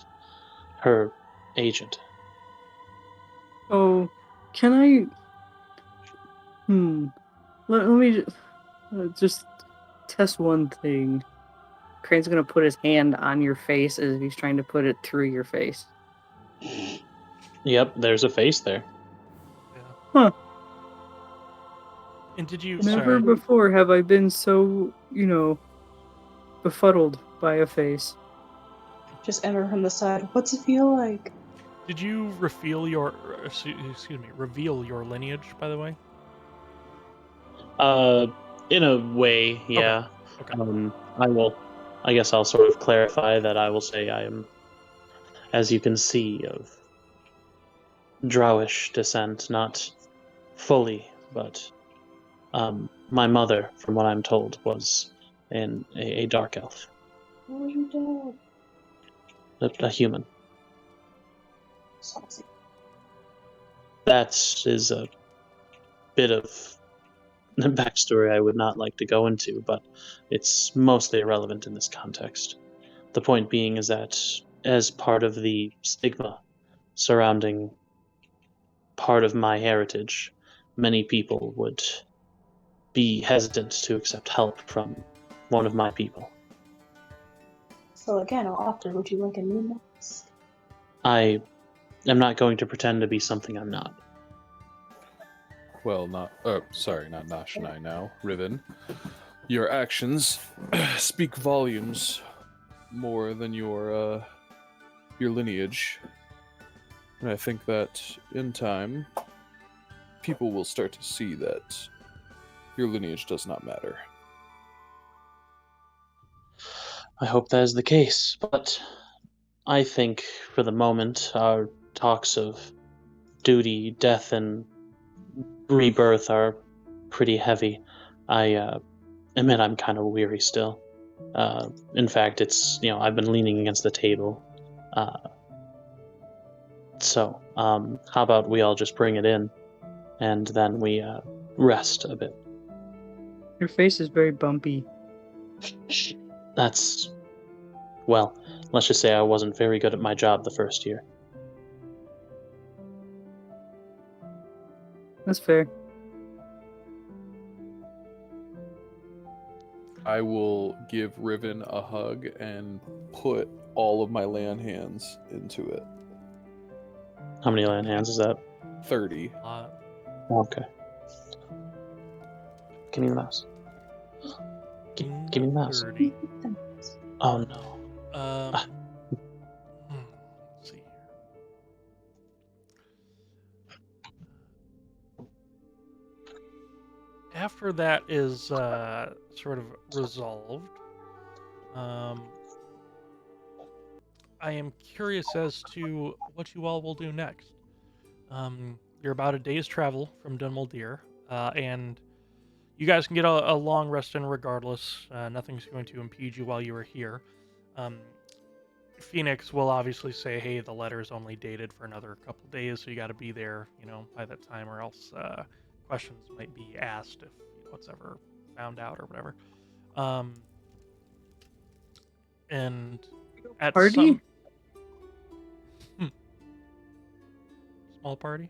her agent. Oh, can I? Let me just test one thing. Crane's gonna put his hand on your face as if he's trying to put it through your face. Yep, there's a face there. Huh. And did you? Never Sorry. before have I been so, befuddled by a face. Just Embra from the side. What's it feel like? Did you reveal your lineage, by the way? In a way, yeah. Okay. I guess I'll sort of clarify that I will say I am, as you can see, of Drowish descent, not fully, but my mother, from what I'm told, was a dark elf, What was your dad? a human. Saucy. That is a bit of backstory I would not like to go into, but it's mostly irrelevant in this context. The point being is that as part of the stigma surrounding part of my heritage, many people would be hesitant to accept help from one of my people. So again, I'll offer, would you like a new mask? I am not going to pretend to be something I'm not. Well, not Nashanai now, Riven. Your actions speak volumes more than your lineage. And I think that in time, people will start to see that your lineage does not matter. I hope that is the case, but I think for the moment our talks of duty, death, and rebirth are pretty heavy. I admit I'm kind of weary still. In fact, it's, I've been leaning against the table. So, how about we all just bring it in, and then we rest a bit. Your face is very bumpy. That's, well, let's just say I wasn't very good at my job the first year. That's fair. I will give Riven a hug and put all of my land hands into it. How many land hands is that? 30. Okay. Give me the mouse. Give me the mouse. 30. Oh no. Let's see here. After that is sort of resolved, I am curious as to what you all will do next. You're about a day's travel from Dunmaldir, and you guys can get a long rest in regardless. Nothing's going to impede you while you are here. Phoenix will obviously say, hey, the letter's only dated for another couple days, so you got to be there, by that time, or else questions might be asked if what's ever found out or whatever. And at Party? Small party?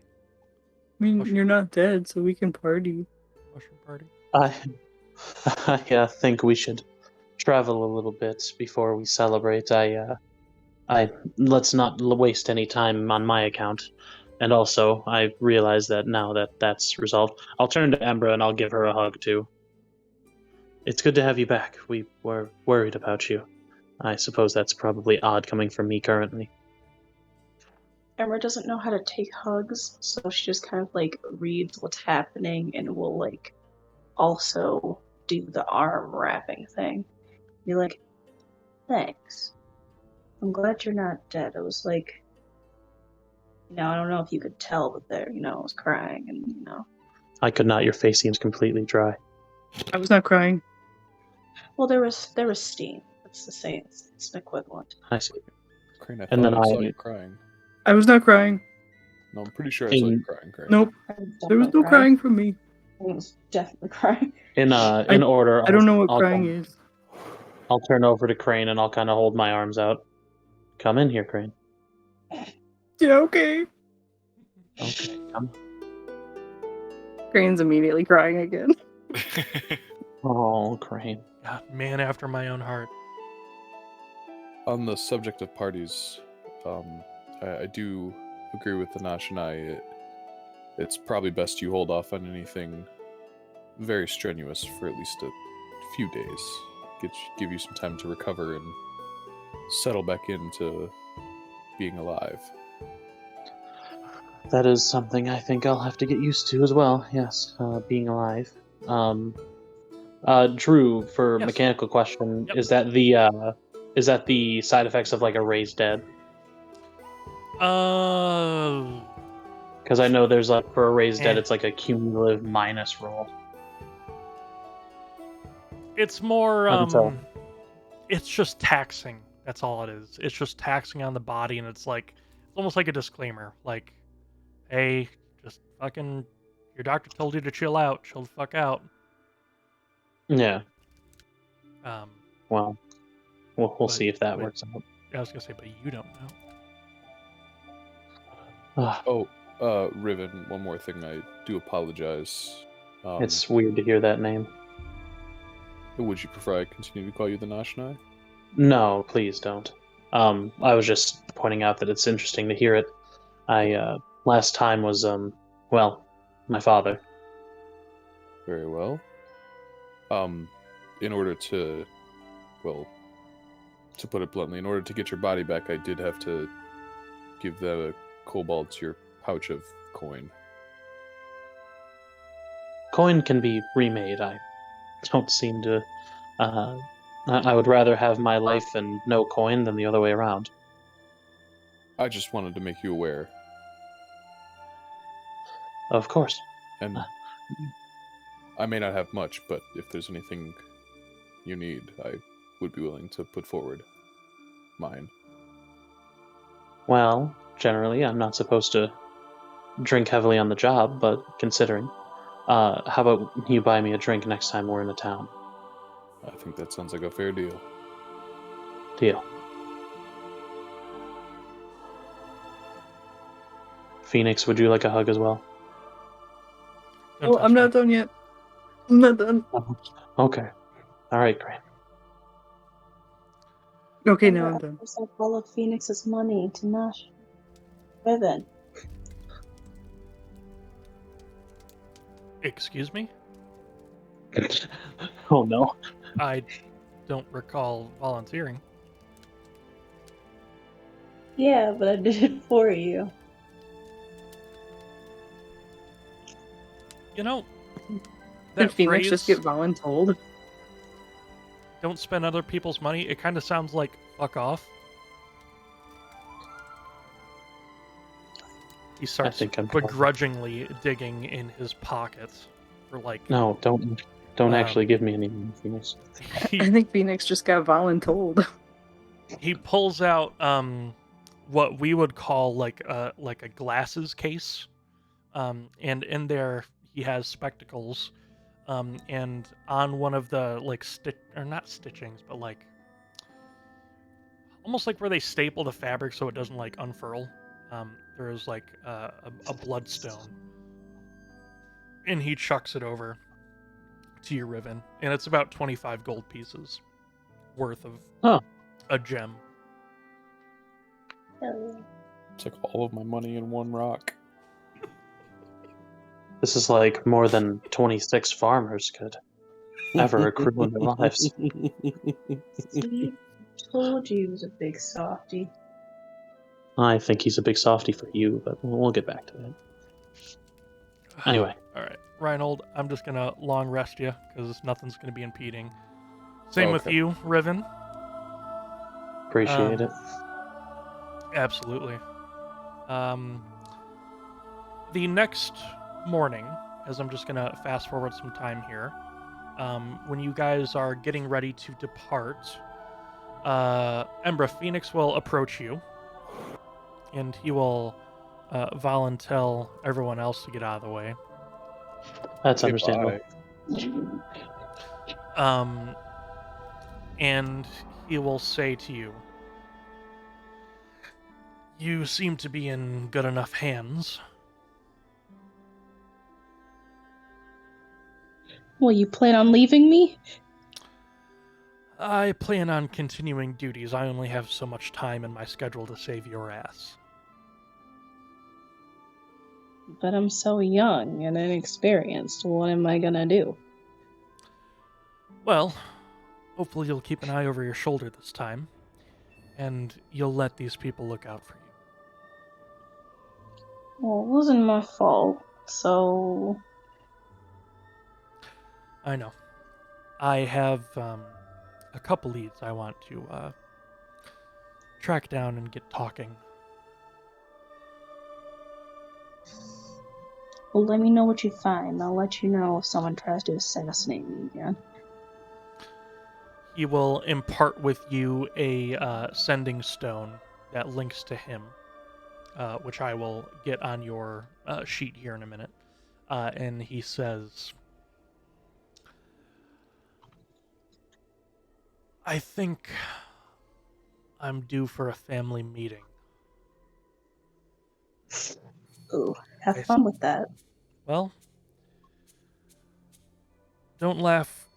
I mean, Mushroom. you're not dead, so we can party. Mushroom party? I think we should travel a little bit before we celebrate. I let's not waste any time on my account. And also, I realize that now that that's resolved, I'll turn to Embra and I'll give her a hug too. It's good to have you back. We were worried about you. I suppose that's probably odd coming from me currently. Emma doesn't know how to take hugs, so she just kind of like reads what's happening and will like also do the arm wrapping thing. Be like, thanks. I'm glad you're not dead. It was like, I don't know if you could tell, but there, I was crying and, I could not. Your face seems completely dry. I was not crying. Well, there was steam. That's the same. It's an equivalent. I see. Crane, I And thought then I saw I- you crying. I was not crying. No, I'm pretty sure I saw you crying, Crane. Nope. There was no crying from me. I was definitely crying. In order, I don't know what I'll crying come- is. I'll turn over to Krane and I'll kind of hold my arms out. Come in here, Krane. Yeah, okay. Okay, come. Crane's immediately crying again. Oh, Krane. God, man after my own heart. On the subject of parties, I do agree with the Nashanai. It's probably best you hold off on anything very strenuous for at least a few days. Give you some time to recover and settle back into being alive. That is something I think I'll have to get used to as well. Yes, being alive. Drew, for Yes. mechanical question, Yep. is that the side effects of like a raised dead? Because I know there's like for a raised dead, Eh. it's like a cumulative minus roll. It's more, I can tell. it's just taxing. That's all it is. It's just taxing on the body, and it's almost like a disclaimer. Like, hey, just fucking, your doctor told you to chill out. Chill the fuck out. Yeah. Um, Well, we'll But- see if that but- works out. I was gonna say, but you don't know. Ah, Riven, one more thing. I do apologize. it's weird to hear that name. Would you prefer I continue to call you the Nashanai? No, please don't. I was just pointing out that it's interesting to hear it. I last time was my father. Very well. In order to, to put it bluntly, in order to get your body back, I did have to give that a kobold to your pouch of coin. Coin can be remade. I don't seem to. I would rather have my life and no coin than the other way around. I just wanted to make you aware, Of course. and I may not have much, but if there's anything you need, I would be willing to put forward mine. Well, generally, I'm not supposed to drink heavily on the job, but considering, how about you buy me a drink next time we're in a town? I think that sounds like a fair deal. Deal. Phoenix, would you like a hug as well? Don't Oh, touch I'm me. not done yet. I'm not done. Okay. All right, great. Okay, now I'm done. It's like all of Phoenix's money to Nash. Riven. Excuse me? Oh no. I don't recall volunteering. Yeah, but I did it for you. You know, Did that Phoenix just phrase, get voluntold? don't spend other people's money, it kind of sounds like fuck off. He starts think I'm begrudgingly digging in his pockets for like No, don't actually give me any money, Phoenix. I think Phoenix just got voluntold. he pulls out what we would call like a glasses case, and in there he has spectacles, and on one of the like not stitchings, but like almost like where they staple the fabric so it doesn't like unfurl. there is like a bloodstone, and he chucks it over to you, Riven, and it's about 25 gold pieces worth of a gem. It's like all of my money in one rock. This is like more than 26 farmers could ever accrue in their lives. See, told you he was a big softy. I think he's a big softy for you, but we'll get back to that. Anyway. All right, Reinhold, I'm just gonna long rest you because nothing's gonna be impeding. Same with you, Riven. Appreciate it. Absolutely. The next morning, as I'm just gonna fast forward some time here, when you guys are getting ready to depart, Embra Phoenix will approach you, and he will volunteer everyone else to get out of the way. That's understandable. And he will say to you, "You seem to be in good enough hands." Well, you plan on leaving me? I plan on continuing duties. I only have so much time in my schedule to save your ass. But I'm so young and inexperienced. What am I gonna do? Well, hopefully you'll keep an eye over your shoulder this time, and you'll let these people look out for you. Well, it wasn't my fault, so... I know. I have a couple leads I want to track down and get talking. Well, let me know what you find. I'll let you know if someone tries to assassinate me again. He will impart with you a sending stone that links to him, which I will get on your sheet here in a minute. And he says, "I think I'm due for a family meeting." Ooh, have fun with that. Well, don't laugh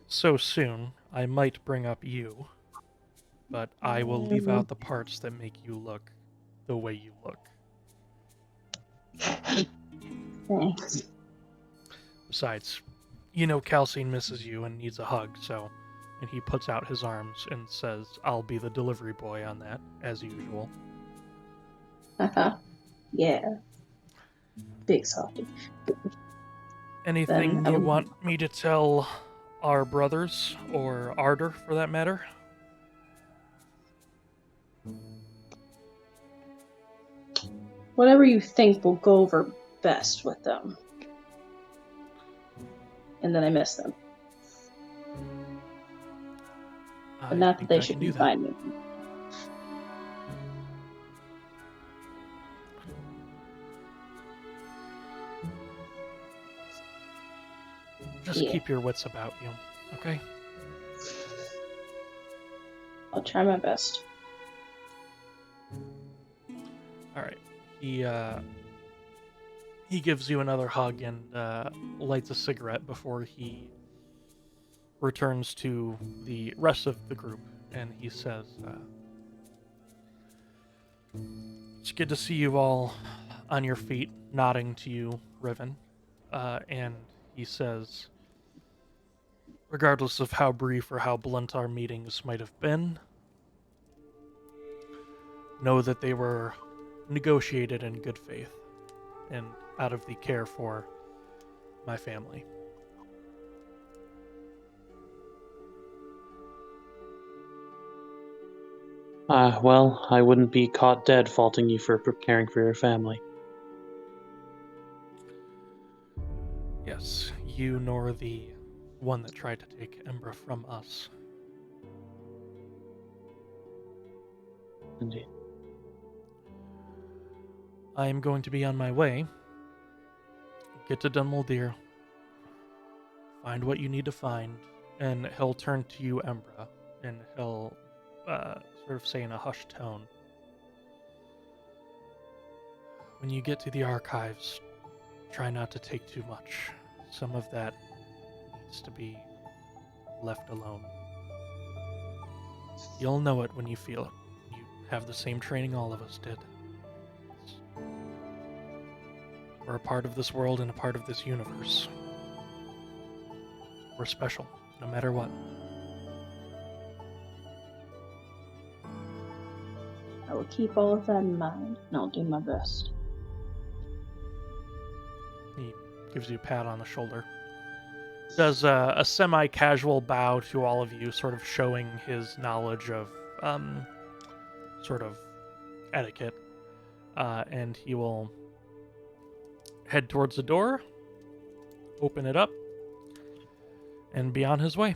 so soon. I might bring up you, but I will leave out the parts that make you look the way you look. Thanks. Besides, you know Calcine misses you and needs a hug, so... And he puts out his arms and says, "I'll be the delivery boy on that, as usual." Yeah. Big softy. Anything you want me to tell our brothers, or Ardor for that matter? Whatever you think will go over best with them. And then I miss them. But not that they should be fine with me. Just keep your wits about you, okay? I'll try my best. Alright. He gives you another hug and lights a cigarette before he returns to the rest of the group, and he says, "It's good to see you all on your feet," nodding to you, Riven. And he says, "Regardless of how brief or how blunt our meetings might have been, know that they were negotiated in good faith and out of the care for my family." Well, I wouldn't be caught dead faulting you for caring for your family. Yes, you nor the one that tried to take Embra from us. Indeed. I am going to be on my way. Get to Dunmuldir. Find what you need to find, and he'll turn to you, Embra, and he'll sort of say in a hushed tone, when you get to the archives, try not to take too much. Some of that needs to be left alone. You'll know it when you feel it. You have the same training all of us did. We're a part of this world and a part of this universe. We're special, no matter what. I will keep all of that in mind, and I'll do my best. He gives you a pat on the shoulder. Does a semi-casual bow to all of you, sort of showing his knowledge of sort of etiquette. And he will head towards the door, open it up, and be on his way.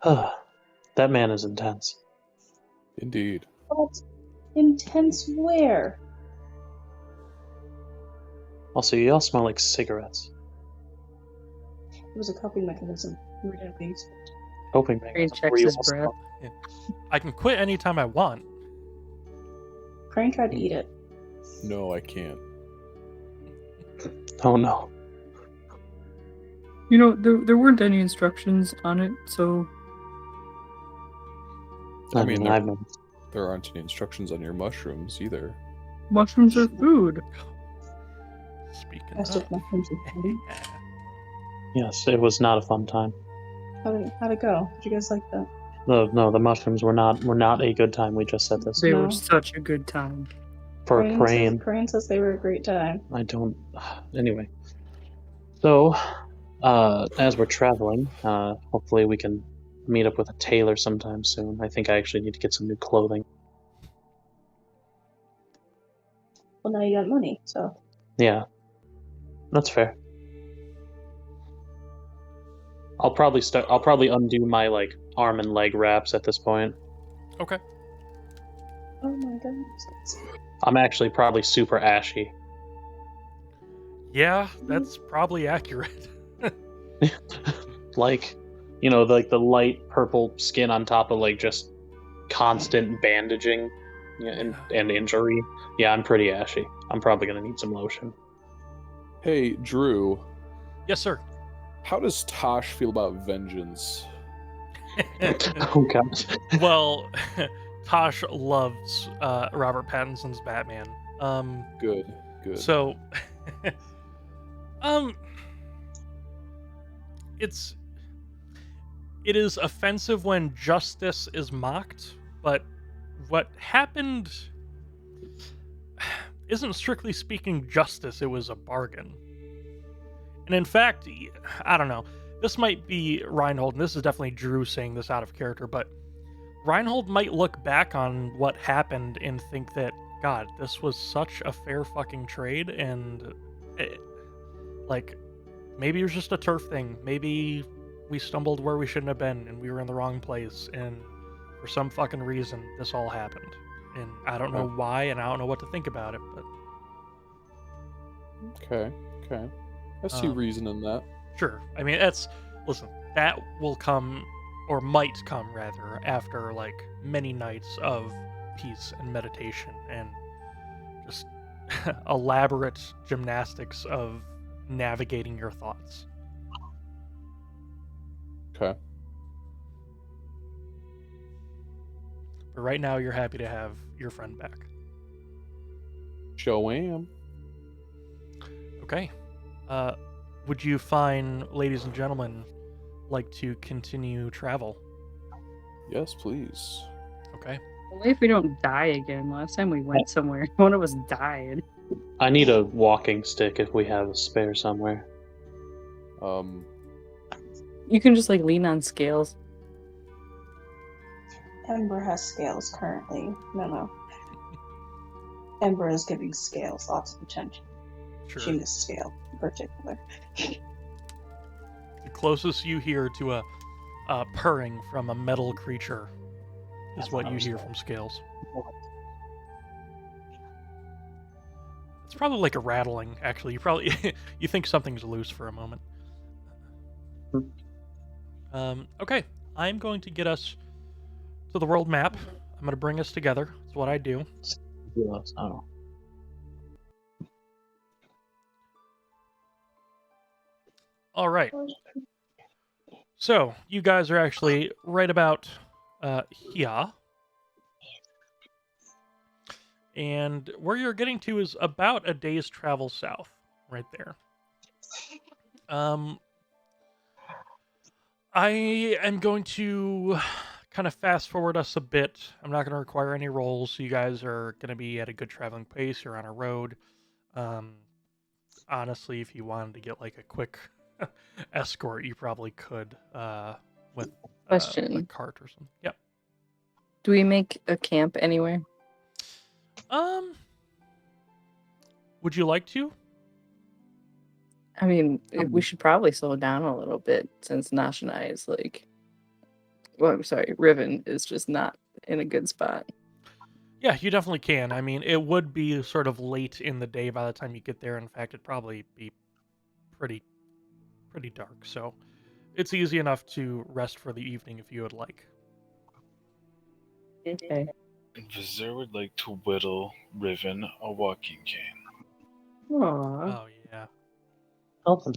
That man is intense. Indeed. But intense where? Also, you all smell like cigarettes. It was a coping mechanism. We were doing things. Coping Crane mechanism. checks Were you his all breath. I can quit anytime I want. Krane tried to eat it. No, I can't. Oh no. You know, there weren't any instructions on it, so I mean, mean, I've been... There aren't any instructions on your mushrooms either. mushrooms are food. Speaking That's of, just mushrooms and food. Yes, it was not a fun time. How'd it go? Did you guys like that? No, the mushrooms were not a good time. We just said this. They No. were such a good time. For a crane. Krane says they were a great time. I don't... Anyway. So, as we're traveling, hopefully we can meet up with a tailor sometime soon. I think I actually need to get some new clothing. Well, now you got money, so. Yeah. That's fair. I'll probably undo my, like, arm and leg wraps at this point. okay. Oh my goodness. I'm actually probably super ashy. Yeah, that's probably accurate. Like, you know, like the light purple skin on top of, like, just constant bandaging and injury. Yeah, I'm pretty ashy. I'm probably going to need some lotion. Hey, Drew, Yes, sir. how does Tosh feel about vengeance? Oh, God. Well, Tosh loves Robert Pattinson's Batman. Good. So, it is offensive when justice is mocked, but what happened isn't strictly speaking justice, it was a bargain. And in fact, I don't know, this might be Reinhold, and this is definitely Drew saying this out of character, but Reinhold might look back on what happened and think that, God, this was such a fair fucking trade, and maybe it was just a turf thing. Maybe we stumbled where we shouldn't have been, and we were in the wrong place, and for some fucking reason, this all happened. And I don't know why, and I don't know what to think about it, but... Okay. I see reason in that. Sure. I mean, listen, that will come, or might come, rather, after, like, many nights of peace and meditation, and just elaborate gymnastics of navigating your thoughts. Okay. But right now, you're happy to have your friend back. Show am. Okay. Would you find, ladies and gentlemen, like to continue travel? Yes, please. Okay. Only if we don't die again. Last time we went somewhere, one of us died. I need a walking stick if we have a spare somewhere. You can just like lean on scales. Embra has scales currently. No. Embra is giving scales lots of attention. Sure. She missed scale in particular. The closest you hear to a purring from a metal creature is That's what what I you was hear saying. from scales. It's probably like a rattling, actually. You think something's loose for a moment. Okay, I'm going to get us to the world map. I'm going to bring us together. That's what I do. Oh. All right. So you guys are actually right about here. And where you're getting to is about a day's travel south, right there. I am going to kind of fast forward us a bit. I'm not going to require any rolls, so you guys are going to be at a good traveling pace. You're on a road. Honestly, if you wanted to get like a quick escort, you probably could with a Question. cart or something. Yep. Do we make a camp anywhere? Would you like to? I mean, we should probably slow down a little bit since Nashanai is like, well, I'm sorry, Riven is just not in a good spot. Yeah, you definitely can. I mean, it would be sort of late in the day by the time you get there. In fact, it'd probably be pretty dark. So it's easy enough to rest for the evening if you would like. Okay. Vazur would like to whittle Riven a walking cane. Aww. Oh, yeah. Help him.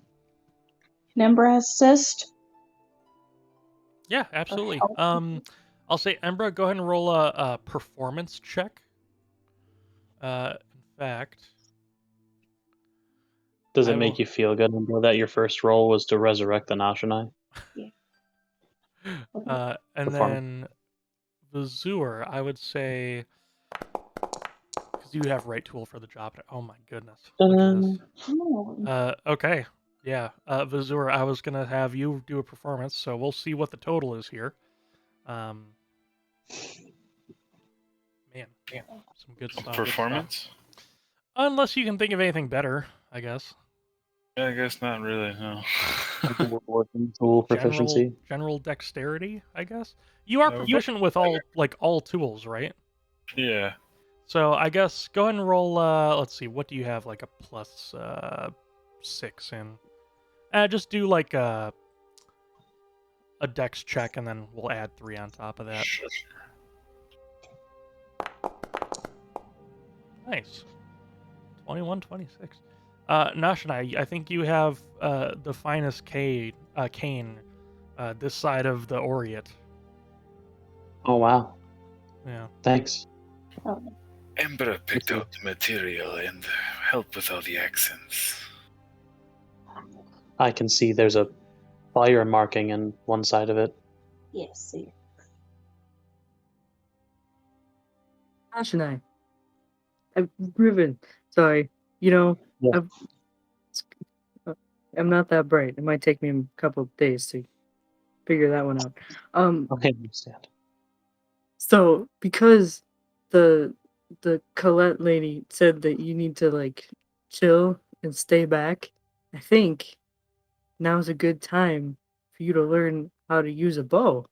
Can Embra assist? Yeah, absolutely. help. I'll say, Embra, go ahead and roll a performance check. In fact, Does I it make will- you feel good, Embra, that your first role was to resurrect the Nashanai? and Performance. then Vazur, I would say, because you have right tool for the job. Oh my goodness. Look at this. Oh, Okay. Yeah. Vazur, I was gonna have you do a performance, so we'll see what the total is here. Man, some good stuff. Performance? Unless you can think of anything better, I guess. Yeah, I guess not really, no. Working tool proficiency. General dexterity, I guess. You are No. proficient with all tools, right? Yeah. So I guess go ahead and roll. Let's see, what do you have like a plus 6 in? Just do like a dex check, and then we'll add 3 on top of that. Sure. Nice. 21, 26. Nashanai, I think you have the finest cane this side of the Oriet. Oh, wow. Yeah. Thanks. Embra picked out the material and helped with all the accents. I can see there's a fire marking in one side of it. yes, see. Nashanai. Riven. Sorry. You know, Yeah. I'm not that bright. It might take me a couple of days to figure that one out. I understand. So because the Colette lady said that you need to like chill and stay back, I think now's a good time for you to learn how to use a bow.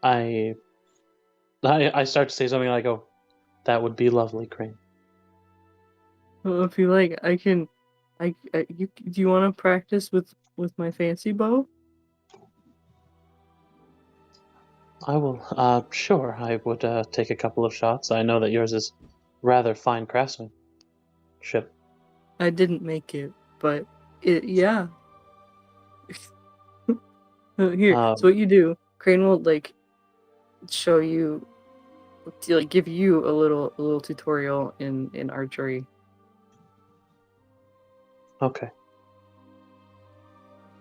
I start to say something like, "Oh, that would be lovely, Krane." Well, if you like, I can. Do you want to practice with my fancy bow? I will. Sure. I would take a couple of shots. I know that yours is rather fine craftsmanship. I didn't make it, but yeah. Here, so what you do, Krane will like show you, like give you a little tutorial in archery. Okay.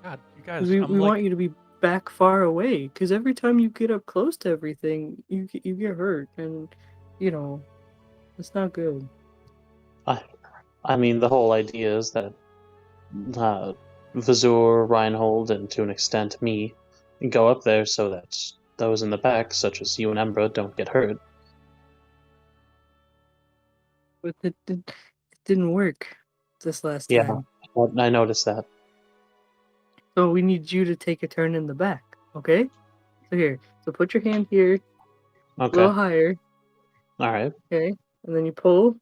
God, you guys, 'Cause we want you to be back far away, because every time you get up close to everything, you get hurt, and you know, it's not good. I mean, the whole idea is that Vazur, Reinhold, and to an extent me, go up there so that those in the back, such as you and Embra, don't get hurt. But it didn't work this last Yeah. time. I noticed that. So we need you to take a turn in the back, okay? So here, so put your hand here, a Okay. little higher, All right. okay? And then you pull,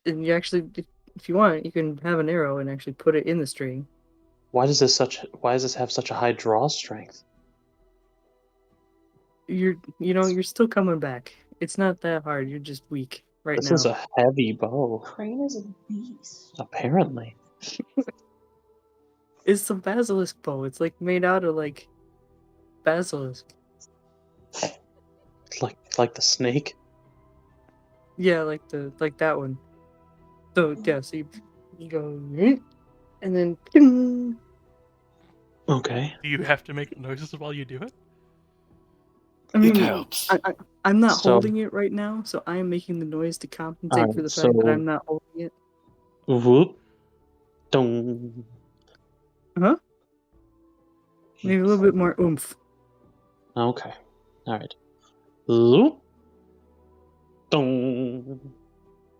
and you actually, if you want, you can have an arrow and actually put it in the string. Why does this have such a high draw strength? You're still coming back. It's not that hard. You're just weak right This now. is a heavy bow, Krane is a beast. apparently. It's the basilisk bow. It's like made out of like basilisk. Like the snake. Yeah, like that one. So yeah, so you go and then ping. Okay. Do you have to make noises while you do it? I mean, helps. I'm not So- holding it right now, so I am making the noise to compensate Alright, for the fact that so- I'm not holding it. Whoop. Dong. Huh? Maybe a little bit more oomph. Okay. Alright. Whoop. Dong.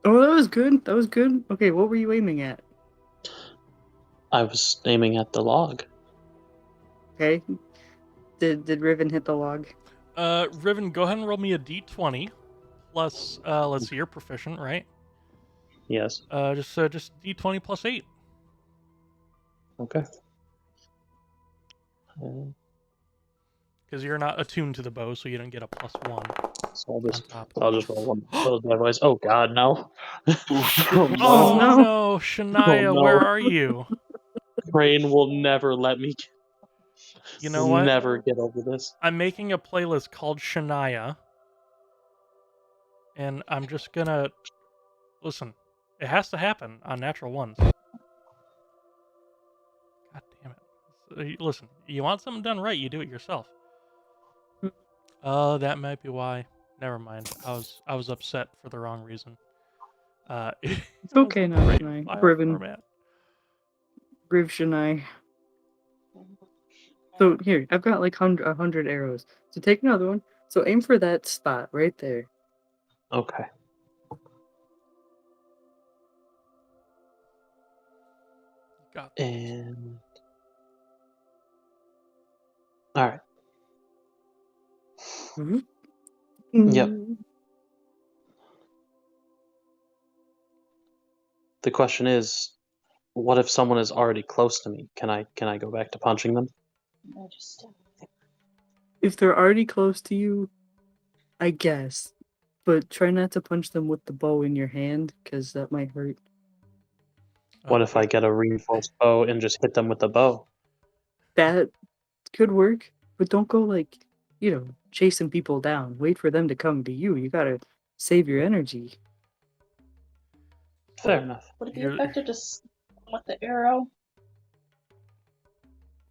Oh, that was good. That was good. Okay, what were you aiming at? I was aiming at the log. Okay. Did Riven hit the log? Riven, go ahead and roll me a d20 plus. Let's see, you're proficient, right? Yes. Just d20 plus 8. Okay. Because you're not attuned to the bow, so you don't get a +1 So on top. I'll just roll one of those bad boys. Oh God, no! Oh no. no, Shania, Oh, no. where are you? Krane will never let me. You know what? Never get over this. I'm making a playlist called Shania, and I'm just gonna listen. It has to happen on natural ones. God damn it! Listen, you want something done right, you do it yourself. Oh, that might be why. Never mind. I was upset for the wrong reason. It's okay, Nashanai. Riven. Riv Shanai. So here, I've got like 100 arrows. So take another one. So aim for that spot right there. Okay. Got And all right. Yep. The question is, what if someone is already close to me? Can I go back to punching them? If they're already close to you, I guess. But try not to punch them with the bow in your hand, because that might hurt. What if I get a reinforced bow and just hit them with the bow? That could work, but don't go like, chasing people down. Wait for them to come to you. You gotta save your energy. Fair enough. Would it be You're- effective to with the arrow?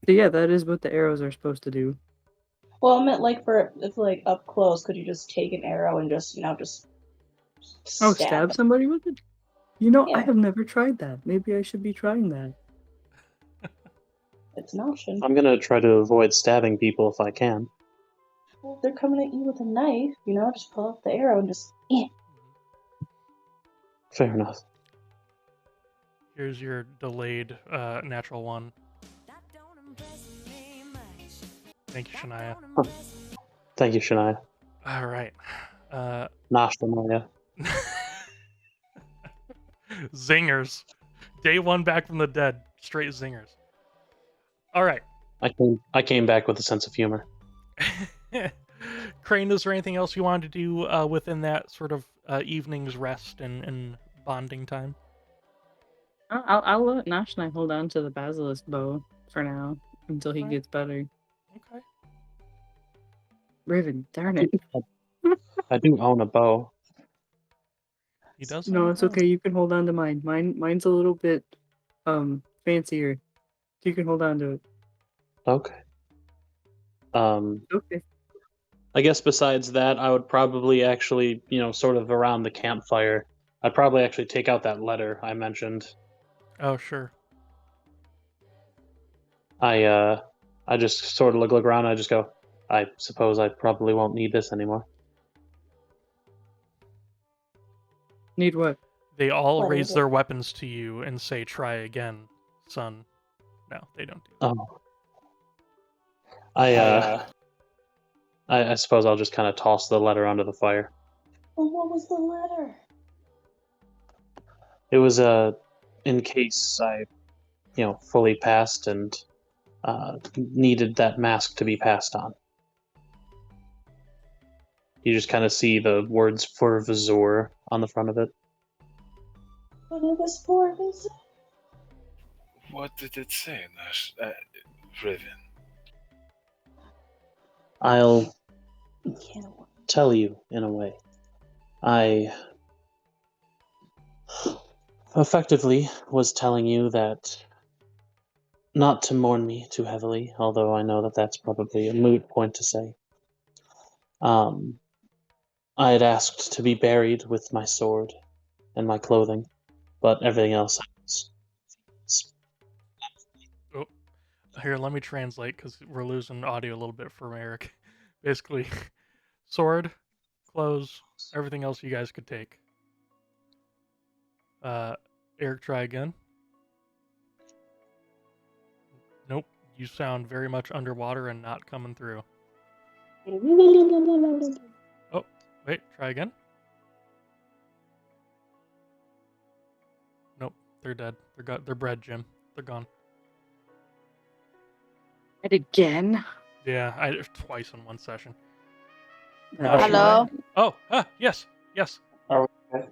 So yeah, that is what the arrows are supposed to do. Well, I meant like if like up close, could you just take an arrow and just Oh, stab stab them? somebody with it? I Yeah. have never tried that. Maybe I should be trying that. It's an option. I'm gonna try to avoid stabbing people if I can. Well, if they're coming at you with a knife, just pull out the arrow and just. Fair enough. Here's your delayed natural one. Thank you, Shania. Thank you, Shania. All right. Nashanai. Zingers. Day 1 back from the dead. Straight zingers. All right. I came back with a sense of humor. Krane, is there anything else you wanted to do within that sort of evening's rest and bonding time? I'll let Nashanai hold on to the basilisk bow for now until he gets better. Okay. Riven, darn it. I do own a bow. He does. No, it's okay. You can hold on to mine. Mine's a little bit fancier. You can hold on to it. Okay. Okay. I guess besides that, I would probably actually, sort of around the campfire, I'd probably actually take out that letter I mentioned. Oh, sure. I just sort of look around and I just go, I suppose I probably won't need this anymore. Need what? They all What raise is it? their weapons to you and say, "Try again, son." No, they don't do that. Oh. I suppose I'll just kind of toss the letter onto the fire. Well, what was the letter? It was in case I fully passed and needed that mask to be passed on. You just kind of see the words for Vazur on the front of it. What are this for? What did it say, Riven? I'll tell you in a way. I effectively was telling you that not to mourn me too heavily, although I know that that's probably a moot point to say. I had asked to be buried with my sword and my clothing, but everything else Oh, here, let me translate because we're losing audio a little bit from Eric. Basically, sword, clothes, everything else you guys could take. Eric, try again. Nope, you sound very much underwater and not coming through. Oh, wait, try again. Nope, they're dead. They're bred, Jim. They're gone. And again? Yeah, I twice in one session. Hello? Oh, yes. are okay.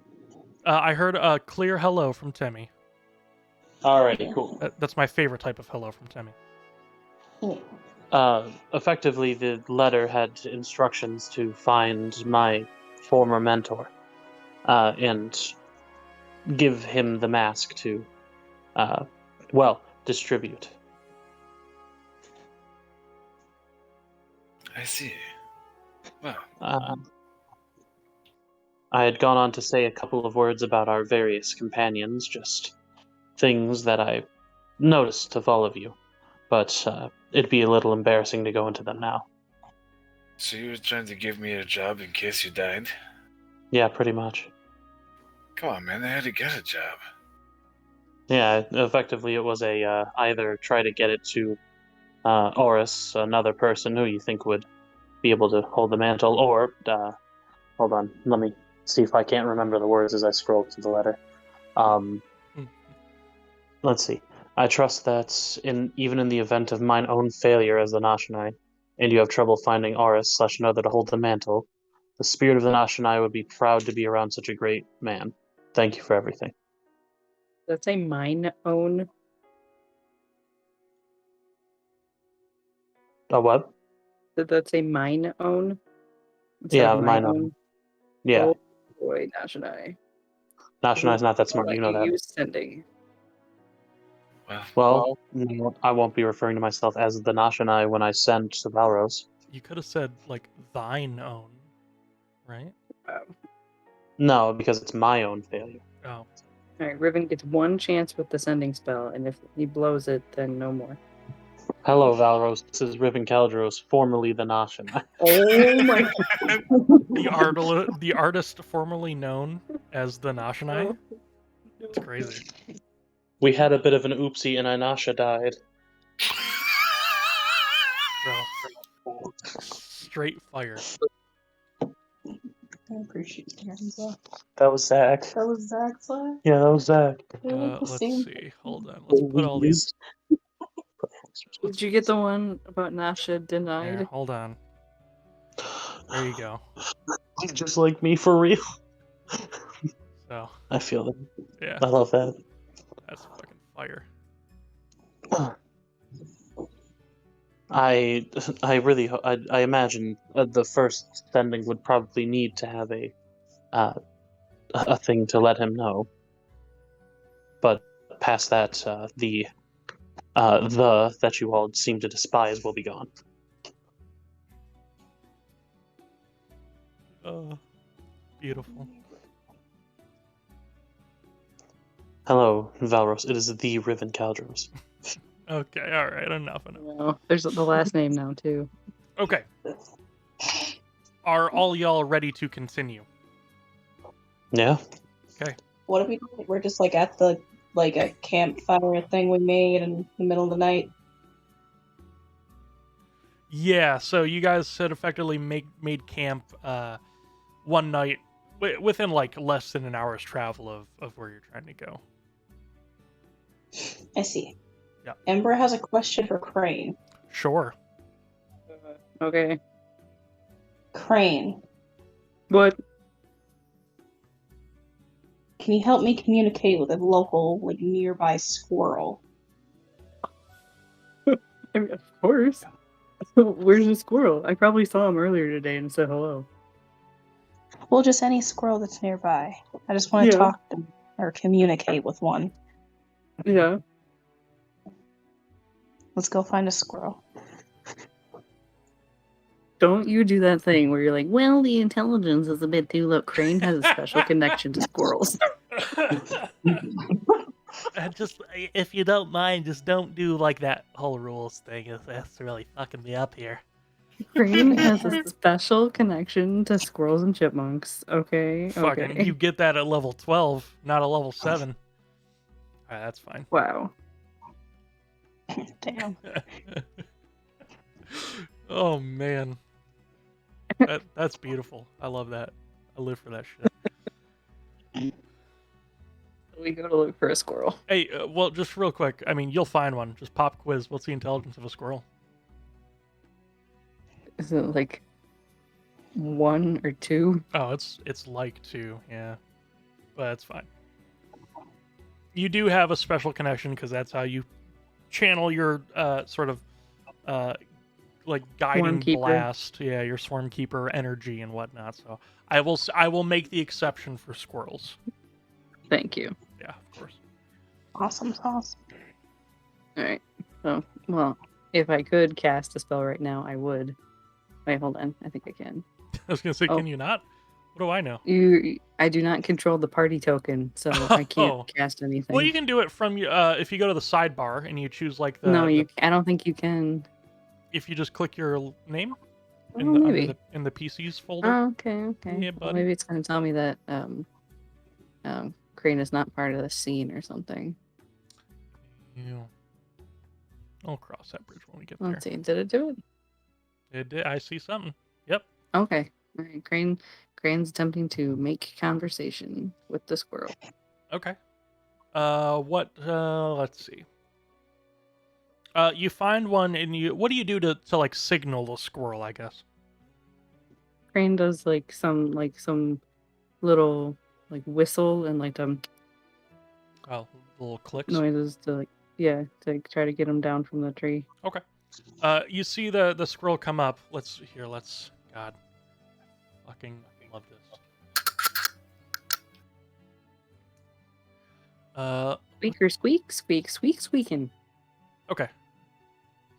I heard a clear hello from Temi. Alrighty, cool. That's my favorite type of hello from Temi. Effectively, the letter had instructions to find my former mentor and give him the mask to, distribute. I see. Well, I had gone on to say a couple of words about our various companions, just things that I noticed of all of you, but it'd be a little embarrassing to go into them now. so you were trying to give me a job in case you died? Yeah, pretty much. Come on, man, I had to get a job. Yeah, effectively it was a either try to get it to Oris, another person who you think would be able to hold the mantle, or hold on, let me see if I can't remember the words as I scroll to the letter. Let's see. I trust that even in the event of mine own failure as the Nashanai, and you have trouble finding Oris/another to hold the mantle, the spirit of the Nashanai would be proud to be around such a great man. Thank you for everything. Does that say mine own? A what? Did that say mine own? Instead Yeah, of mine own. Yeah. Oh boy, Nashanai. Nashanai's not that smart, What you know that. you sending? Well, no, I won't be referring to myself as the Nashanai when I send to Valros. You could have said, like, thine own, right? No, because it's my own failure. Oh. Alright, Riven gets one chance with the sending spell, and if he blows it, then no more. Hello, Valros. This is Riven Caldros, formerly the Nashanai. Oh my The artist formerly known as the Nashanai? It's crazy. We had a bit of an oopsie and Inasha died. Bro. Straight fire. I appreciate that. That was Zach. That was Zach's laugh? Yeah, that was Zach. Let's see. Hold on. Let's put all these. Did you get the one about Nasha denied? Here, hold on. There you go. He's just like me for real. So. I feel it. Yeah. I love that. That's fucking fire. I imagine the first sending would probably need to have a thing to let him know. But past that, the that you all seem to despise will be gone. Beautiful. Hello, Valros. It is the Riven Caldros. Okay, alright, enough. No, there's the last name now, too. Okay. Are all y'all ready to continue? Yeah. Okay. What if we're just like at the a campfire thing we made in the middle of the night? Yeah, so you guys had effectively made camp one night within like less than an hour's travel of where you're trying to go. I see. Yeah. Embra has a question for Krane. Sure. Okay. Krane, What? can you help me communicate with a local, like, nearby squirrel? I mean, of course. Where's the squirrel? I probably saw him earlier today and said hello. Well, just any squirrel that's nearby. I just want to Yeah. talk to or communicate with one. Yeah. Let's go find a squirrel. Don't you do that thing where you're like, well, the intelligence is a bit too low. Krane has a special connection to squirrels. Just, if you don't mind, just don't do like that whole rules thing. That's really fucking me up here. Krane has a special connection to squirrels and chipmunks. Okay. Fucking, Okay. you get that at level 12, not a level 7. Alright, that's fine. Wow. Damn. Oh, man. That's beautiful. I love that. I live for that shit. We go to look for a squirrel. Hey, well, just real quick. I mean, you'll find one. Just pop quiz. What's the intelligence of a squirrel? Is it like 1 or 2? Oh, it's like 2, yeah. But that's fine. You do have a special connection because that's how you channel your sort of like guiding Swarmkeeper. blast. Yeah, your swarm keeper energy and whatnot. So I will make the exception for squirrels. Thank you. Yeah, of course. Awesome sauce. Alright. So, well, if I could cast a spell right now, I would. Wait, hold on. I think I can. I was gonna say, can you not? What do I know? I do not control the party token, so I can't cast anything. Well, you can do it from if you go to the sidebar and you choose like the. No, I don't think you can. If you just click your name in Oh, the maybe. in the PCs folder. Oh, okay. Yeah, Well, buddy. maybe it's going to tell me that Krane is not part of the scene or something. Yeah. I'll cross that bridge when we get Let's there. see. Did it do it? It did. I see something. Yep. Okay. All right. Crane's attempting to make conversation with the squirrel. Okay. Let's see. You find one and what do you do to like signal the squirrel, I guess? Krane does like some little like whistle and like Oh, little clicks. noises to to try to get him down from the tree. Okay. You see the squirrel come up. God. Fucking love this. Squeaker squeak, squeak, squeak, squeaking. Okay.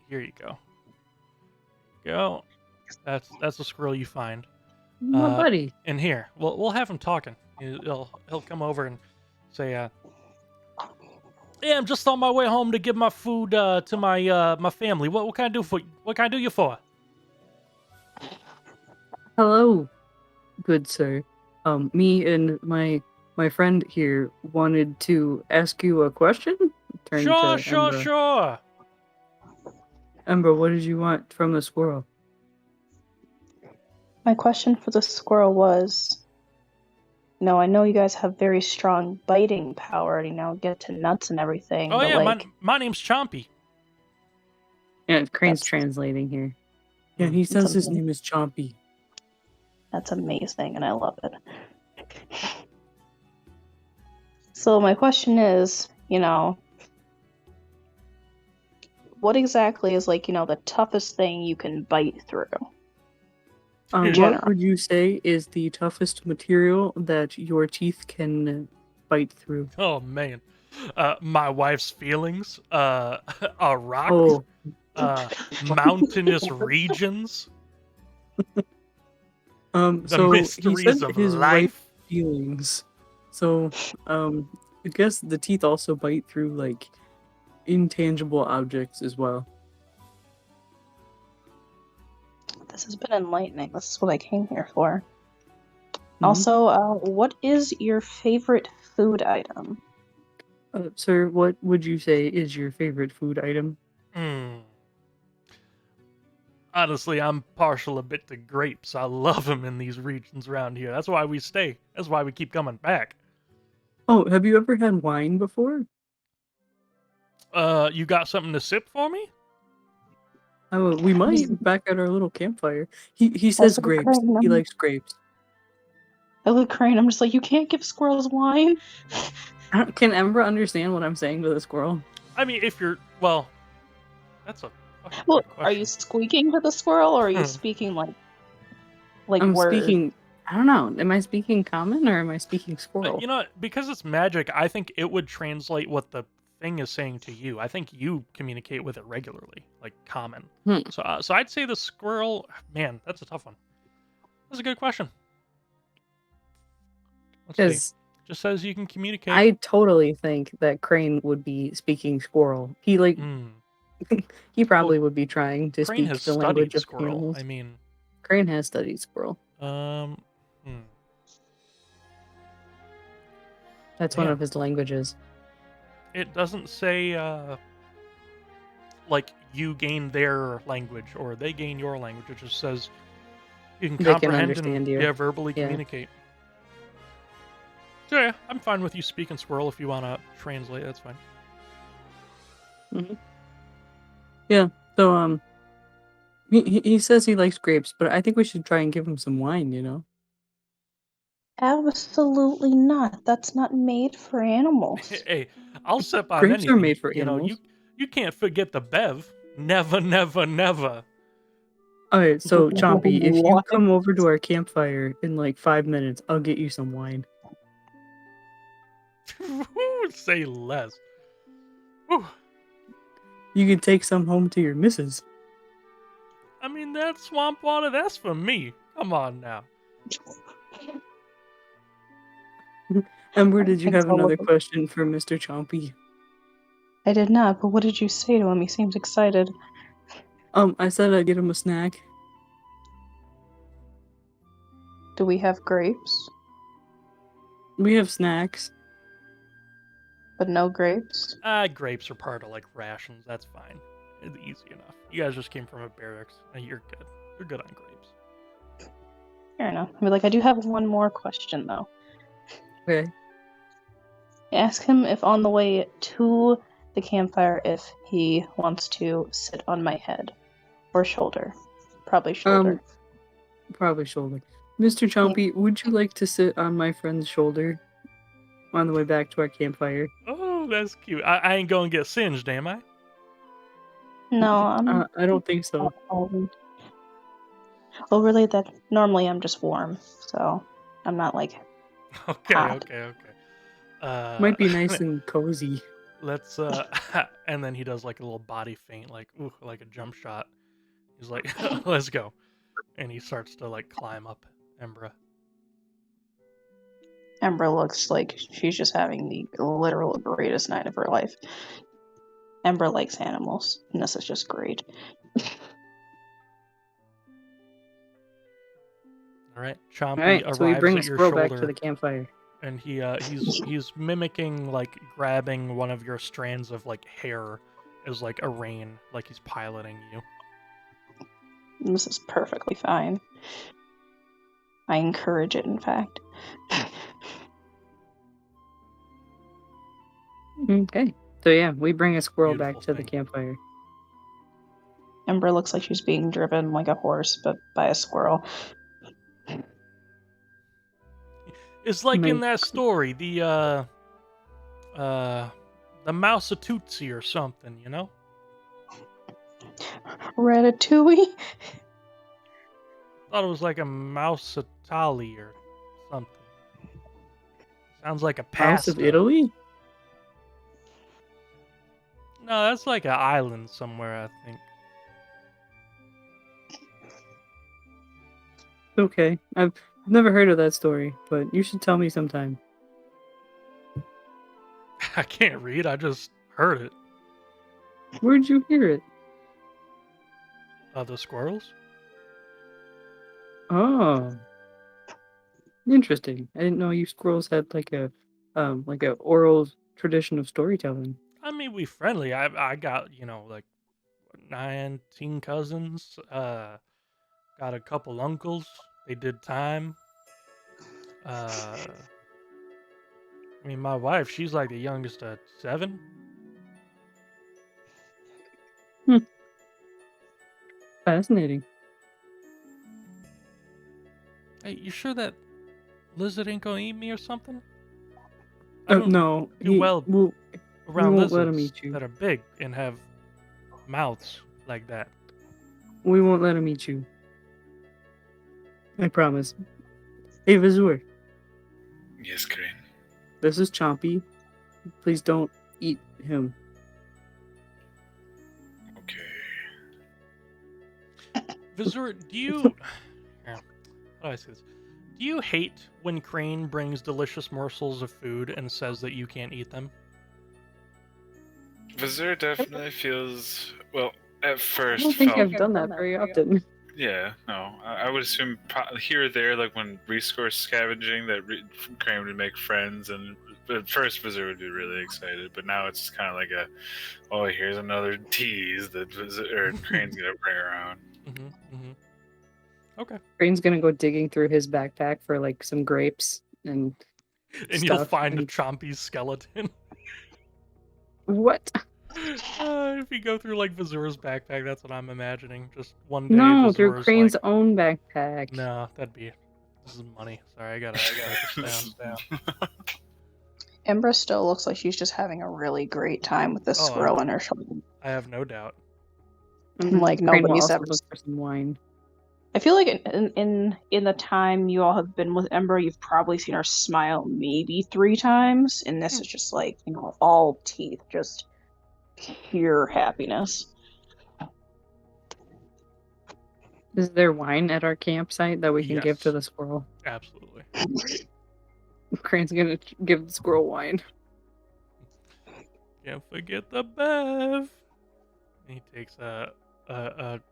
Here you go. That's the squirrel you find. My buddy. And here, we'll have him talking. He'll come over and say, "Yeah, I'm just on my way home to give my food to my family. What can I do for? What can I do you for?" Hello, good sir. Me and my friend here wanted to ask you a question. Turn to Embra. Sure. Embra, what did you want from the squirrel? My question for the squirrel was, I know you guys have very strong biting power, and get to nuts and everything. Oh but yeah, my name's Chompy. Yeah, Crane's That's- translating here. Yeah, he says his name is Chompy. That's amazing, and I love it. So my question is, what exactly is the toughest thing you can bite through? What would you say is the toughest material that your teeth can bite through? Oh man, my wife's feelings. A rock. Oh. Mountainous regions. So he mysteries said of his life. wife feelings. So, I guess the teeth also bite through like intangible objects as well. This has been enlightening. This is what I came here for. Also, what is your favorite food item? Sir, what would you say is your favorite food item? Honestly, I'm partial a bit to grapes. I love them in these regions around here. That's why we stay. That's why we keep coming back. Oh, have you ever had wine before? You got something to sip for me? Oh, we might back at our little campfire. He says Also, grapes. Krane, He I'm- likes grapes. I look Crane. I'm just like, you can't give squirrels wine. Can Embra understand what I'm saying to the squirrel? I mean, if you're well, that's a fucking Well, good are you question. squeaking to the squirrel, or are you speaking like I'm words? speaking. I don't know. Am I speaking common or am I speaking squirrel? You know, because it's magic, I think it would translate what the thing is saying to you. I think you communicate with it regularly, like common. So I'd say the squirrel. Man, that's a tough one. That's a good question. Let's see. Because Just says you can communicate. I totally think that Krane would be speaking squirrel. He like he probably would be trying to Krane speak has the studied language of squirrel. animals. I mean, Krane has studied squirrel. That's one Man. of his languages. It doesn't say like you gain their language or they gain your language. It just says you can They can comprehend understand and you. verbally Yeah. communicate. So yeah, I'm fine with you speaking squirrel if you want to translate. That's fine. Yeah. So he says he likes grapes, but I think we should try and give him some wine. You know. Absolutely not. That's not made for animals. Hey, I'll sip on Grapes are anything. made for you know, animals. you can't forget the bev. Never, never, never. Alright, so Chompy, if you What? come over to our campfire in like 5 minutes, I'll get you some wine. Say less. Whew. You can take some home to your missus. I mean, that swamp water, that's for me. Come on now. Ember, did you think have so, another look- question for Mr. Chompy? I did not, but what did you say to him? He seems excited. I said I'd get him a snack. Do we have grapes? We have snacks. But no grapes? Grapes are part of like rations. That's fine. It's easy enough. You guys just came from a barracks. You're good. You're good on grapes. Fair enough. I mean, like, I do have one more question, though. Okay. Ask him if on the way to the campfire, if he wants to sit on my head. Or shoulder. Probably shoulder. Probably shoulder. Mr. Chompy, would you like to sit on my friend's shoulder on the way back to our campfire? Oh, that's cute. I ain't gonna get singed, am I? No, I don't think so. Well, really, that normally I'm just warm, so I'm not like. Okay, hot. okay. Might be nice and cozy. Let's and then he does like a little body feint, like ooh, like a jump shot. He's like, let's go. And he starts to like climb up Embra. Embra looks like she's just having the literal greatest night of her life. Embra likes animals, and this is just great. All right, Chompy Alright, arrives so we bring a at your squirrel shoulder, back to the campfire. and he's mimicking like grabbing one of your strands of like hair as like a rein, like he's piloting you. This is perfectly fine. I encourage it, in fact. Okay. So yeah, we bring a squirrel Beautiful back to the thing. campfire. Embra looks like she's being driven like a horse, but by a squirrel. It's like in Make- that story, the Mouse of Tootsie or something, you know? Ratatouille? Thought it was like a Mouse of Tali or something. Sounds like a House pasta. of Italy? No, that's like an island somewhere, I think. Okay. I've never heard of that story, but you should tell me sometime. I can't read, I just heard it. Where'd you hear it? The squirrels? Oh. Interesting. I didn't know you squirrels had like a oral tradition of storytelling. I mean, we friendly. I got, you know, like 19 cousins. Got a couple uncles. They did time. I mean, my wife, she's like the youngest of 7. Fascinating. Hey, you sure that lizard ain't gonna eat me or something? Oh, no, do well we around won't let him lizards eat you. that are big and have mouths like that. We won't let him eat you. I promise. Hey, Vazur, Yes, Krane. this is Chompy. Please don't eat him. Okay. Vazur, do you... Here, how do I say this? Do you hate when Krane brings delicious morsels of food and says that you can't eat them? Vazur definitely feels, well, at I first don't think felt, I've done that very often. yeah, no, I would assume here or there, like when resource scavenging, that Krane would make friends, and at first Vazur would be really excited, but now it's kind of like a, oh, here's another tease that Crane's gonna bring around. Okay. Crane's gonna go digging through his backpack for like some grapes and you'll stuff, find a and- Chompy skeleton. What? If you go through like Vazur's backpack, that's what I'm imagining. Just one day No, through Vazur's Crane's like, own backpack. no, this is money. Sorry, I gotta write this down. Embra still looks like she's just having a really great time with this Oh, squirrel in her shoulder. I have no doubt. And Like Crane will nobody's also ever. look for some wine. I feel like in the time you all have been with Embra, you've probably seen her smile maybe 3 times, and this is just like, you know, all teeth, just pure happiness. Is there wine at our campsite that we can give to Yes. the squirrel? Absolutely. Crane's gonna give the squirrel wine. Can't forget the bev. He takes a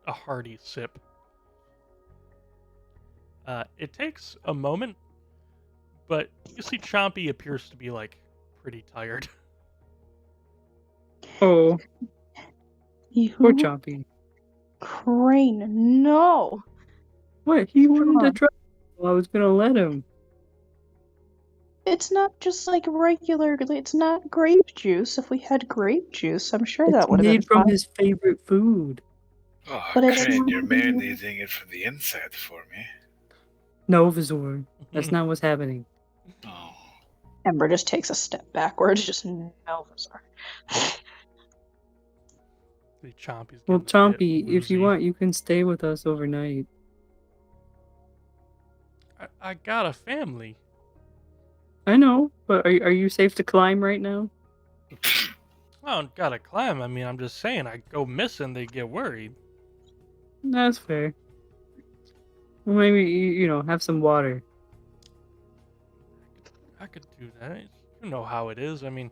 hearty sip. It takes a moment, but you see Chompy appears to be like pretty tired. Oh, You, poor Chompy. Krane, no. What? He wanted to Sure. try. Well, I was gonna let him. It's not just like regular. It's not grape juice. If we had grape juice, I'm sure It's that would have been made from fine. his favorite food. Oh, But it's Krane, not- you're marinating it from the inside for me. No, Vazur. That's not what's happening. Oh. Ember just takes a step backwards. Just no, sorry. Chompy's Well, getting a bit Chompy, if you woozy. want, you can stay with us overnight. I got a family. I know, but are you safe to climb right now? I don't gotta climb. I mean, I'm just saying, I go missing, they get worried. That's fair. Well, maybe you know, have some water. I could do that. You know how it is. I mean,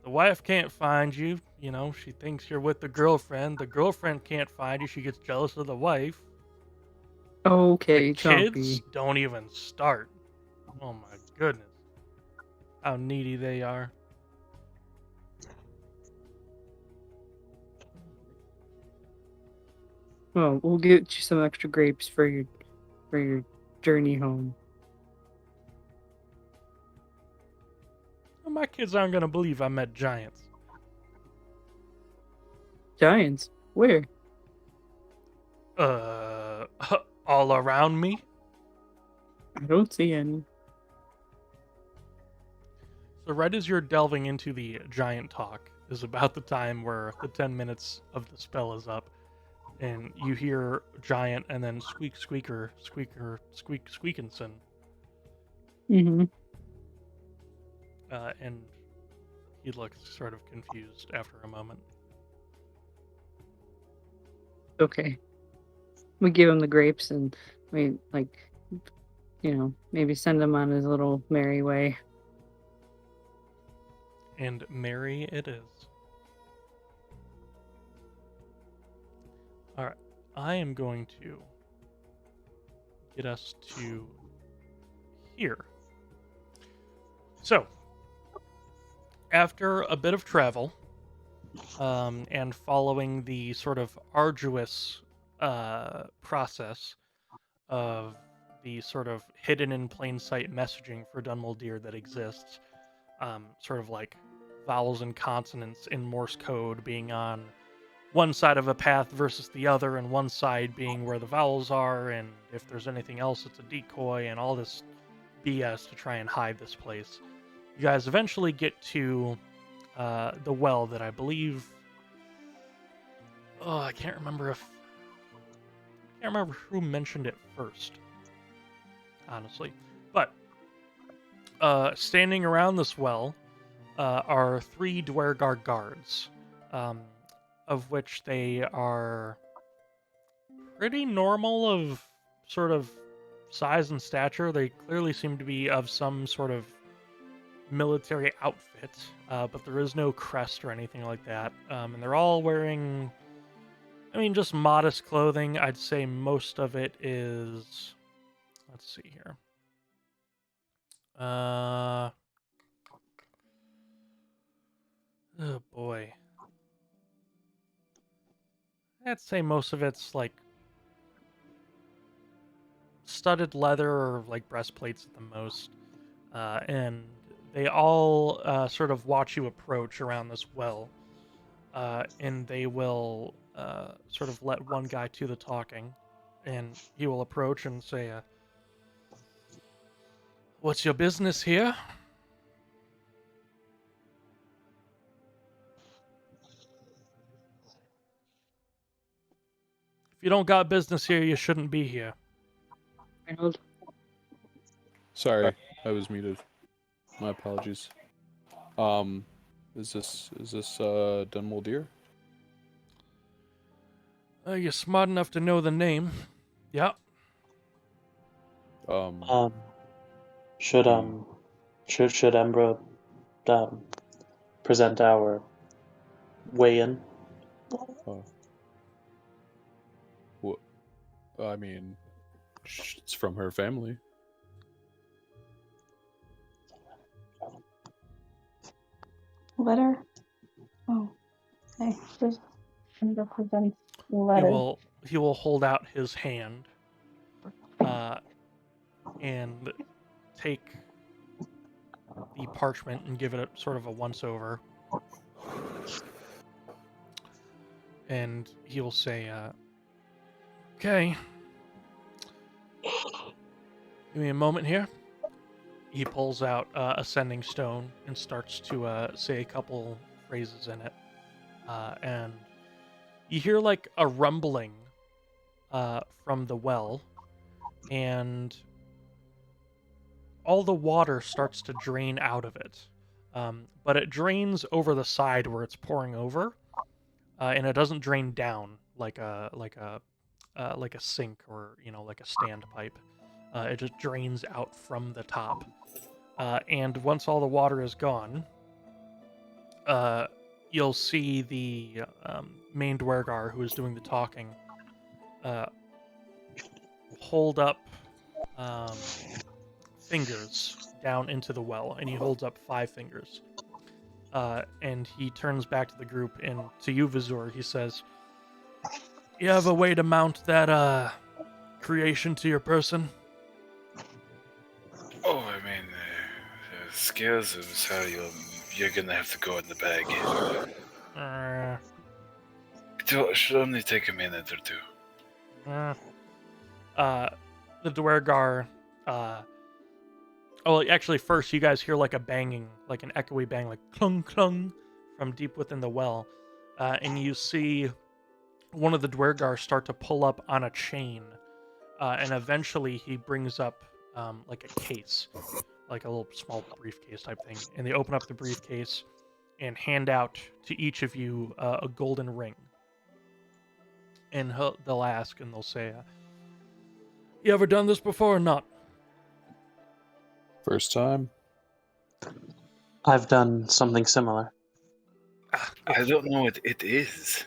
the wife can't find you. You know, she thinks you're with the girlfriend. The girlfriend can't find you. She gets jealous of the wife. Okay, The kids Chompy. don't even start. Oh my goodness. How needy they are. Well, we'll get you some extra grapes for your journey home. Well, my kids aren't gonna believe I met giants. Giants? Where? All around me. I don't see any. So right as you're delving into the giant talk is about the time where the 10 minutes of the spell is up, and you hear giant and then squeak squeaker squeaker squeak squeakinson, Mm-hmm. and he looks sort of confused after a moment. Okay. We give him the grapes and we maybe send him on his little merry way. And merry it is. Alright, I am going to get us to here. So, after a bit of travel, and following the sort of arduous process of the sort of hidden in plain sight messaging for Dunmuldir that exists, sort of like vowels and consonants in Morse code being on one side of a path versus the other, and one side being where the vowels are, and if there's anything else, it's a decoy, and all this BS to try and hide this place. You guys eventually get to the well that I believe. Oh, I can't remember who mentioned it first, honestly. But standing around this well are 3 Dwergar guards, of which they are pretty normal of sort of size and stature. They clearly seem to be of some sort of military outfit, but there is no crest or anything like that. And they're all wearing, just modest clothing. I'd say most of it is, let's see here. Oh boy. I'd say most of it's like studded leather or like breastplates at the most. And they all sort of watch you approach around this well. And they will sort of let one guy do the talking. And he will approach and say, "What's your business here?" If you don't got business here, you shouldn't be here. Reinhold. Sorry, I was muted. My apologies. Is this Dunwall Deer? You're smart enough to know the name. Yeah. Should Embra present our way in? What? I mean, it's from her family. Letter? Oh. Okay. Just Embra presents the letter. He will hold out his hand and take the parchment and give it a sort of a once over. And he will say, "Okay. Give me a moment here." He pulls out a sending stone and starts to say a couple phrases in it. And you hear like a rumbling from the well, and all the water starts to drain out of it. But it drains over the side where it's pouring over, and it doesn't drain down like a sink or like a standpipe. It just drains out from the top. And once all the water is gone, you'll see the main Dwergar who is doing the talking hold up fingers down into the well, and he holds up 5 fingers. And he turns back to the group, and to you, Vazur, he says, "You have a way to mount that creation to your person?" Oh, I mean, scales is how you're gonna have to go in the bag. It should only take a minute or 2. The Dwergar, actually, first you guys hear like a banging, like an echoey bang, like clung clung from deep within the well, and you see one of the Dwergar start to pull up on a chain, and eventually he brings up like a case, like a little small briefcase type thing, and they open up the briefcase and hand out to each of you a golden ring. And they'll ask, and they'll say, "You ever done this before or not?" First time. I've done something similar. I don't know what it is.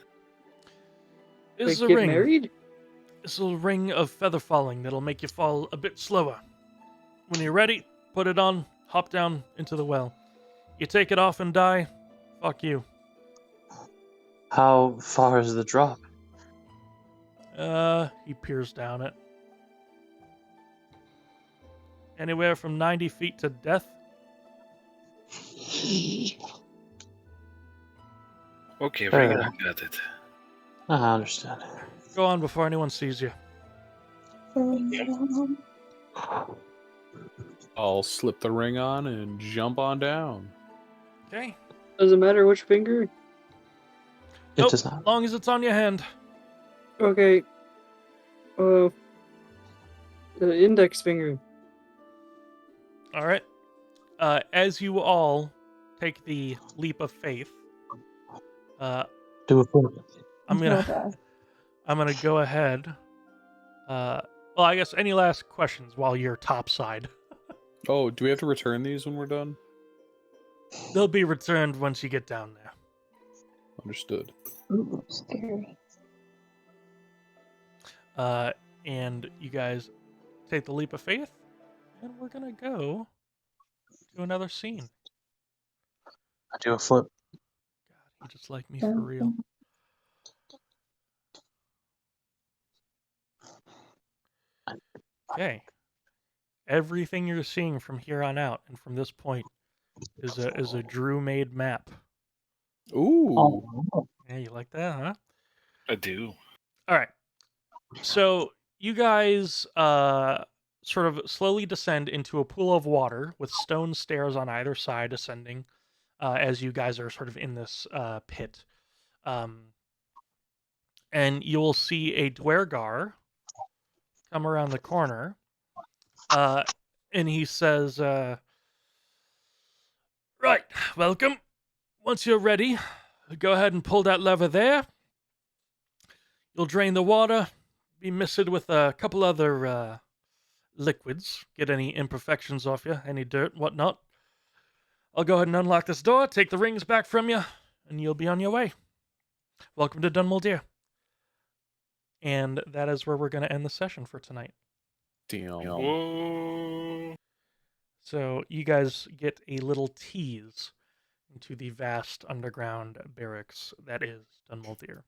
This is Like, a get ring. married? This is a ring of feather falling that'll make you fall a bit slower. When you're ready, put it on, hop down into the well. You take it off and die, fuck you. How far is the drop? He peers down it. Anywhere from 90 feet to death. Okay, bring it. I got it. I understand. Go on before anyone sees you. I'll slip the ring on and jump on down. Okay. Doesn't matter which finger. It Nope, does not. as long as it's on your hand. Okay. The index finger. All right. As you all take the leap of faith, Do it for me. I'm gonna go ahead. Well, I guess any last questions while you're topside? Oh, do we have to return these when we're done? They'll be returned once you get down there. Understood. Ooh, scary. And you guys take the leap of faith, and we're gonna go to another scene. I do a flip. God, you just like me for real. Okay. Everything you're seeing from here on out and from this point is a Drew-made map. Ooh. Oh. Yeah, you like that, huh? I do. All right. So you guys sort of slowly descend into a pool of water with stone stairs on either side ascending as you guys are sort of in this pit. And you will see a Dwergar come around the corner. And he says, right, welcome. Once you're ready, go ahead and pull that lever there. You'll drain the water, be misted with a couple other liquids, get any imperfections off you, any dirt, whatnot. I'll go ahead and unlock this door, take the rings back from you, and you'll be on your way. Welcome to Dunmouldeer. And that is where we're going to end the session for tonight. Damn. Whoa. So you guys get a little tease into the vast underground barracks that is Dunmouldeer.